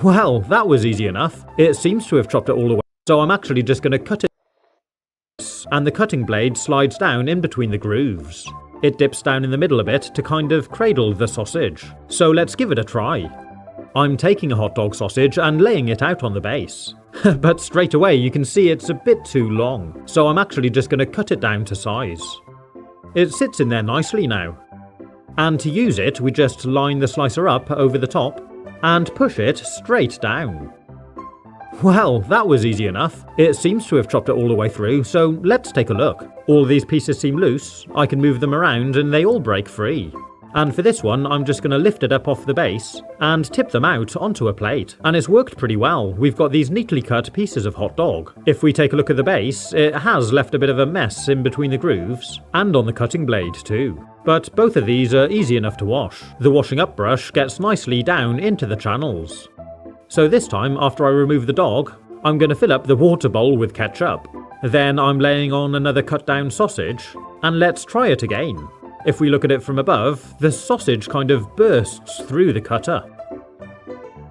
Well, that was easy enough. It seems to have chopped it all away, so I'm actually just going to cut it, and the cutting blade slides down in between the grooves. It dips down in the middle a bit to kind of cradle the sausage. So let's give it a try. I'm taking a hot dog sausage and laying it out on the base. But straight away you can see it's a bit too long, so I'm actually just going to cut it down to size. It sits in there nicely now. And to use it, we just line the slicer up over the top and push it straight down. Well, that was easy enough. It seems to have chopped it all the way through, so let's take a look. All these pieces seem loose, I can move them around and they all break free. And for this one, I'm just going to lift it up off the base and tip them out onto a plate. And it's worked pretty well. We've got these neatly cut pieces of hot dog. If we take a look at the base, it has left a bit of a mess in between the grooves and on the cutting blade too. But both of these are easy enough to wash. The washing up brush gets nicely down into the channels. So this time, after I remove the dog, I'm going to fill up the water bowl with ketchup. Then I'm laying on another cut down sausage, and let's try it again. If we look at it from above, the sausage kind of bursts through the cutter.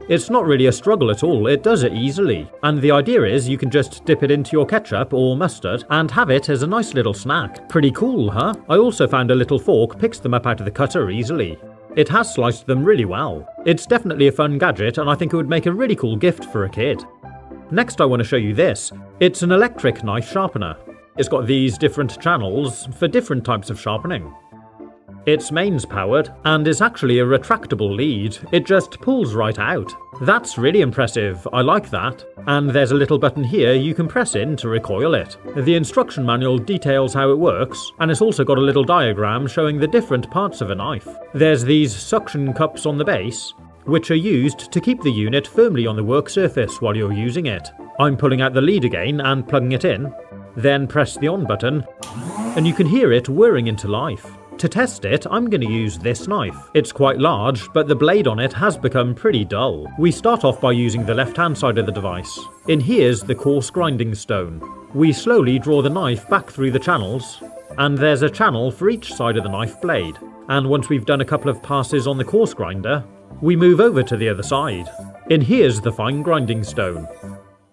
It's not really a struggle at all, it does it easily. And the idea is you can just dip it into your ketchup or mustard and have it as a nice little snack. Pretty cool, huh? I also found a little fork picks them up out of the cutter easily. It has sliced them really well. It's definitely a fun gadget, and I think it would make a really cool gift for a kid. Next I want to show you this. It's an electric knife sharpener. It's got these different channels for different types of sharpening. It's mains powered, and it's actually a retractable lead. It just pulls right out. That's really impressive, I like that. And there's a little button here you can press in to recoil it. The instruction manual details how it works, and it's also got a little diagram showing the different parts of a knife. There's these suction cups on the base, which are used to keep the unit firmly on the work surface while you're using it. I'm pulling out the lead again and plugging it in, then press the on button, and you can hear it whirring into life. To test it, I'm going to use this knife. It's quite large, but the blade on it has become pretty dull. We start off by using the left-hand side of the device. In here's the coarse grinding stone. We slowly draw the knife back through the channels, and there's a channel for each side of the knife blade. And once we've done a couple of passes on the coarse grinder, we move over to the other side. In here's the fine grinding stone.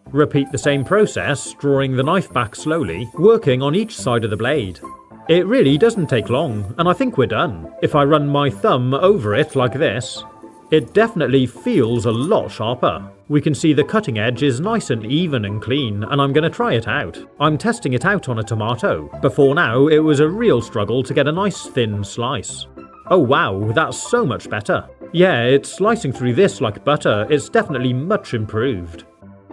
Repeat the same process, drawing the knife back slowly, working on each side of the blade. It really doesn't take long, and I think we're done. If I run my thumb over it like this, it definitely feels a lot sharper. We can see the cutting edge is nice and even and clean, and I'm going to try it out. I'm testing it out on a tomato. Before now, it was a real struggle to get a nice thin slice. Oh wow, that's so much better. Yeah, it's slicing through this like butter. It's definitely much improved.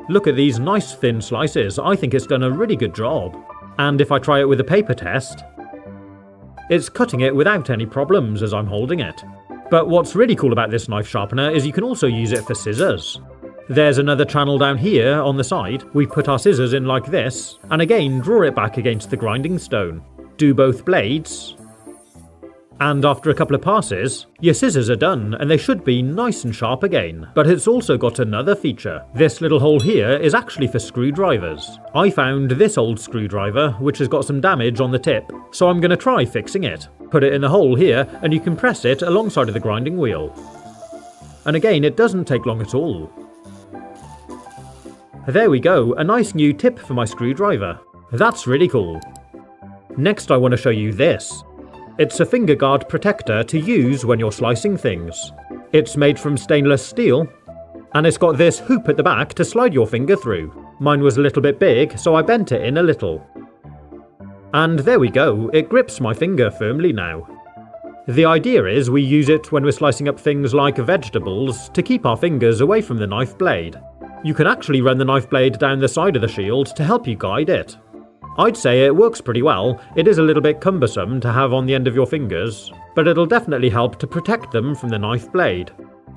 Look at these nice thin slices. I think it's done a really good job. And if I try it with a paper test, it's cutting it without any problems as I'm holding it. But what's really cool about this knife sharpener is you can also use it for scissors. There's another channel down here on the side. We put our scissors in like this, and again draw it back against the grinding stone. Do both blades, and after a couple of passes, your scissors are done and they should be nice and sharp again. But it's also got another feature. This little hole here is actually for screwdrivers. I found this old screwdriver which has got some damage on the tip, so I'm going to try fixing it. Put it in the hole here and you can press it alongside of the grinding wheel. And again, it doesn't take long at all. There we go, a nice new tip for my screwdriver. That's really cool. Next I want to show you this. It's a finger guard protector to use when you're slicing things. It's made from stainless steel, and it's got this hoop at the back to slide your finger through. Mine was a little bit big, so I bent it in a little. And there we go, it grips my finger firmly now. The idea is we use it when we're slicing up things like vegetables to keep our fingers away from the knife blade. You can actually run the knife blade down the side of the shield to help you guide it. I'd say it works pretty well. It is a little bit cumbersome to have on the end of your fingers, but it'll definitely help to protect them from the knife blade.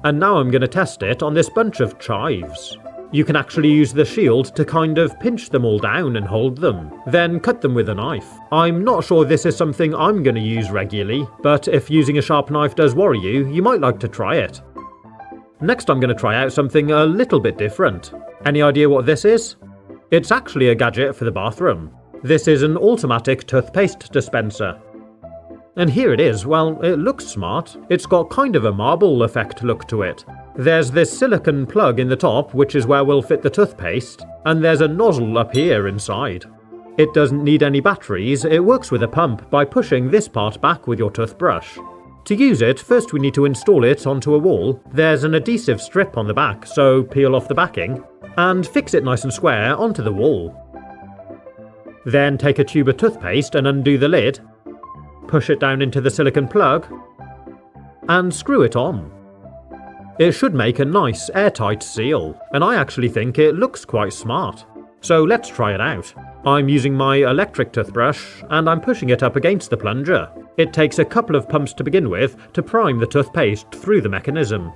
And now I'm going to test it on this bunch of chives. You can actually use the shield to kind of pinch them all down and hold them, then cut them with a knife. I'm not sure this is something I'm going to use regularly, but if using a sharp knife does worry you, you might like to try it. Next I'm going to try out something a little bit different. Any idea what this is? It's actually a gadget for the bathroom. This is an automatic toothpaste dispenser. And here it is. Well, it looks smart. It's got kind of a marble effect look to it. There's this silicone plug in the top, which is where we'll fit the toothpaste, and there's a nozzle up here inside. It doesn't need any batteries. It works with a pump by pushing this part back with your toothbrush. To use it, first we need to install it onto a wall. There's an adhesive strip on the back, so peel off the backing, and fix it nice and square onto the wall. Then take a tube of toothpaste and undo the lid, push it down into the silicone plug, and screw it on. It should make a nice airtight seal, and I actually think it looks quite smart. So let's try it out. I'm using my electric toothbrush, and I'm pushing it up against the plunger. It takes a couple of pumps to begin with to prime the toothpaste through the mechanism.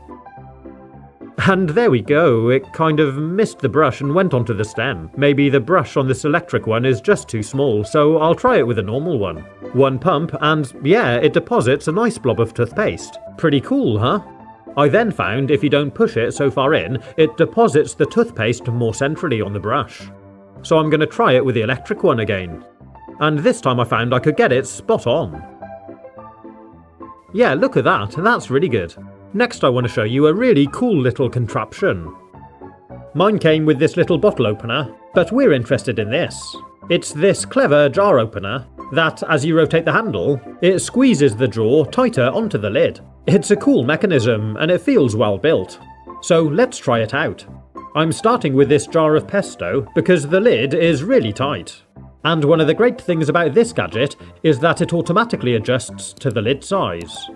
And there we go, it kind of missed the brush and went onto the stem. Maybe the brush on this electric one is just too small, so I'll try it with a normal one. One pump and yeah, it deposits a nice blob of toothpaste. Pretty cool, huh? I then found if you don't push it so far in, it deposits the toothpaste more centrally on the brush. So I'm going to try it with the electric one again. And this time I found I could get it spot on. Yeah, look at that, that's really good. Next I want to show you a really cool little contraption. Mine came with this little bottle opener, but we're interested in this. It's this clever jar opener that, as you rotate the handle, it squeezes the jaw tighter onto the lid. It's a cool mechanism and it feels well built. So let's try it out. I'm starting with this jar of pesto because the lid is really tight. And one of the great things about this gadget is that it automatically adjusts to the lid size.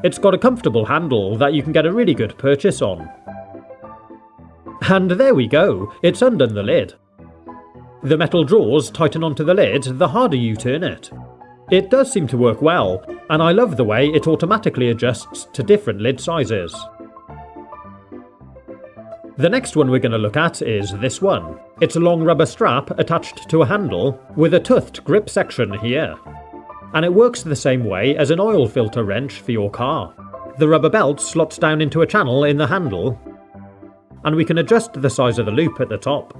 It's got a comfortable handle that you can get a really good purchase on. And there we go, it's undone the lid. The metal drawers tighten onto the lid the harder you turn it. It does seem to work well, and I love the way it automatically adjusts to different lid sizes. The next one we're going to look at is this one. It's a long rubber strap attached to a handle with a toothed grip section here. And it works the same way as an oil filter wrench for your car. The rubber belt slots down into a channel in the handle, and we can adjust the size of the loop at the top.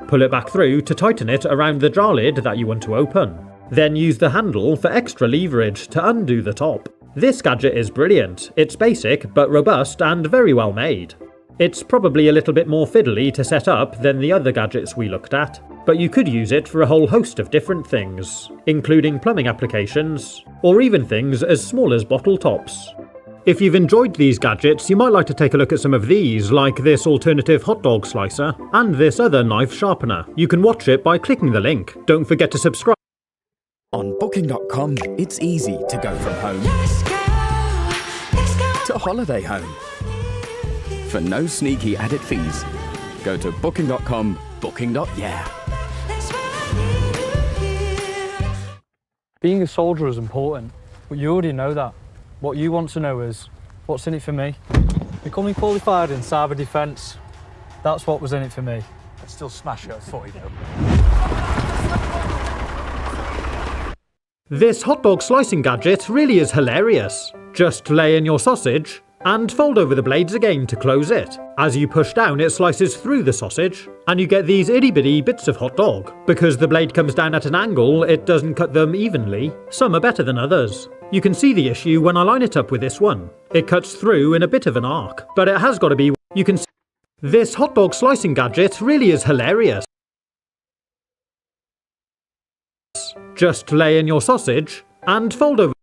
Pull it back through to tighten it around the jar lid that you want to open. Then use the handle for extra leverage to undo the top. This gadget is brilliant. It's basic but robust and very well made. It's probably a little bit more fiddly to set up than the other gadgets we looked at, but you could use it for a whole host of different things, including plumbing applications, or even things as small as bottle tops. If you've enjoyed these gadgets, you might like to take a look at some of these, like this alternative hot dog slicer, and this other knife sharpener. You can watch it by clicking the link. Don't forget to subscribe. On Booking.com, it's easy to go from home to holiday home. For no sneaky added fees, go to Booking.com, booking.yeah. Being a soldier is important, but you already know that. What you want to know is, what's in it for me? Becoming qualified in cyber defence, that's what was in it for me. I'd still smash it at 40 though. This hot dog slicing gadget really is hilarious. Just lay in your sausage and fold over the blades again to close it. As you push down, it slices through the sausage, and you get these itty bitty bits of hot dog. Because the blade comes down at an angle, it doesn't cut them evenly. Some are better than others. You can see the issue when I line it up with this one. It cuts through in a bit of an arc, but it has got to be. You can see this hot dog slicing gadget really is hilarious. Just lay in your sausage and fold over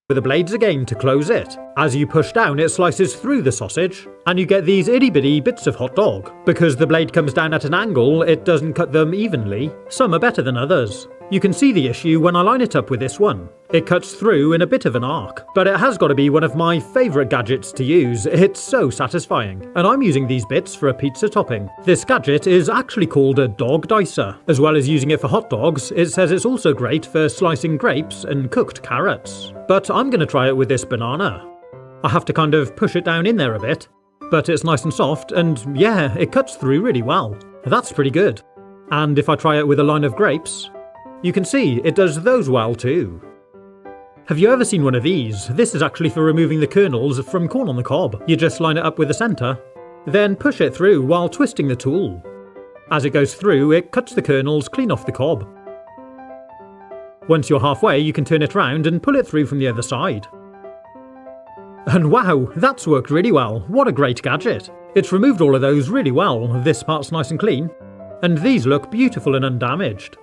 the blades again to close it. As you push down, it slices through the sausage, and you get these itty bitty bits of hot dog. Because the blade comes down at an angle, it doesn't cut them evenly. Some are better than others. You can see the issue when I line it up with this one. It cuts through in a bit of an arc, but it has got to be one of my favourite gadgets to use. It's so satisfying. And I'm using these bits for a pizza topping. This gadget is actually called a dog dicer. As well as using it for hot dogs, it says it's also great for slicing grapes and cooked carrots. But I'm going to try it with this banana. I have to kind of push it down in there a bit, but it's nice and soft, and yeah, it cuts through really well. That's pretty good. And if I try it with a line of grapes, you can see it does those well too. Have you ever seen one of these? This is actually for removing the kernels from corn on the cob. You just line it up with the centre, then push it through while twisting the tool. As it goes through, it cuts the kernels clean off the cob. Once you're halfway, you can turn it round and pull it through from the other side. And wow, that's worked really well. What a great gadget. It's removed all of those really well. This part's nice and clean, and these look beautiful and undamaged.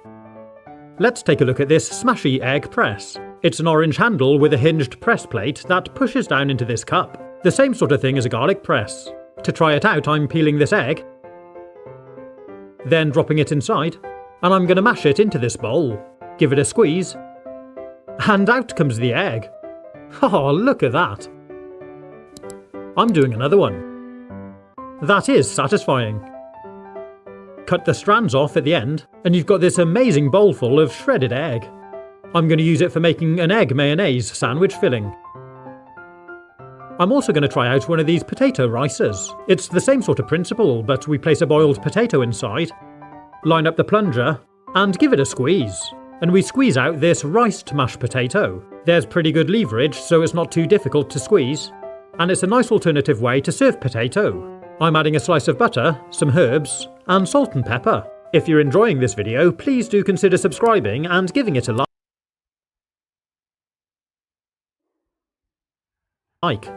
Let's take a look at this smashy egg press. It's an orange handle with a hinged press plate that pushes down into this cup. The same sort of thing as a garlic press. To try it out, I'm peeling this egg, then dropping it inside, and I'm going to mash it into this bowl. Give it a squeeze, and out comes the egg. Oh, look at that. I'm doing another one. That is satisfying. Cut the strands off at the end, and you've got this amazing bowl full of shredded egg. I'm going to use it for making an egg mayonnaise sandwich filling. I'm also going to try out one of these potato ricers. It's the same sort of principle, but we place a boiled potato inside, line up the plunger, and give it a squeeze. And we squeeze out this riced mashed potato. There's pretty good leverage, so it's not too difficult to squeeze, and it's a nice alternative way to serve potato. I'm adding a slice of butter, some herbs, and salt and pepper. If you're enjoying this video, please do consider subscribing and giving it a like.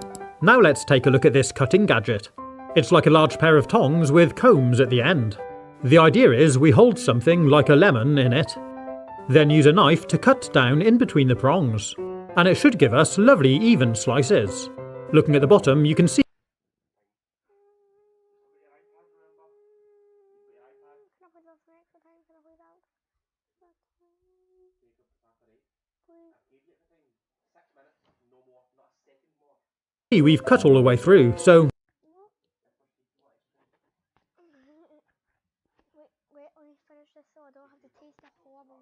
Now let's take a look at this cutting gadget. It's like a large pair of tongs with combs at the end. The idea is we hold something like a lemon in it, then use a knife to cut down in between the prongs, and it should give us lovely even slices. Looking at the bottom, you can see Can I play that for extra time? Can I play that? See, we've cut all the way through, so Wait, let me finish this so I don't have to taste the horrible.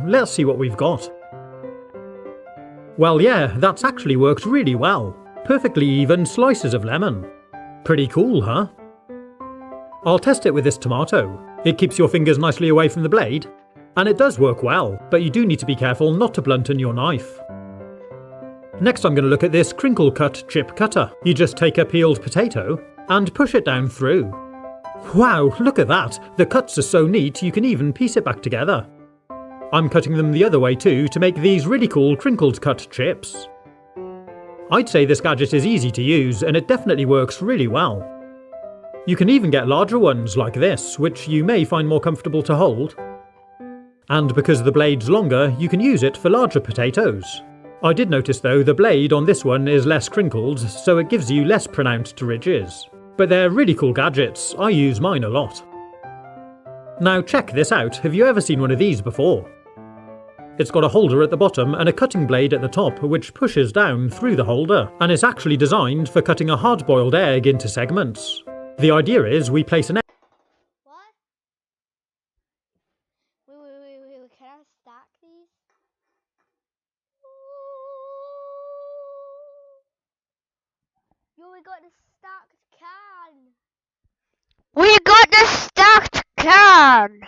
let's see what we've got. Well, yeah, that's actually worked really well. Perfectly even slices of lemon. Pretty cool, huh? I'll test it with this tomato. It keeps your fingers nicely away from the blade. And it does work well, but you do need to be careful not to blunten your knife. Next I'm going to look at this crinkle cut chip cutter. You just take a peeled potato and push it down through. Wow, look at that! The cuts are so neat you can even piece it back together. I'm cutting them the other way too to make these really cool crinkled cut chips. I'd say this gadget is easy to use and it definitely works really well. You can even get larger ones like this, which you may find more comfortable to hold. And because the blade's longer, you can use it for larger potatoes. I did notice though the blade on this one is less crinkled, so it gives you less pronounced ridges. But they're really cool gadgets, I use mine a lot. Now check this out, have you ever seen one of these before? It's got a holder at the bottom and a cutting blade at the top which pushes down through the holder, and it's actually designed for cutting a hard-boiled egg into segments. The idea is we place an egg. What? Wait. Can I stack these? Yo, we got the stacked can. We got the stacked can.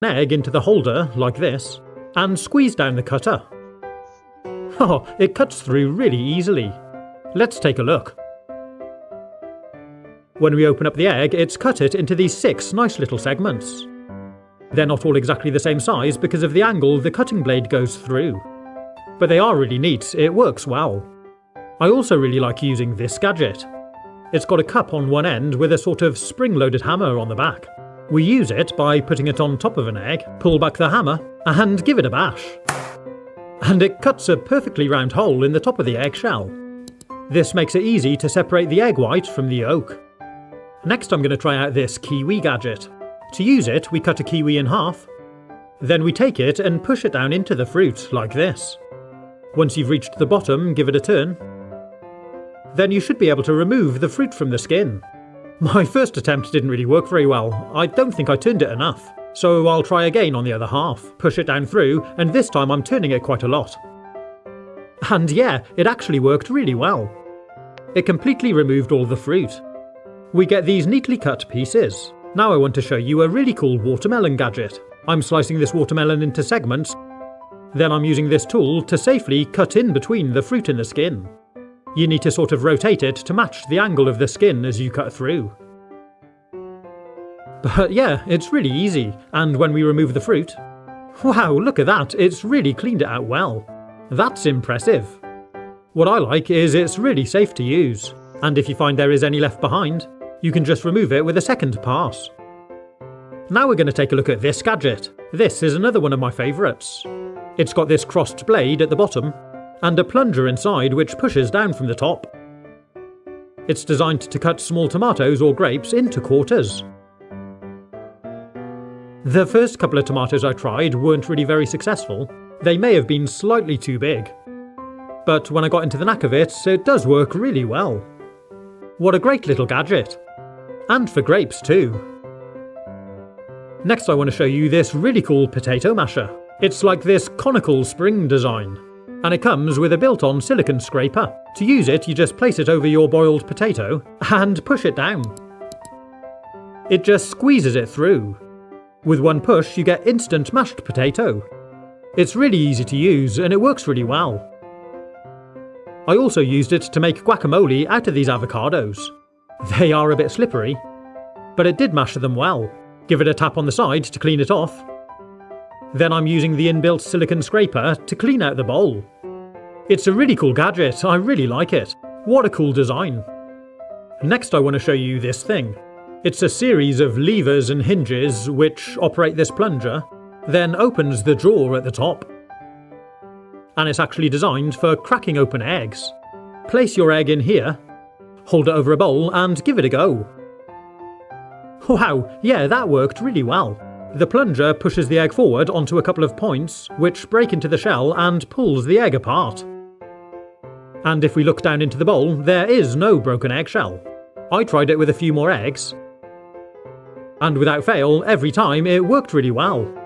egg into the holder, like this, and squeeze down the cutter. Oh, it cuts through really easily. Let's take a look. When we open up the egg, it's cut it into these 6 nice little segments. They're not all exactly the same size because of the angle the cutting blade goes through. But they are really neat, it works well. I also really like using this gadget. It's got a cup on one end with a sort of spring-loaded hammer on the back. We use it by putting it on top of an egg, pull back the hammer, and give it a bash. And it cuts a perfectly round hole in the top of the eggshell. This makes it easy to separate the egg white from the yolk. Next I'm going to try out this kiwi gadget. To use it, we cut a kiwi in half. Then we take it and push it down into the fruit, like this. Once you've reached the bottom, give it a turn. Then you should be able to remove the fruit from the skin. My first attempt didn't really work very well. I don't think I turned it enough. So I'll try again on the other half, push it down through, and this time I'm turning it quite a lot. And yeah, it actually worked really well. It completely removed all the fruit. We get these neatly cut pieces. Now I want to show you a really cool watermelon gadget. I'm slicing this watermelon into segments, then I'm using this tool to safely cut in between the fruit and the skin. You need to sort of rotate it to match the angle of the skin as you cut through. But yeah, it's really easy, and when we remove the fruit... Wow, look at that, it's really cleaned it out well. That's impressive. What I like is it's really safe to use, and if you find there is any left behind, you can just remove it with a second pass. Now we're going to take a look at this gadget. This is another one of my favourites. It's got this crossed blade at the bottom, and a plunger inside which pushes down from the top. It's designed to cut small tomatoes or grapes into quarters. The first couple of tomatoes I tried weren't really very successful. They may have been slightly too big. But when I got into the knack of it, it does work really well. What a great little gadget. And for grapes too. Next I want to show you this really cool potato masher. It's like this conical spring design, and it comes with a built-on silicone scraper. To use it, you just place it over your boiled potato and push it down. It just squeezes it through. With one push, you get instant mashed potato. It's really easy to use and it works really well. I also used it to make guacamole out of these avocados. They are a bit slippery, but it did mash them well. Give it a tap on the side to clean it off. Then I'm using the inbuilt silicone scraper to clean out the bowl. It's a really cool gadget, I really like it. What a cool design. Next I want to show you this thing. It's a series of levers and hinges which operate this plunger, then opens the drawer at the top. And it's actually designed for cracking open eggs. Place your egg in here, hold it over a bowl and give it a go. Wow, yeah, that worked really well. The plunger pushes the egg forward onto a couple of points, which break into the shell and pulls the egg apart. And if we look down into the bowl, there is no broken eggshell. I tried it with a few more eggs, and without fail, every time it worked really well.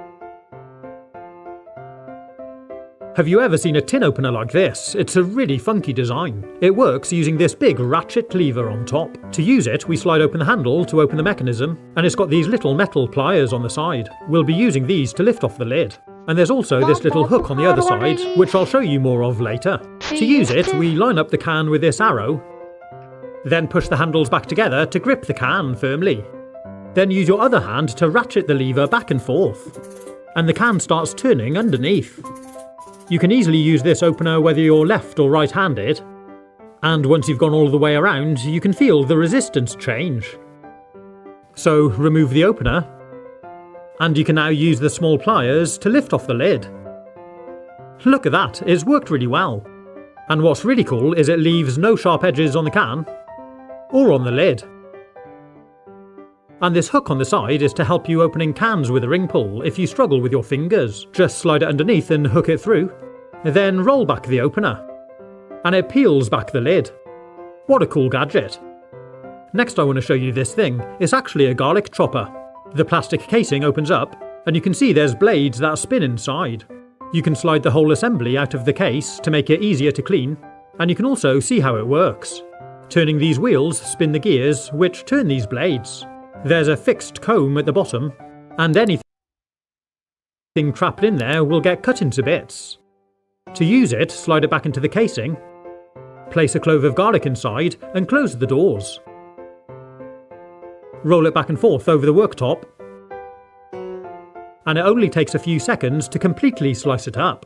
Have you ever seen a tin opener like this? It's a really funky design. It works using this big ratchet lever on top. To use it, we slide open the handle to open the mechanism, and it's got these little metal pliers on the side. We'll be using these to lift off the lid. And there's also this little hook on the other side, which I'll show you more of later. To use it, we line up the can with this arrow, then push the handles back together to grip the can firmly. Then use your other hand to ratchet the lever back and forth, and the can starts turning underneath. You can easily use this opener whether you're left or right-handed, and once you've gone all the way around, you can feel the resistance change. So remove the opener, and you can now use the small pliers to lift off the lid. Look at that, it's worked really well. And what's really cool is it leaves no sharp edges on the can, or on the lid. And this hook on the side is to help you opening cans with a ring pull if you struggle with your fingers. Just slide it underneath and hook it through, then roll back the opener, and it peels back the lid. What a cool gadget. Next I want to show you this thing. It's actually a garlic chopper. The plastic casing opens up, and you can see there's blades that spin inside. You can slide the whole assembly out of the case to make it easier to clean, and you can also see how it works. Turning these wheels spin the gears which turn these blades. There's a fixed comb at the bottom, and anything thing trapped in there will get cut into bits. To use it, slide it back into the casing, place a clove of garlic inside and close the doors. Roll it back and forth over the worktop, and it only takes a few seconds to completely slice it up.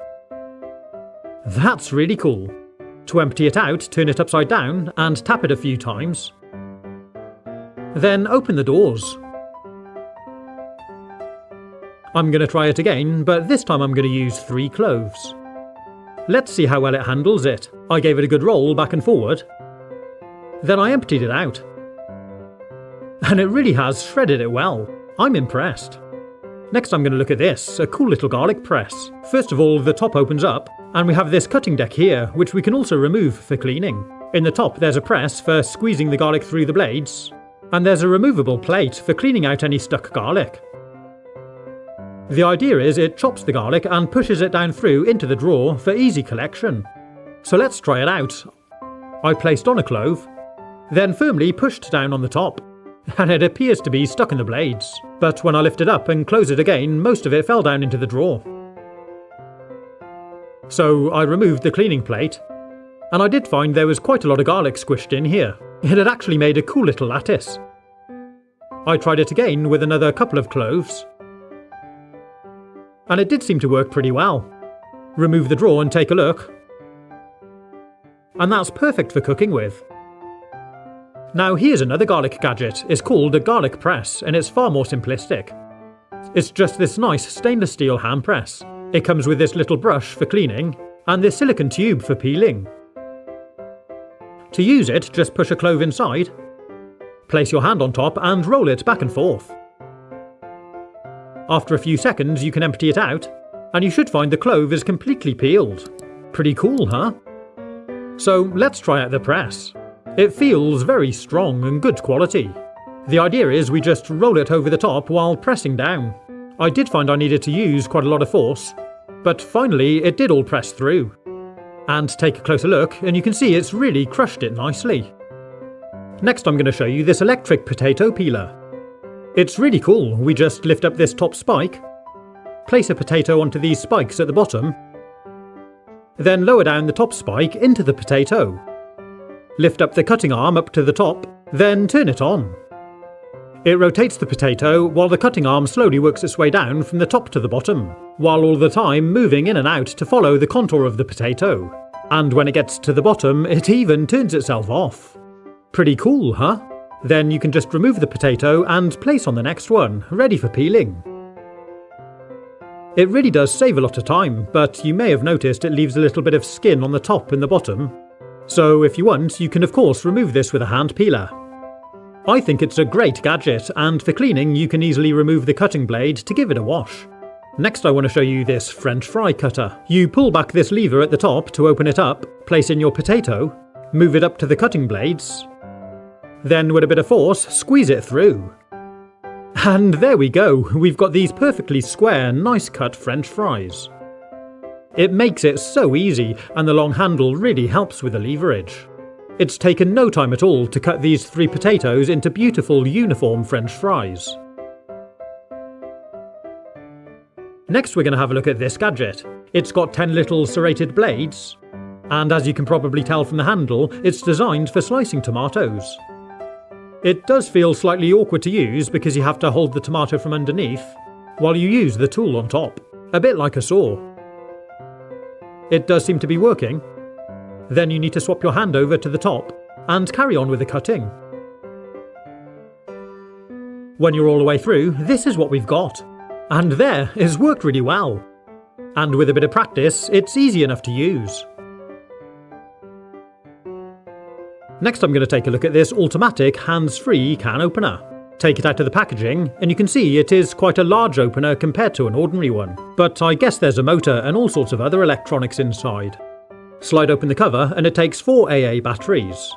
That's really cool. To empty it out, turn it upside down and tap it a few times. Then open the doors. I'm going to try it again, but this time I'm going to use 3 cloves. Let's see how well it handles it. I gave it a good roll back and forward. Then I emptied it out. And it really has shredded it well. I'm impressed. Next I'm going to look at this, a cool little garlic press. First of all, the top opens up, and we have this cutting deck here, which we can also remove for cleaning. In the top there's a press for squeezing the garlic through the blades, and there's a removable plate for cleaning out any stuck garlic. The idea is it chops the garlic and pushes it down through into the drawer for easy collection. So let's try it out. I placed on a clove, then firmly pushed down on the top, and it appears to be stuck in the blades. But when I lift it up and close it again, most of it fell down into the drawer. So I removed the cleaning plate, and I did find there was quite a lot of garlic squished in here. It had actually made a cool little lattice. I tried it again with another couple of cloves, and it did seem to work pretty well. Remove the drawer and take a look, and that's perfect for cooking with. Now here's another garlic gadget. It's called a garlic press, and it's far more simplistic. It's just this nice stainless steel hand press. It comes with this little brush for cleaning, and this silicone tube for peeling. To use it, just push a clove inside, place your hand on top and roll it back and forth. After a few seconds you can empty it out, and you should find the clove is completely peeled. Pretty cool, huh? So let's try out the press. It feels very strong and good quality. The idea is we just roll it over the top while pressing down. I did find I needed to use quite a lot of force, but finally it did all press through. And take a closer look and you can see it's really crushed it nicely. Next I'm going to show you this electric potato peeler. It's really cool. We just lift up this top spike, place a potato onto these spikes at the bottom, then lower down the top spike into the potato. Lift up the cutting arm up to the top, then turn it on. It rotates the potato while the cutting arm slowly works its way down from the top to the bottom, while all the time moving in and out to follow the contour of the potato. And when it gets to the bottom, it even turns itself off. Pretty cool, huh? Then you can just remove the potato and place on the next one, ready for peeling. It really does save a lot of time, but you may have noticed it leaves a little bit of skin on the top and the bottom. So if you want, you can of course remove this with a hand peeler. I think it's a great gadget, and for cleaning you can easily remove the cutting blade to give it a wash. Next I want to show you this French fry cutter. You pull back this lever at the top to open it up, place in your potato, move it up to the cutting blades, then with a bit of force squeeze it through. And there we go, we've got these perfectly square, nice cut French fries. It makes it so easy, and the long handle really helps with the leverage. It's taken no time at all to cut these 3 potatoes into beautiful uniform French fries. Next we're going to have a look at this gadget. It's got 10 little serrated blades, and as you can probably tell from the handle, it's designed for slicing tomatoes. It does feel slightly awkward to use because you have to hold the tomato from underneath while you use the tool on top, a bit like a saw. It does seem to be working. Then you need to swap your hand over to the top and carry on with the cutting. When you're all the way through, this is what we've got. And there, it's worked really well. And with a bit of practice, it's easy enough to use. Next I'm going to take a look at this automatic hands-free can opener. Take it out of the packaging and you can see it is quite a large opener compared to an ordinary one. But I guess there's a motor and all sorts of other electronics inside. Slide open the cover and it takes 4 AA batteries.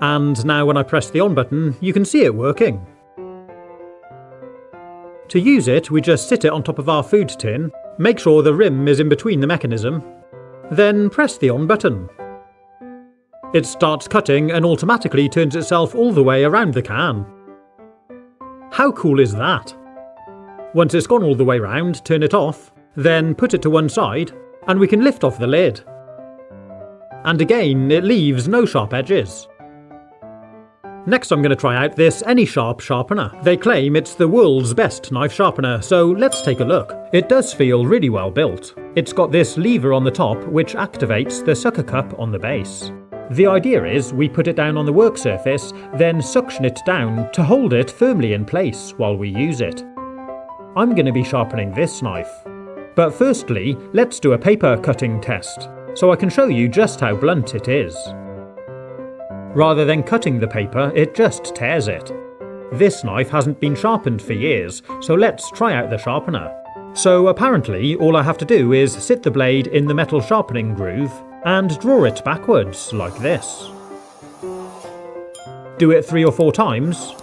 And now when I press the on button, you can see it working. To use it, we just sit it on top of our food tin, make sure the rim is in between the mechanism, then press the on button. It starts cutting and automatically turns itself all the way around the can. How cool is that? Once it's gone all the way round, turn it off, then put it to one side, and we can lift off the lid. And again, it leaves no sharp edges. Next I'm going to try out this Any Sharp sharpener. They claim it's the world's best knife sharpener, so let's take a look. It does feel really well built. It's got this lever on the top which activates the sucker cup on the base. The idea is we put it down on the work surface, then suction it down to hold it firmly in place while we use it. I'm going to be sharpening this knife. But firstly, let's do a paper cutting test, so I can show you just how blunt it is. Rather than cutting the paper, it just tears it. This knife hasn't been sharpened for years, so let's try out the sharpener. So apparently all I have to do is sit the blade in the metal sharpening groove and draw it backwards like this. Do it 3 or 4 times.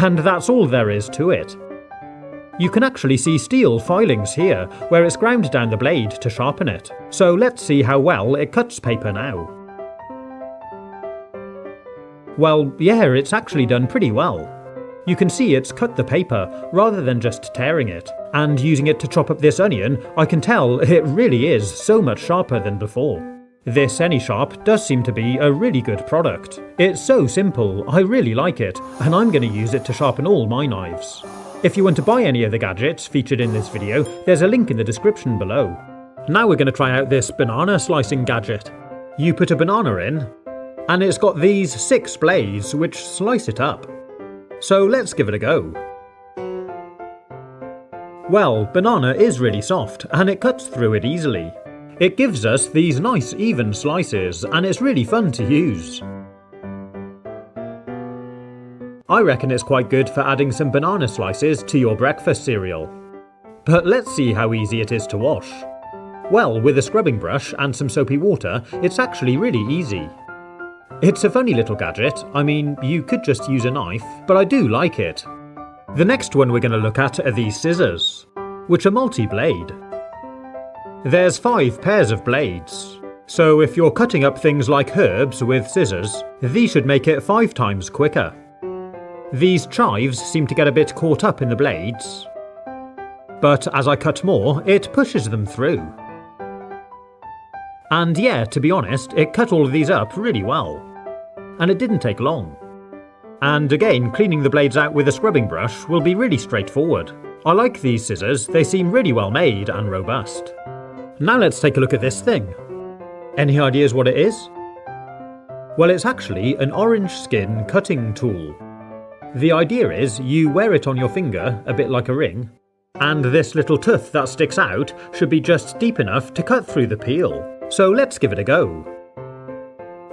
And that's all there is to it. You can actually see steel filings here, where it's ground down the blade to sharpen it. So let's see how well it cuts paper now. Well, yeah, it's actually done pretty well. You can see it's cut the paper, rather than just tearing it. And using it to chop up this onion, I can tell it really is so much sharper than before. This Any Sharp does seem to be a really good product. It's so simple, I really like it, and I'm going to use it to sharpen all my knives. If you want to buy any of the gadgets featured in this video, there's a link in the description below. Now we're going to try out this banana slicing gadget. You put a banana in, and it's got these 6 blades which slice it up. So let's give it a go. Well, banana is really soft, and it cuts through it easily. It gives us these nice even slices, and it's really fun to use. I reckon it's quite good for adding some banana slices to your breakfast cereal. But let's see how easy it is to wash. Well, with a scrubbing brush and some soapy water, it's actually really easy. It's a funny little gadget. I mean, you could just use a knife, but I do like it. The next one we're going to look at are these scissors, which are multi-blade. There's 5 pairs of blades. So if you're cutting up things like herbs with scissors, these should make it 5 times quicker. These chives seem to get a bit caught up in the blades, but as I cut more, it pushes them through. And yeah, to be honest, it cut all of these up really well. And it didn't take long. And again, cleaning the blades out with a scrubbing brush will be really straightforward. I like these scissors, they seem really well made and robust. Now let's take a look at this thing. Any ideas what it is? Well, it's actually an orange skin cutting tool. The idea is you wear it on your finger, a bit like a ring, and this little tooth that sticks out should be just deep enough to cut through the peel. So let's give it a go.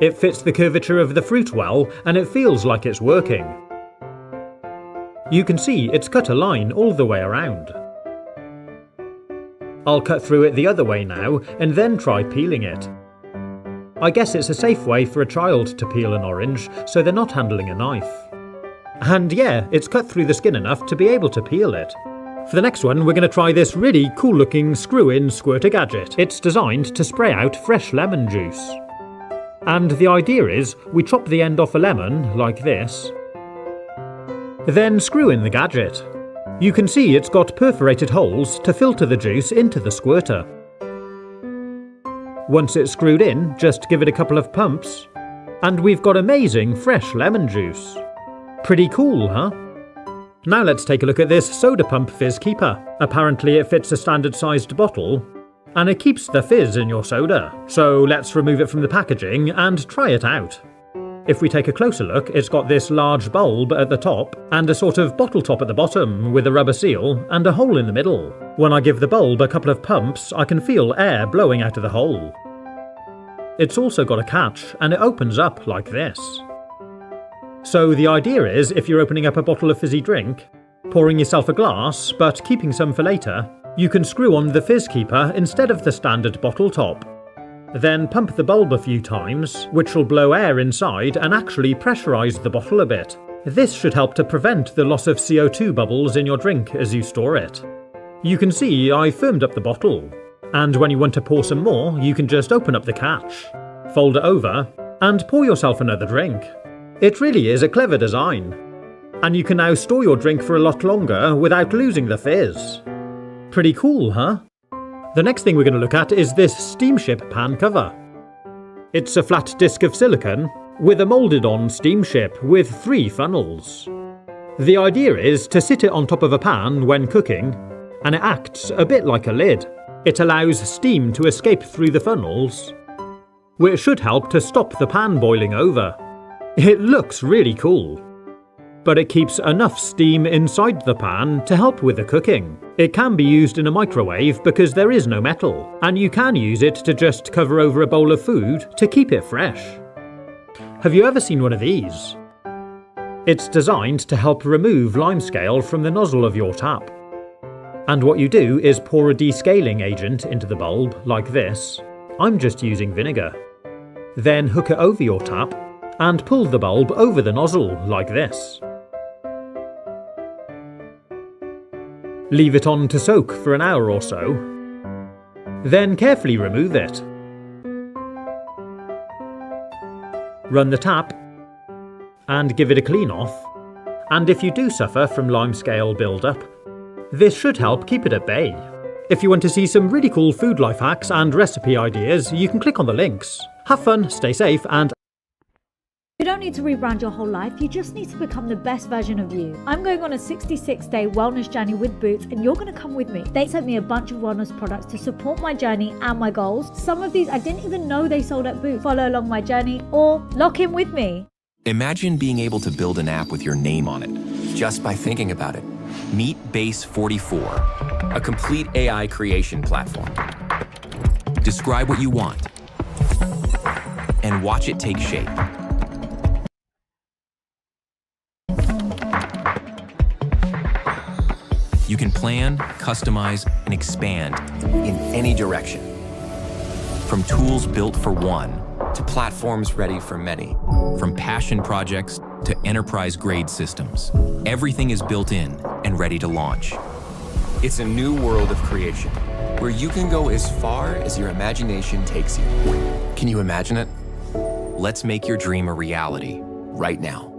It fits the curvature of the fruit well, and it feels like it's working. You can see it's cut a line all the way around. I'll cut through it the other way now, and then try peeling it. I guess it's a safe way for a child to peel an orange, so they're not handling a knife. And yeah, it's cut through the skin enough to be able to peel it. For the next one, we're going to try this really cool looking screw-in squirter gadget. It's designed to spray out fresh lemon juice. And the idea is, we chop the end off a lemon, like this, then screw in the gadget. You can see it's got perforated holes to filter the juice into the squirter. Once it's screwed in, just give it a couple of pumps, and we've got amazing fresh lemon juice. Pretty cool, huh? Now let's take a look at this soda pump fizz keeper. Apparently it fits a standard sized bottle, and it keeps the fizz in your soda. So let's remove it from the packaging and try it out. If we take a closer look, it's got this large bulb at the top and a sort of bottle top at the bottom with a rubber seal and a hole in the middle. When I give the bulb a couple of pumps, I can feel air blowing out of the hole. It's also got a catch, and it opens up like this. So the idea is, if you're opening up a bottle of fizzy drink, pouring yourself a glass, but keeping some for later, you can screw on the fizz keeper instead of the standard bottle top. Then pump the bulb a few times, which will blow air inside and actually pressurise the bottle a bit. This should help to prevent the loss of CO2 bubbles in your drink as you store it. You can see I firmed up the bottle, and when you want to pour some more, you can just open up the catch, fold it over, and pour yourself another drink. It really is a clever design. And you can now store your drink for a lot longer without losing the fizz. Pretty cool, huh? The next thing we're going to look at is this steamship pan cover. It's a flat disc of silicone with a moulded-on steamship with 3 funnels. The idea is to sit it on top of a pan when cooking, and it acts a bit like a lid. It allows steam to escape through the funnels, which should help to stop the pan boiling over. It looks really cool, but it keeps enough steam inside the pan to help with the cooking. It can be used in a microwave because there is no metal, and you can use it to just cover over a bowl of food to keep it fresh. Have you ever seen one of these? It's designed to help remove limescale from the nozzle of your tap. And what you do is pour a descaling agent into the bulb, like this. I'm just using vinegar. Then hook it over your tap and pull the bulb over the nozzle, like this. Leave it on to soak for an hour or so. Then carefully remove it. Run the tap and give it a clean off, and if you do suffer from limescale build-up, this should help keep it at bay. If you want to see some really cool food life hacks and recipe ideas, you can click on the links. Have fun, stay safe, and you don't need to rebrand your whole life, you just need to become the best version of you. I'm going on a 66-day wellness journey with Boots, and you're going to come with me. They sent me a bunch of wellness products to support my journey and my goals. Some of these I didn't even know they sold at Boots. Follow along my journey or lock in with me. Imagine being able to build an app with your name on it, just by thinking about it. Meet Base 44, a complete AI creation platform. Describe what you want, and watch it take shape. You can plan, customize, and expand in any direction. From tools built for one, to platforms ready for many. From passion projects to enterprise-grade systems. Everything is built in and ready to launch. It's a new world of creation, where you can go as far as your imagination takes you. Can you imagine it? Let's make your dream a reality, right now.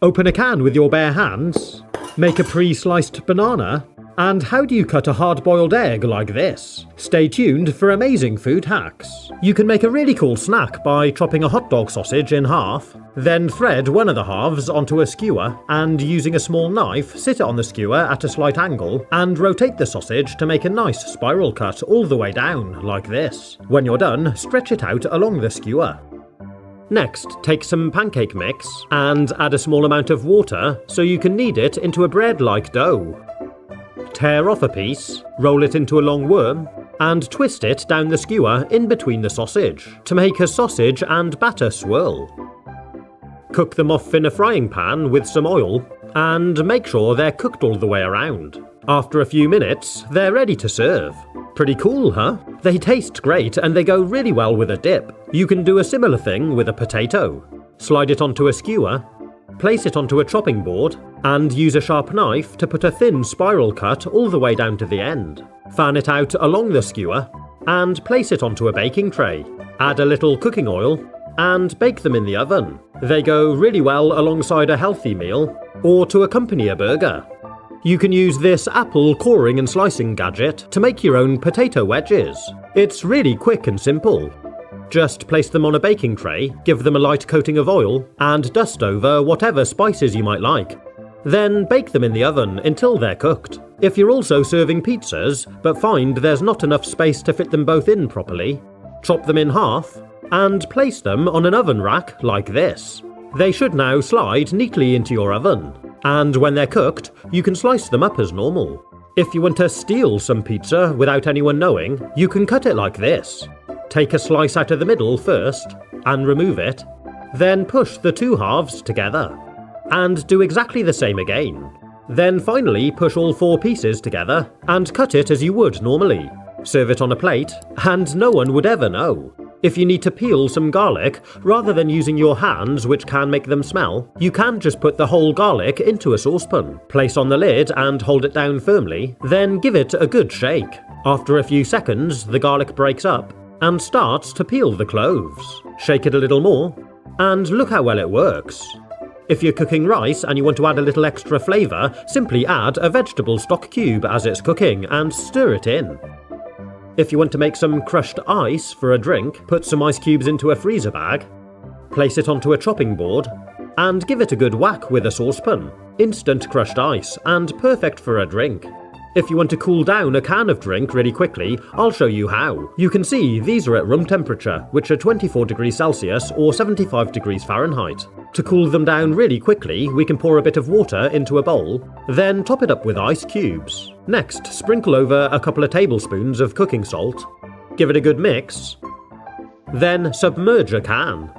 open a can with your bare hands, make a pre-sliced banana, and how do you cut a hard-boiled egg like this? Stay tuned for amazing food hacks. You can make a really cool snack by chopping a hot dog sausage in half, then thread one of the halves onto a skewer, and using a small knife, sit it on the skewer at a slight angle, and rotate the sausage to make a nice spiral cut all the way down, like this. When you're done, stretch it out along the skewer. Next, take some pancake mix, and add a small amount of water so you can knead it into a bread-like dough. Tear off a piece, roll it into a long worm, and twist it down the skewer in between the sausage to make a sausage and batter swirl. Cook them off in a frying pan with some oil, and make sure they're cooked all the way around. After a few minutes, they're ready to serve. Pretty cool, huh? They taste great and they go really well with a dip. You can do a similar thing with a potato. Slide it onto a skewer, place it onto a chopping board, and use a sharp knife to put a thin spiral cut all the way down to the end. Fan it out along the skewer, and place it onto a baking tray. Add a little cooking oil, and bake them in the oven. They go really well alongside a healthy meal, or to accompany a burger. You can use this apple coring and slicing gadget to make your own potato wedges. It's really quick and simple. Just place them on a baking tray, give them a light coating of oil, and dust over whatever spices you might like. Then bake them in the oven until they're cooked. If you're also serving pizzas, but find there's not enough space to fit them both in properly, chop them in half, and place them on an oven rack like this. They should now slide neatly into your oven, and when they're cooked, you can slice them up as normal. If you want to steal some pizza without anyone knowing, you can cut it like this. Take a slice out of the middle first, and remove it, then push the two halves together, and do exactly the same again. Then finally push all four pieces together, and cut it as you would normally. Serve it on a plate, and no one would ever know. If you need to peel some garlic, rather than using your hands which can make them smell, you can just put the whole garlic into a saucepan, place on the lid and hold it down firmly, then give it a good shake. After a few seconds, the garlic breaks up and starts to peel the cloves. Shake it a little more, And look how well it works. If you're cooking rice and you want to add a little extra flavour, simply add a vegetable stock cube as it's cooking and stir it in. If you want to make some crushed ice for a drink, put some ice cubes into a freezer bag, place it onto a chopping board, and give it a good whack with a saucepan. Instant crushed ice, and perfect for a drink. If you want to cool down a can of drink really quickly, I'll show you how. You can see these are at room temperature, which are 24 degrees Celsius or 75 degrees Fahrenheit. To cool them down really quickly, we can pour a bit of water into a bowl, then top it up with ice cubes. Next, sprinkle over a couple of tablespoons of cooking salt, give it a good mix, then submerge a can.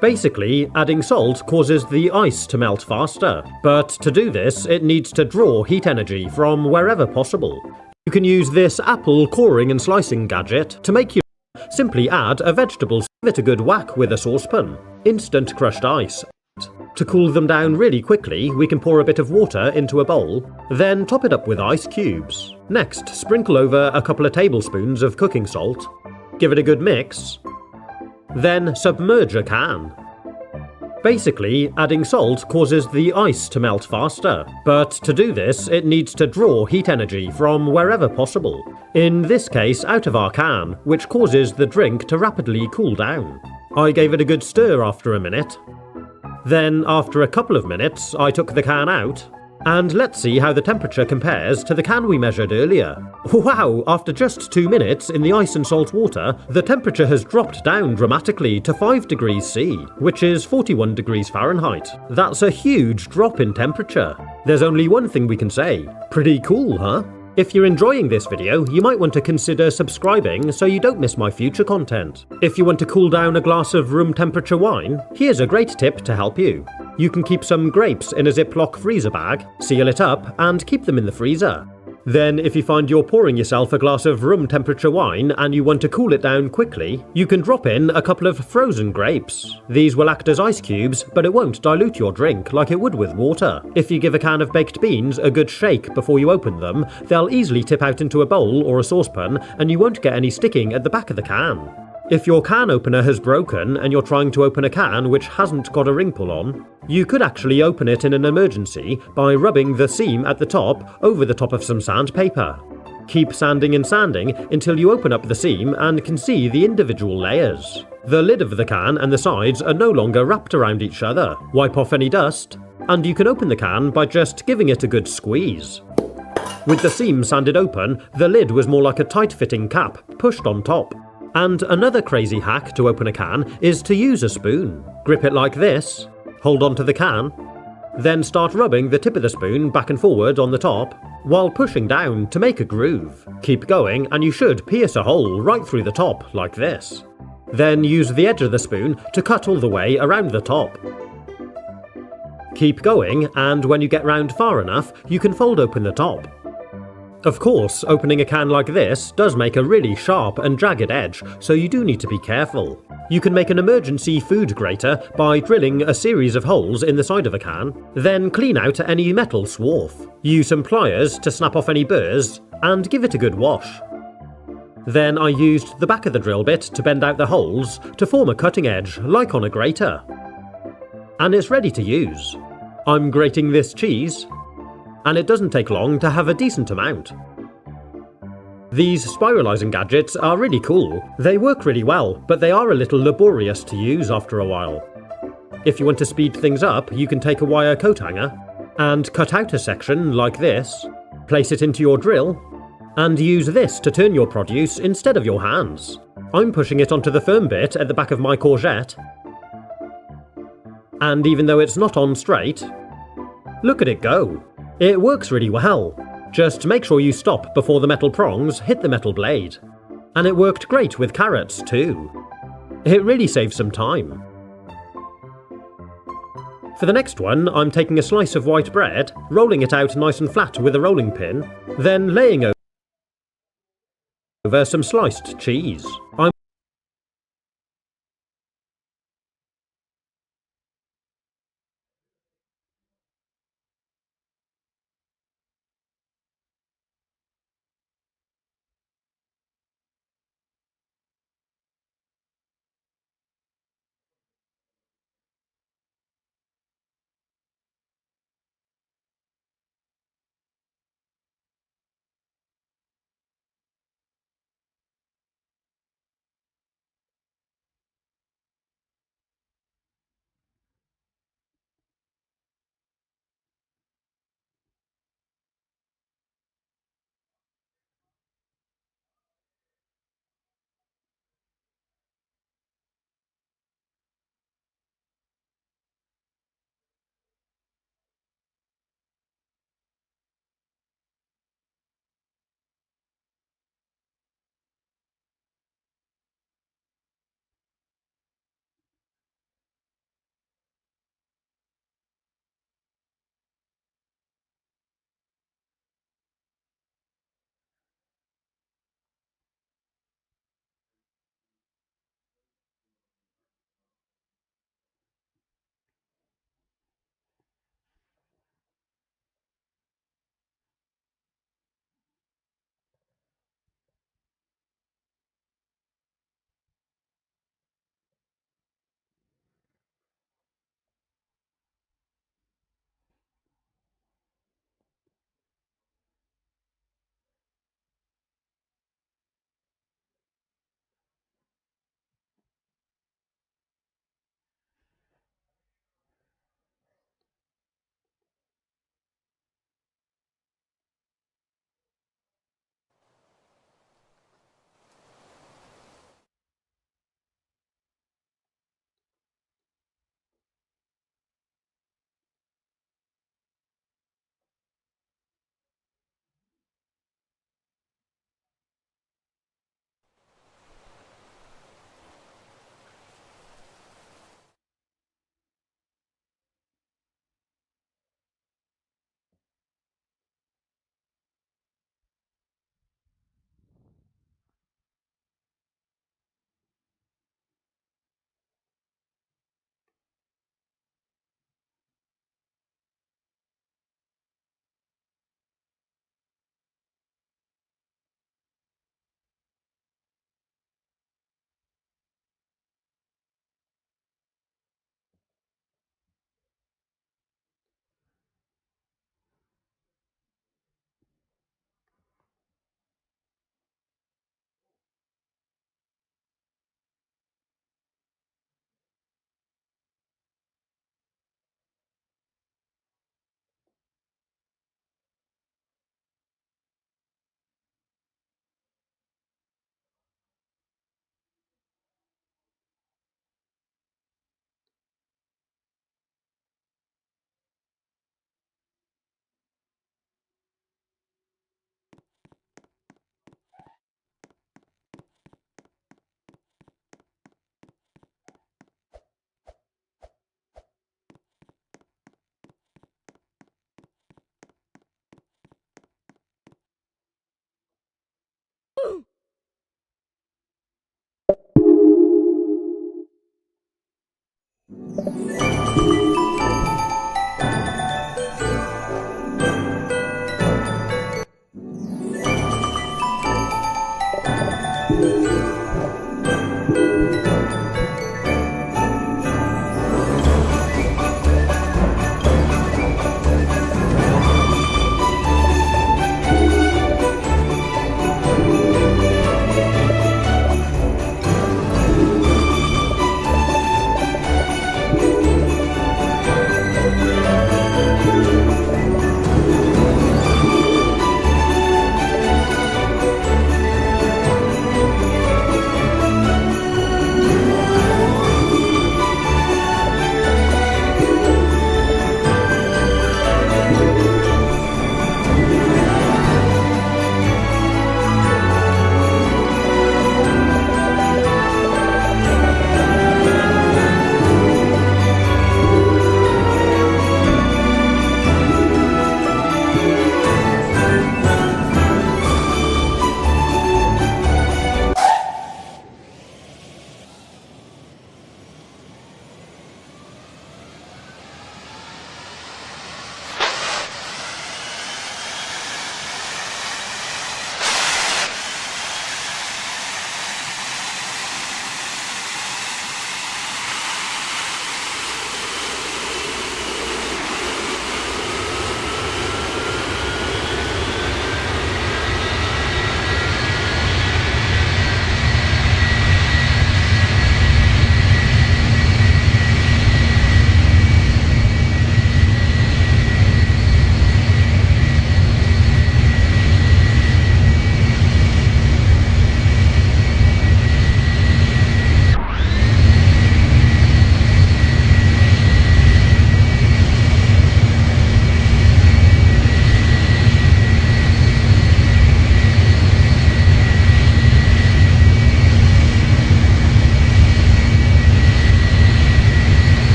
Basically, adding salt causes the ice to melt faster, but to do this, it needs to draw heat energy from wherever possible. You can use this apple coring and slicing gadget to make your simply add a vegetable, give it a good whack with a saucepan. Instant crushed ice. To cool them down really quickly, we can pour a bit of water into a bowl, then top it up with ice cubes. Next, sprinkle over a couple of tablespoons of cooking salt, give it a good mix, then submerge a can. Basically, adding salt causes the ice to melt faster, but to do this, it needs to draw heat energy from wherever possible. In this case, out of our can, which causes the drink to rapidly cool down. I gave it a good stir after a minute. Then, after a couple of minutes, I took the can out. And let's see how the temperature compares to the can we measured earlier. Wow, after just 2 minutes in the ice and salt water, the temperature has dropped down dramatically to 5 degrees C, which is 41 degrees Fahrenheit. That's a huge drop in temperature. There's only one thing we can say. Pretty cool, huh? If you're enjoying this video, you might want to consider subscribing so you don't miss my future content. If you want to cool down a glass of room temperature wine, here's a great tip to help you. You can keep some grapes in a Ziploc freezer bag, seal it up, and keep them in the freezer. Then, if you find you're pouring yourself a glass of room temperature wine and you want to cool it down quickly, you can drop in a couple of frozen grapes. These will act as ice cubes, but it won't dilute your drink like it would with water. If you give a can of baked beans a good shake before you open them, they'll easily tip out into a bowl or a saucepan, and you won't get any sticking at the back of the can. If your can opener has broken and you're trying to open a can which hasn't got a ring pull on, you could actually open it in an emergency by rubbing the seam at the top over the top of some sandpaper. Keep sanding and sanding until you open up the seam and can see the individual layers. The lid of the can and the sides are no longer wrapped around each other. Wipe off any dust, and you can open the can by just giving it a good squeeze. With the seam sanded open, the lid was more like a tight-fitting cap pushed on top. And another crazy hack to open a can is to use a spoon. Grip it like this, hold onto the can, then start rubbing the tip of the spoon back and forward on the top while pushing down to make a groove. Keep going and you should pierce a hole right through the top like this. Then use the edge of the spoon to cut all the way around the top. Keep going, and when you get round far enough, you can fold open the top. Of course, opening a can like this does make a really sharp and jagged edge, so you do need to be careful. You can make an emergency food grater by drilling a series of holes in the side of a can, then clean out any metal swarf. Use some pliers to snap off any burrs, and give it a good wash. Then I used the back of the drill bit to bend out the holes to form a cutting edge, like on a grater. And it's ready to use. I'm grating this cheese, and it doesn't take long to have a decent amount. These spiralizing gadgets are really cool. They work really well, but they are a little laborious to use after a while. If you want to speed things up, you can take a wire coat hanger and cut out a section like this, place it into your drill, and use this to turn your produce instead of your hands. I'm pushing it onto the firm bit at the back of my courgette, and even though it's not on straight, look at it go. It works really well. Just make sure you stop before the metal prongs hit the metal blade. And it worked great with carrots too. It really saves some time. For the next one, I'm taking a slice of white bread, rolling it out nice and flat with a rolling pin, then laying over some sliced cheese. I'm